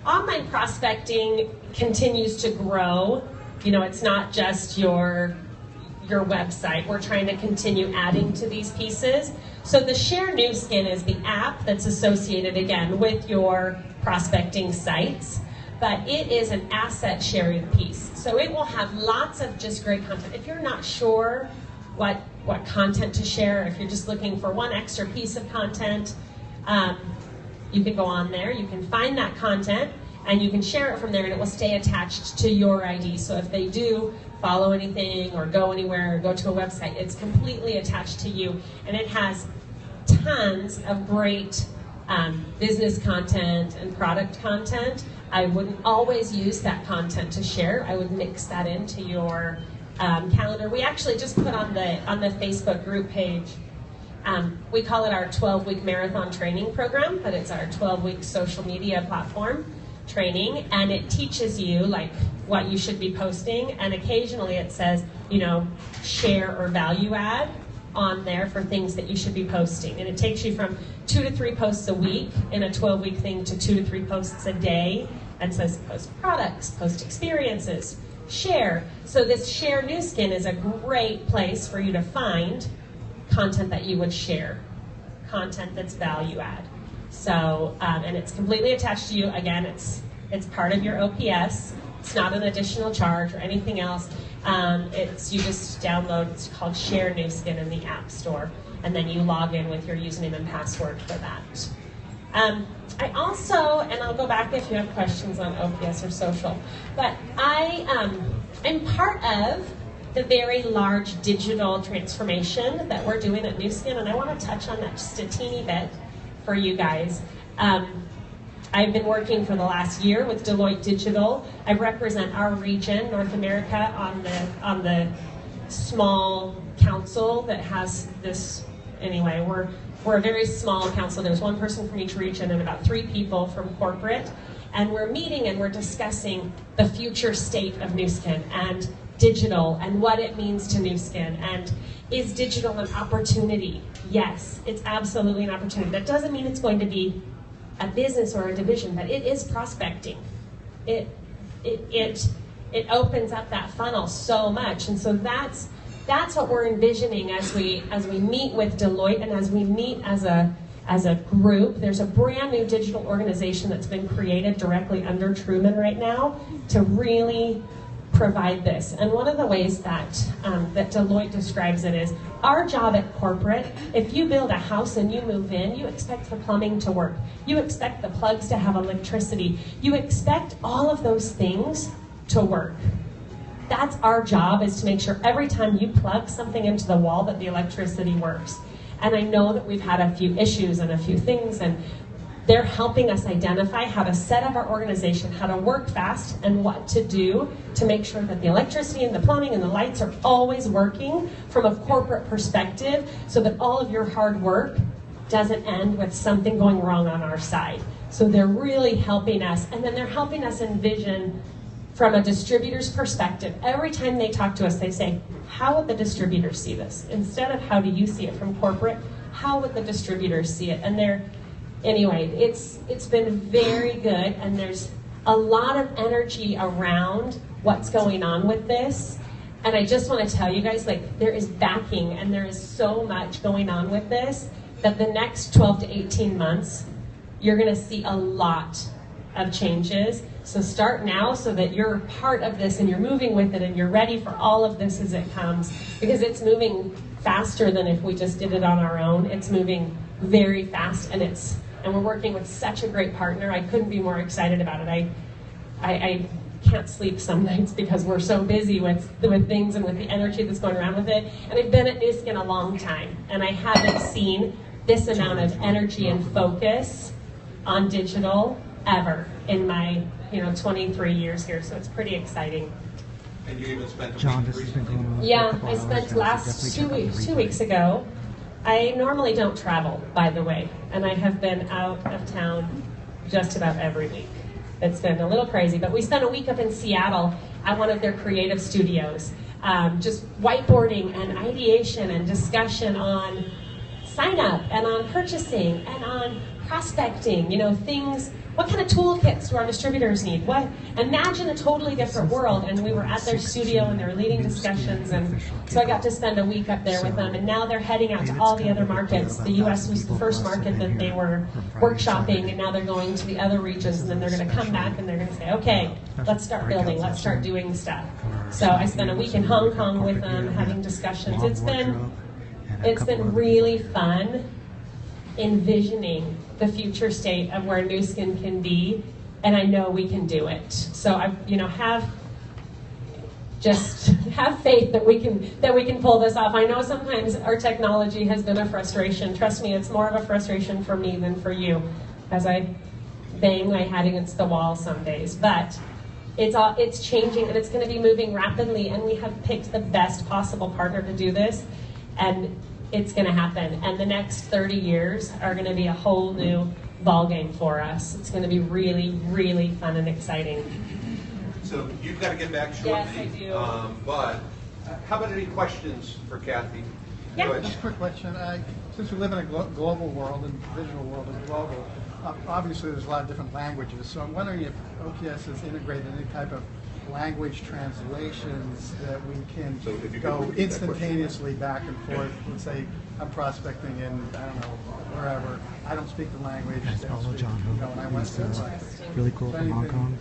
Online prospecting continues to grow. It's not just your website. We're trying to continue adding to these pieces. So the Share Nu Skin is the app that's associated, again, with your prospecting sites. But it is an asset sharing piece. So it will have lots of just great content. If you're not sure what content to share, if you're just looking for one extra piece of content, you can go on there, you can find that content, and you can share it from there, and it will stay attached to your ID. So if they do follow anything or go anywhere or go to a website, it's completely attached to you. And it has tons of great business content and product content. I wouldn't always use that content to share. I would mix that into your calendar. We actually just put on the Facebook group page, we call it our 12-week marathon training program, but it's our 12-week social media platform training, and it teaches you like what you should be posting, and occasionally it says, share or value add on there for things that you should be posting. And it takes you from 2 to 3 posts a week in a 12-week thing to 2 to 3 posts a day, and says post products, post experiences, share. So this Share Nu Skin is a great place for you to find content that you would share, content that's value add. So, and it's completely attached to you. Again, it's part of your OPS. It's not an additional charge or anything else. You just download, it's called Share Nu Skin in the App Store, and then you log in with your username and password for that. I also, and I'll go back if you have questions on OPS or social, but I I'm part of the very large digital transformation that we're doing at Nu Skin, and I want to touch on that just a teeny bit for you guys. I've been working for the last year with Deloitte Digital. I represent our region, North America, on the small council that has this. Anyway, we're a very small council. There's one person from each region and about 3 people from corporate, and we're meeting and we're discussing the future state of Nu Skin and digital and what it means to Nu Skin. And is digital an opportunity? Yes, it's absolutely an opportunity. That doesn't mean it's going to be a business or a division, but it is prospecting. It opens up that funnel so much, and so that's what we're envisioning as we meet with Deloitte and as we meet as a group. There's a brand new digital organization that's been created directly under Truman right now to really provide this. And one of the ways that Deloitte describes it is, our job at corporate, if you build a house and you move in, you expect the plumbing to work. You expect the plugs to have electricity. You expect all of those things to work. That's our job, is to make sure every time you plug something into the wall that the electricity works. And I know that we've had a few issues and a few things, and they're helping us identify how to set up our organization, how to work fast, and what to do to make sure that the electricity and the plumbing and the lights are always working from a corporate perspective, so that all of your hard work doesn't end with something going wrong on our side. So they're really helping us, and then they're helping us envision from a distributor's perspective. Every time they talk to us, they say, how would the distributors see this? Instead of how do you see it from corporate, how would the distributors see it? And anyway, it's been very good, and there's a lot of energy around what's going on with this. And I just want to tell you guys, like, there is backing and there is so much going on with this that the next 12 to 18 months, you're going to see a lot of changes. So start now so that you're part of this and you're moving with it and you're ready for all of this as it comes, because it's moving faster than if we just did it on our own. It's moving very fast, and we're working with such a great partner. I couldn't be more excited about it. I can't sleep some nights because we're so busy with things and with the energy that's going around with it. And I've been at Nu Skin a long time, and I haven't seen this amount of energy and focus on digital ever in my 23 years here. So it's pretty exciting. And you even spent John, this has been going on. Yeah, I spent last 2 weeks ago. I normally don't travel, by the way, and I have been out of town just about every week. It's been a little crazy, but we spent a week up in Seattle at one of their creative studios, just whiteboarding and ideation and discussion on sign up and on purchasing and on prospecting, things. What kind of toolkits do our distributors need? Imagine a totally different world. And we were at their studio and they were leading discussions, and so I got to spend a week up there with them. And now they're heading out to all the other markets. The U.S. was the first market that they were workshopping, and now they're going to the other regions, and then they're going to come back and they're going to say, okay, let's start building, let's start doing stuff. So I spent a week in Hong Kong with them having discussions. It's been really fun envisioning the future state of where Nu Skin can be, and I know we can do it. So I, have faith that we can pull this off. I know sometimes our technology has been a frustration. Trust me, it's more of a frustration for me than for you, as I bang my head against the wall some days. But it's changing, and it's going to be moving rapidly, and we have picked the best possible partner to do this, and it's going to happen. And the next 30 years are going to be a whole new ballgame for us. It's going to be really, really fun and exciting. So you've got to get back shortly. Yes, I do. But how about any questions for Kathy? Yeah. Just a quick question. Since we live in a global world, and the digital world is global, obviously there's a lot of different languages. So I'm wondering if OPS has integrated any type of language translations that we can go instantaneously back and forth. Let's say I'm prospecting in, I don't know, wherever. I don't speak the language. Guys, follow John and I went to really cool from Hong Kong.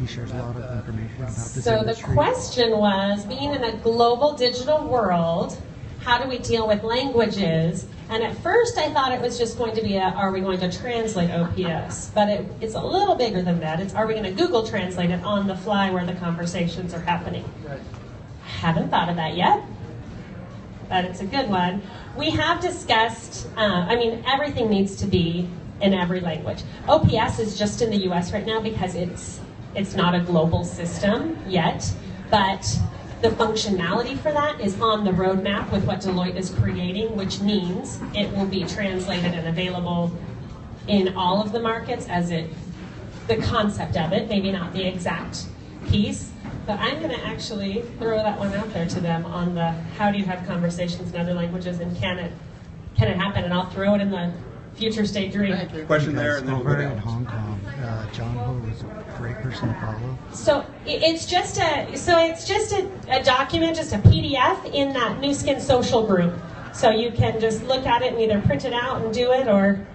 He shares a lot of information about this industry. So the question was, being in a global digital world, how do we deal with languages? And at first I thought it was just going to be are we going to translate OPS? But it's a little bigger than that. It's are we going to Google Translate it on the fly where the conversations are happening? Right. Haven't thought of that yet, but it's a good one. We have discussed, everything needs to be in every language. OPS is just in the US right now because it's not a global system yet, but the functionality for that is on the roadmap with what Deloitte is creating, which means it will be translated and available in all of the markets the concept of it, maybe not the exact piece. But I'm going to actually throw that one out there to them on the how do you have conversations in other languages and can it happen? And I'll throw it in the future state dream. Question there, and then we'll go over in down. Hong Kong, John Ho was a great person to follow. So it's just a document, just a PDF in that New Skin social group. So you can just look at it and either print it out and do it, or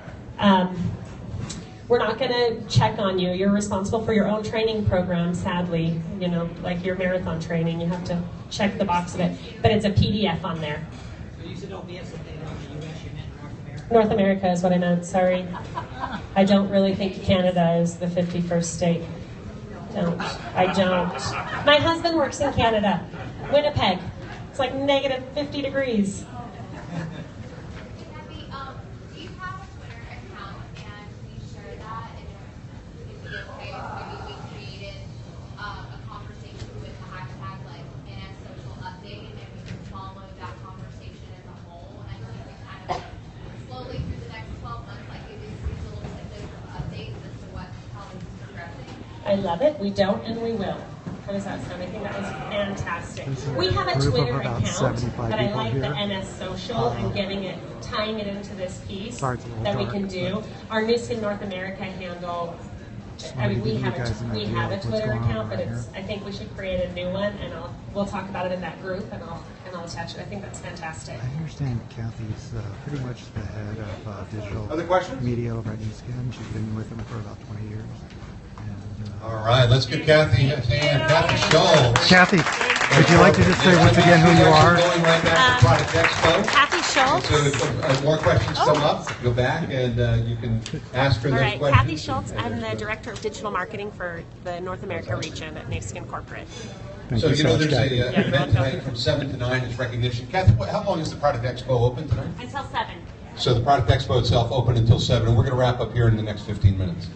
we're not going to check on you. You're responsible for your own training program, sadly. You know, like your marathon training, you have to check the box of it. But it's a PDF on there. So you said OPS if they don't in the US, you meant North America? North America is what I meant, sorry. I don't really think Canada is the 51st state. I don't. My husband works in Canada, Winnipeg. It's like negative 50 degrees. Kathy, do you have a Twitter account, and we share that? And if it's okay, maybe we created a conversation with the hashtag like NS Social Update, and we can follow that conversation as a whole, and we can kind of slowly through the next 12 months, like give these little snippets of updates as to how this is progressing. I love it. We don't and we will. How does that sound? I think that was fantastic. We have a Group of Twitter about account, 75 but I people like here. the NS Social and tying it into this piece Sorry, it's a little that we dark, can do. but- Our New Skin North America handle. wanted to We give have you guys an we idea have a of what's Twitter going on account, but right I think we should create a new one, and we'll talk about it in that group, and I'll attach it. I think that's fantastic. I understand Kathy's pretty much the head of digital Other questions? media over at New Skin. She's been with them for about 20 years. All right, let's get Kathy in. Kathy Schultz. Kathy, would you like to just say once again who you are? Going right back to Product Expo. Kathy Schultz. So if more questions come up, go back and you can ask her All those right, questions. Kathy Schultz. I'm the Director of Digital Marketing for the North America region at New Skin Corporate. So you know there's Kathy. an event tonight from 7 to 9 is recognition. Kathy, how long is the Product Expo open tonight? Until 7. So the Product Expo itself open until 7, and we're going to wrap up here in the next 15 minutes.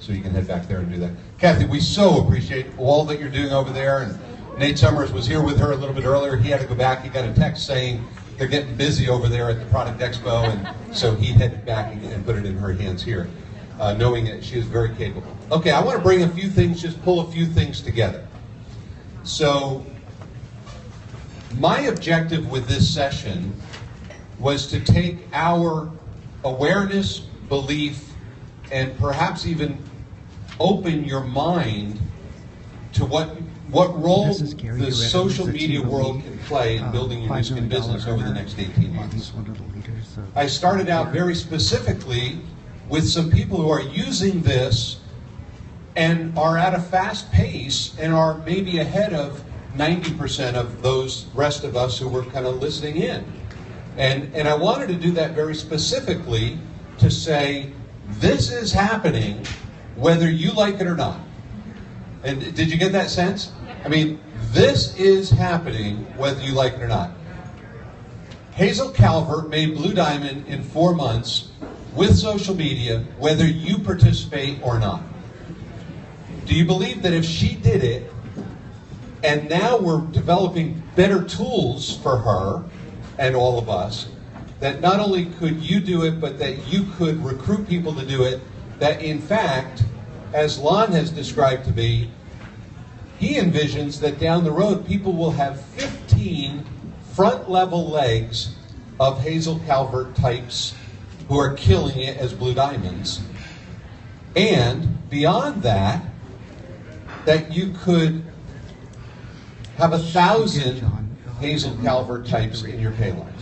So you can head back there and do that. Kathy, we so appreciate all that you're doing over there. And Nate Summers was here with her a little bit earlier. He had to go back. He got a text saying they're getting busy over there at the Product Expo, and so he headed back and put it in her hands here, knowing that she is very capable. Okay, I want to bring a few things, just pull a few things together. So my objective with this session was to take our awareness, belief, and perhaps even open your mind to what role the social media world can play in building your New Skin business over the next 18 months. I started out very specifically with some people who are using this and are at a fast pace and are maybe ahead of 90% of those rest of us who were kind of listening in. And I wanted to do that very specifically to say, this is happening whether you like it or not. And did you get that sense? I mean, this is happening whether you like it or not. Hazel Calvert made Blue Diamond in 4 months with social media, whether you participate or not. Do you believe that if she did it, and now we're developing better tools for her and all of us, that not only could you do it, but that you could recruit people to do it, that in fact, as Lon has described to me, he envisions that down the road people will have 15 front-level legs of Hazel Calvert types who are killing it as Blue Diamonds. And beyond that, that you could have 1,000 Hazel Calvert types in your pay line.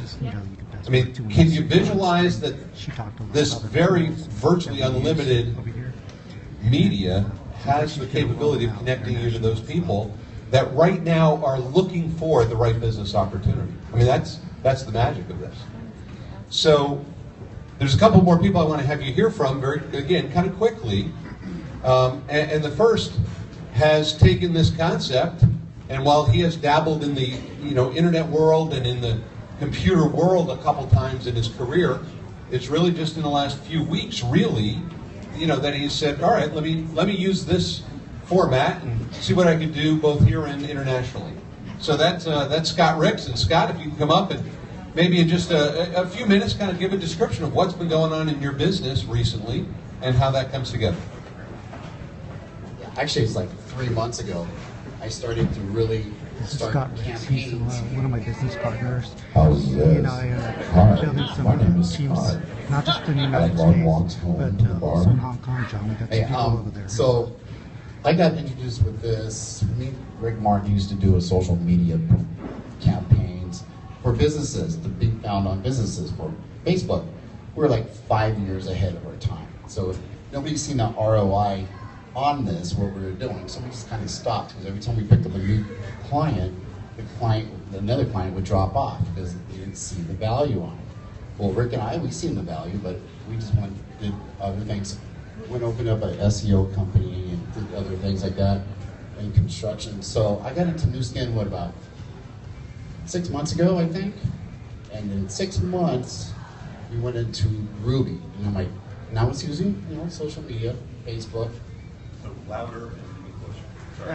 I mean, can you visualize that this very virtually unlimited media has the capability of connecting you to those people that right now are looking for the right business opportunity? I mean, that's the magic of this. So there's a couple more people I want to have you hear from, kind of quickly. And the first has taken this concept, and while he has dabbled in the internet world and in the computer world a couple times in his career, it's really just in the last few weeks, really, that he said, all right, let me use this format and see what I can do both here and internationally. So that's Scott Ricks. And Scott, if you can come up and maybe in just a few minutes kind of give a description of what's been going on in your business recently and how that comes together. Actually, it's like 3 months ago, I started to really start campaigns. He's one of my business partners. How's He this? and I Hi, are building some my name is teams, Scott. not just in the I United walks States, home but to the bar. also in Hong Kong, John. We got some people over there. So I got introduced with this. Me and Rick Martin used to do a social media campaigns for businesses to be found on businesses for Facebook. We're like 5 years ahead of our time. So nobody's seen the ROI on this, what we were doing. So we just kind of stopped because every time we picked up a new client, another client would drop off because they didn't see the value on it. Well, Rick and I, we seen the value, but we just did other things. Went opened up an SEO company and did other things like that in construction. So I got into Nu Skin, what, about 6 months ago, I think? And in 6 months, we went into Ruby. And I'm like, now it's using, social media, Facebook. So louder and closer. Sorry.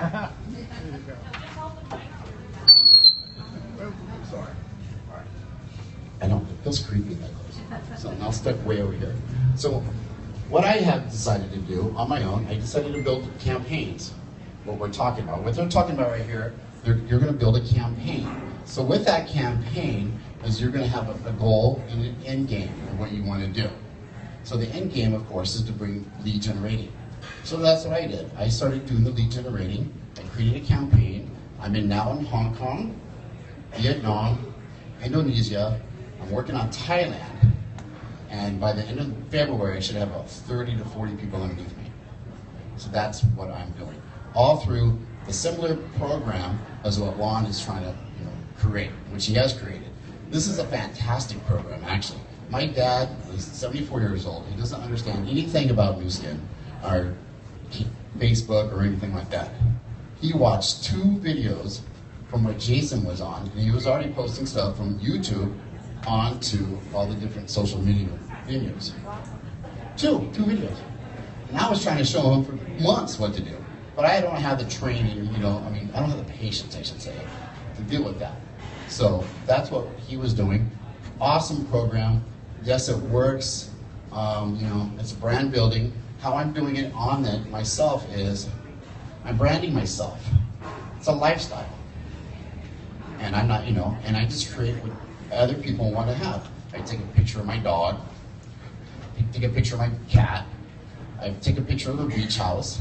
There you go. Oh, sorry. All right. I know, it feels creepy that close. So I'll step way over here. So what I have decided to do on my own, I decided to build campaigns. What we're talking about. What they're talking about right here, you're going to build a campaign. So with that campaign, is you're going to have a goal and an end game of what you want to do. So the end game, of course, is to bring lead generating. So that's what I did. I started doing the lead generating. I created a campaign. I'm now in Hong Kong, Vietnam, Indonesia. I'm working on Thailand. And by the end of February, I should have about 30 to 40 people underneath me. So that's what I'm doing. All through the similar program as what Juan is trying to create, which he has created. This is a fantastic program, actually. My dad is 74 years old. He doesn't understand anything about Nu Skin or Facebook or anything like that. He watched 2 videos from what Jason was on, and he was already posting stuff from YouTube onto all the different social media venues. Two videos. And I was trying to show him for months what to do. But I don't have the training, I don't have the patience, I should say, to deal with that. So that's what he was doing. Awesome program. Yes, it works. It's brand building. How I'm doing it on it myself is I'm branding myself. It's a lifestyle. And I'm not, and I just create what other people want to have. I take a picture of my dog, I take a picture of my cat, I take a picture of the beach house,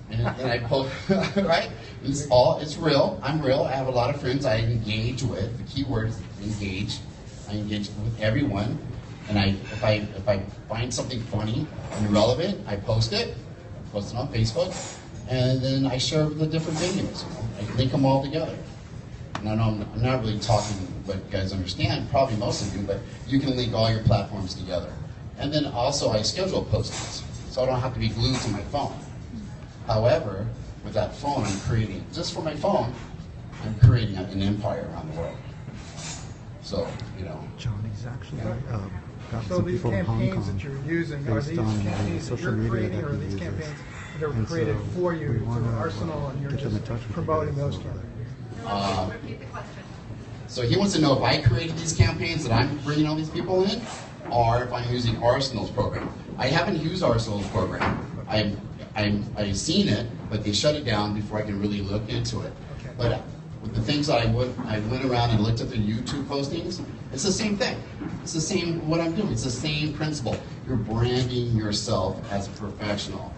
and I post, right? It's real. I'm real. I have a lot of friends I engage with. The key word is engage. I engage with everyone. And if I find something funny and relevant, I post it. I post it on Facebook. And then I share the different videos. I link them all together. And I know I'm not really talking what you guys understand, probably most of you, but you can link all your platforms together. And then also I schedule postings, so I don't have to be glued to my phone. However, with that phone, I'm creating, just for my phone, I'm creating an empire around the world. So, John, he's actually got So some these people in Hong campaigns Kong that you're using, are based these on campaigns that social you're media creating, that or are he these uses. campaigns that are And created so for you we through wanna, Arsenal, and you're get them in just touch with you promoting guys those a little campaigns? Repeat the question. So he wants to know if I created these campaigns that I'm bringing all these people in, or if I'm using Arsenal's program. I haven't used Arsenal's program. I've seen it, but they shut it down before I can really look into it. Okay. But with the things that I went around and looked at the YouTube postings, it's the same thing. It's the same what I'm doing. It's the same principle. You're branding yourself as a professional.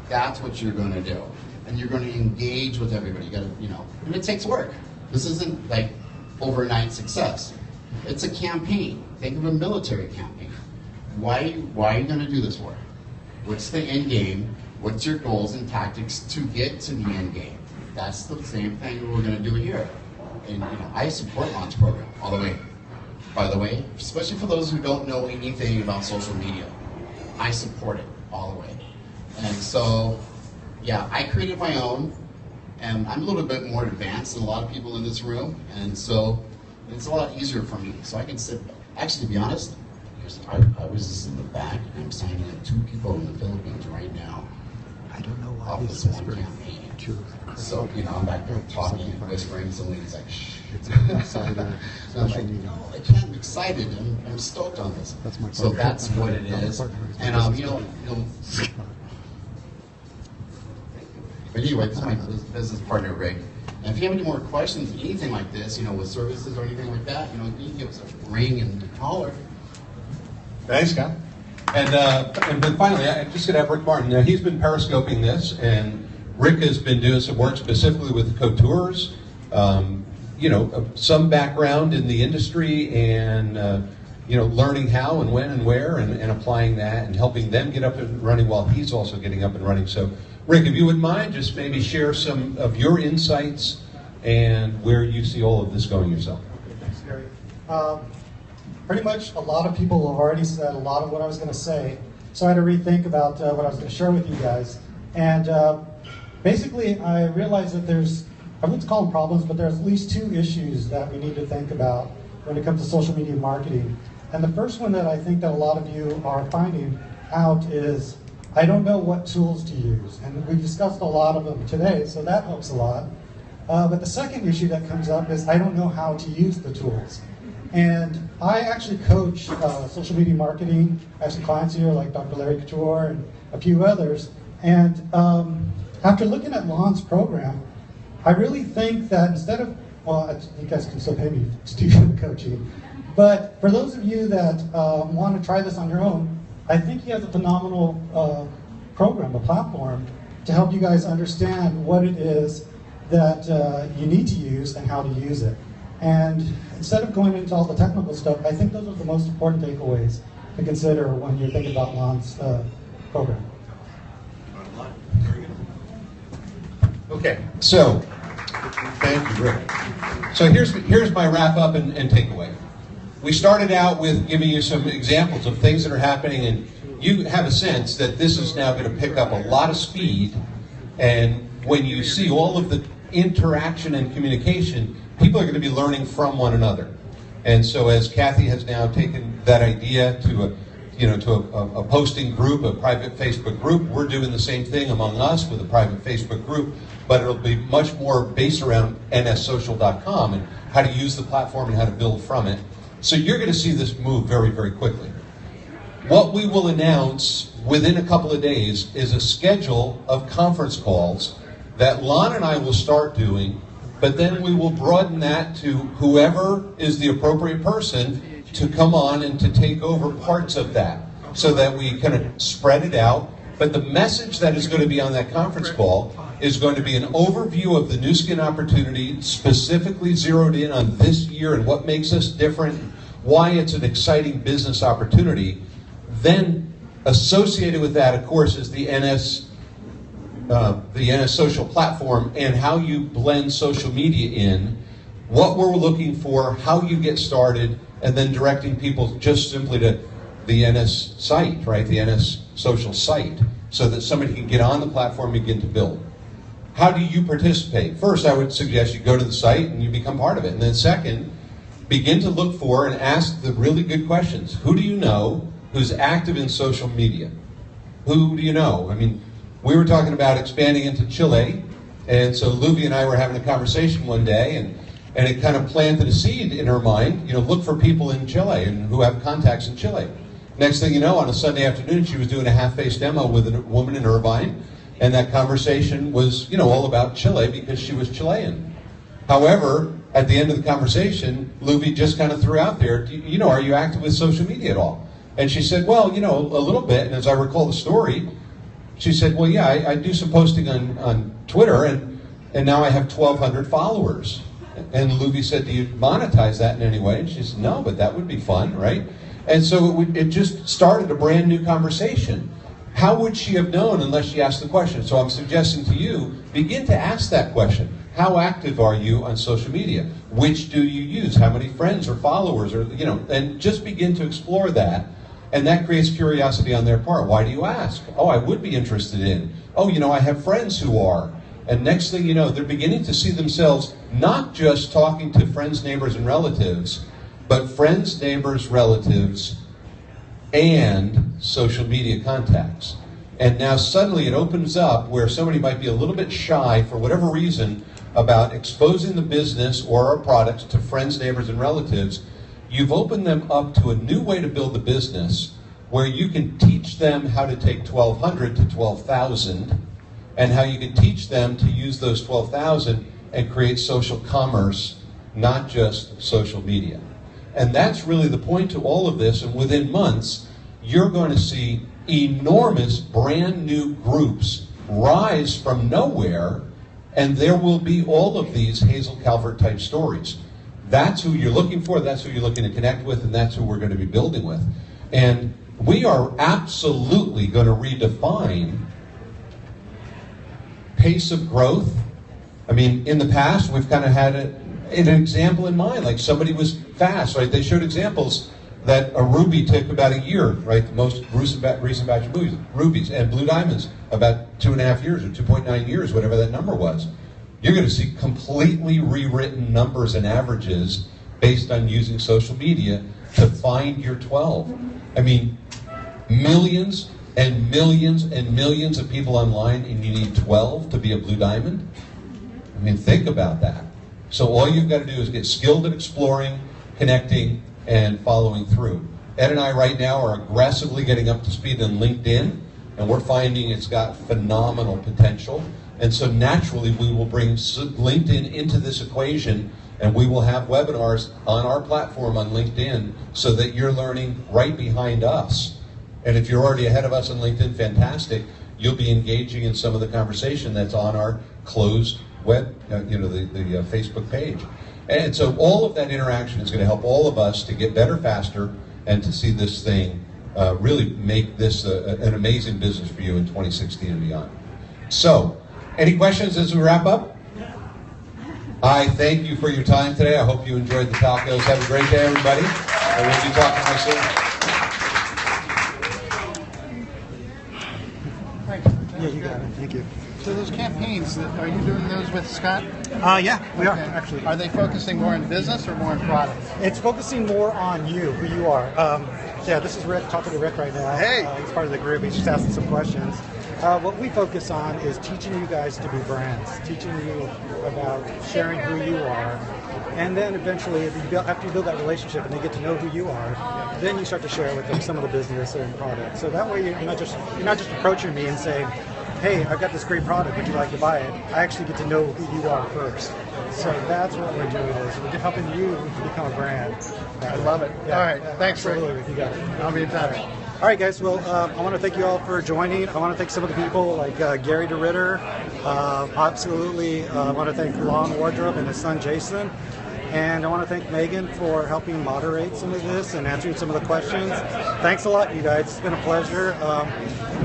That's what you're going to do, and you're going to engage with everybody. You got to, and it takes work. This isn't like overnight success. It's a campaign. Think of a military campaign. Why are you going to do this for? What's the end game? What's your goals and tactics to get to the end game? That's the same thing we're going to do here. And I support launch program all the way. by the way, especially for those who don't know anything about social media. I support it all the way. And so, yeah, I created my own, and I'm a little bit more advanced than a lot of people in this room, and so it's a lot easier for me. So I can sit, actually, to be honest, I was just in the back, and I'm signing up 2 people in the Philippines right now. I don't know why Off he's this one whispering. campaign. So, you know, I'm back there talking and whispering, somebody's like, shh. It's an insider So I'm social like, media. no, I can't, I'm excited, I'm stoked on this. That's my So partner. that's what it My is. partner is my And, business but anyway, this is my business partner, Rick. And if you have any more questions, anything like this, you know, with services or anything like that, you know, you can give us a ring and holler. Thanks, Scott. And then finally, I'm just going to have Rick Martin. Now, he's been periscoping this, and Rick has been doing some work specifically with couture. You know, some background in the industry and, you know, learning how and when and where and applying that and helping them get up and running while he's also getting up and running. So, Rick, if you wouldn't mind, just maybe share some of your insights and where you see all of this going yourself. Thanks, Gary. Pretty much a lot of people have already said a lot of what I was going to say, so I had to rethink about what I was going to share with you guys. And basically, I realized that I wouldn't call them problems, but there's at least 2 issues that we need to think about when it comes to social media marketing. And the first one that I think that a lot of you are finding out is, I don't know what tools to use. And we discussed a lot of them today, so that helps a lot. But the second issue that comes up is I don't know how to use the tools. And I actually coach social media marketing. I have some clients here like Dr. Larry Couture and a few others. And after looking at Lon's program, I really think that instead of, well, you guys can still pay me to do the coaching, but for those of you that want to try this on your own, I think he has a phenomenal program, a platform, to help you guys understand what it is that you need to use and how to use it. And instead of going into all the technical stuff, I think those are the most important takeaways to consider when you're thinking about Lon's program. Okay, so thank you, Rick. So here's my wrap up and takeaway. We started out with giving you some examples of things that are happening, and you have a sense that this is now going to pick up a lot of speed. And when you see all of the interaction and communication, people are going to be learning from one another. And so as Kathy has now taken that idea to a posting group, a private Facebook group, we're doing the same thing among us with a private Facebook group, but it'll be much more based around nssocial.com and how to use the platform and how to build from it. So you're going to see this move very, very quickly. What we will announce within a couple of days is a schedule of conference calls that Lon and I will start doing, but then we will broaden that to whoever is the appropriate person to come on and to take over parts of that so that we kind of spread it out. But the message that is going to be on that conference call is going to be an overview of the Nu Skin opportunity, specifically zeroed in on this year and what makes us different, why it's an exciting business opportunity. Then associated with that, of course, is the NS social platform and how you blend social media in, what we're looking for, how you get started, and then directing people just simply to the NS site, right? The NS social site, so that somebody can get on the platform and begin to build. How do you participate? First, I would suggest you go to the site and you become part of it. And then second, begin to look for and ask the really good questions. Who do you know who's active in social media? Who do you know? I mean, we were talking about expanding into Chile, and so Luby and I were having a conversation one day, and it kind of planted a seed in her mind, look for people in Chile and who have contacts in Chile. Next thing you know, on a Sunday afternoon, she was doing a half-face demo with a woman in Irvine, and that conversation was, all about Chile because she was Chilean. However, at the end of the conversation, Luby just kind of threw out there, are you active with social media at all? And she said, well, a little bit, and as I recall the story, she said, well, yeah, I do some posting on Twitter, and now I have 1,200 followers. And Luby said, do you monetize that in any way? And she said, no, but that would be fun, right? And so it just started a brand new conversation. how would she have known unless she asked the question? So I'm suggesting to you, begin to ask that question. How active are you on social media? Which do you use? How many friends or followers, or and just begin to explore that. And that creates curiosity on their part. Why do you ask? Oh, I would be interested in. Oh, I have friends who are. And next thing you know, they're beginning to see themselves not just talking to friends, neighbors, and relatives, but friends, neighbors, relatives, and social media contacts. And now suddenly it opens up where somebody might be a little bit shy for whatever reason about exposing the business or our products to friends, neighbors, and relatives. You've opened them up to a new way to build the business where you can teach them how to take 1,200 to 12,000 and how you can teach them to use those 12,000 and create social commerce, not just social media. And that's really the point to all of this. And within months, you're going to see enormous brand new groups rise from nowhere, and there will be all of these Hazel Calvert type stories. That's who you're looking for, that's who you're looking to connect with, and that's who we're going to be building with. And we are absolutely going to redefine pace of growth. I mean, in the past, we've kind of had an example in mind, like somebody was fast, right? They showed examples that a ruby took about a year, right? The most recent batch of rubies, and blue diamonds about 2.5 years or 2.9 years, whatever that number was. You're going to see completely rewritten numbers and averages based on using social media to find your 12. I mean, millions and millions and millions of people online, and you need 12 to be a blue diamond? I mean, think about that. So all you've got to do is get skilled at exploring, connecting, and following through. Ed and I right now are aggressively getting up to speed on LinkedIn, and we're finding it's got phenomenal potential. And so naturally, we will bring LinkedIn into this equation, and we will have webinars on our platform on LinkedIn so that you're learning right behind us. And if you're already ahead of us on LinkedIn, fantastic. You'll be engaging in some of the conversation that's on our closed web, the Facebook page. And so all of that interaction is going to help all of us to get better faster and to see this thing really make this an amazing business for you in 2016 and beyond. So, any questions as we wrap up? I thank you for your time today. I hope you enjoyed the tacos. Have a great day, everybody. And we'll be talking to you soon. Thank you. Yeah, you got it. Thank you. So those campaigns, are you doing those with Scott? Yeah, we are, actually. Are they focusing more on business or more on products? It's focusing more on you, who you are. Yeah, this is Rick, talking to Rick right now. Hey! He's part of the group. He's just asking some questions. What we focus on is teaching you guys to be brands, teaching you about sharing who you are, and then eventually, after you build that relationship and they get to know who you are, then you start to share with them some of the business and products. So that way, you're not just approaching me and saying, "Hey, I've got this great product. Would you like to buy it?" I actually get to know who you are first. So that's what we're doing. We're helping you to become a brand. I love it. Yeah. All right, thanks, Rick. Absolutely, you got it. I'll be in touch. All right, guys. Well, I want to thank you all for joining. I want to thank some of the people like Gary DeRitter. Absolutely. I want to thank Wardrop and his son Jason. And I want to thank Megan for helping moderate some of this and answering some of the questions. Thanks a lot, you guys. It's been a pleasure.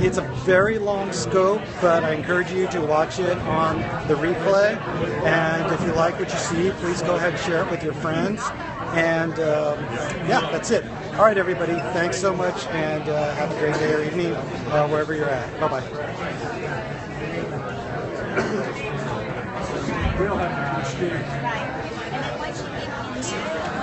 It's a very long scope, but I encourage you to watch it on the replay. And if you like what you see, please go ahead and share it with your friends. And yeah, that's it. All right, everybody. Thanks so much, and have a great day or evening wherever you're at. Bye-bye. Right. And what you need to do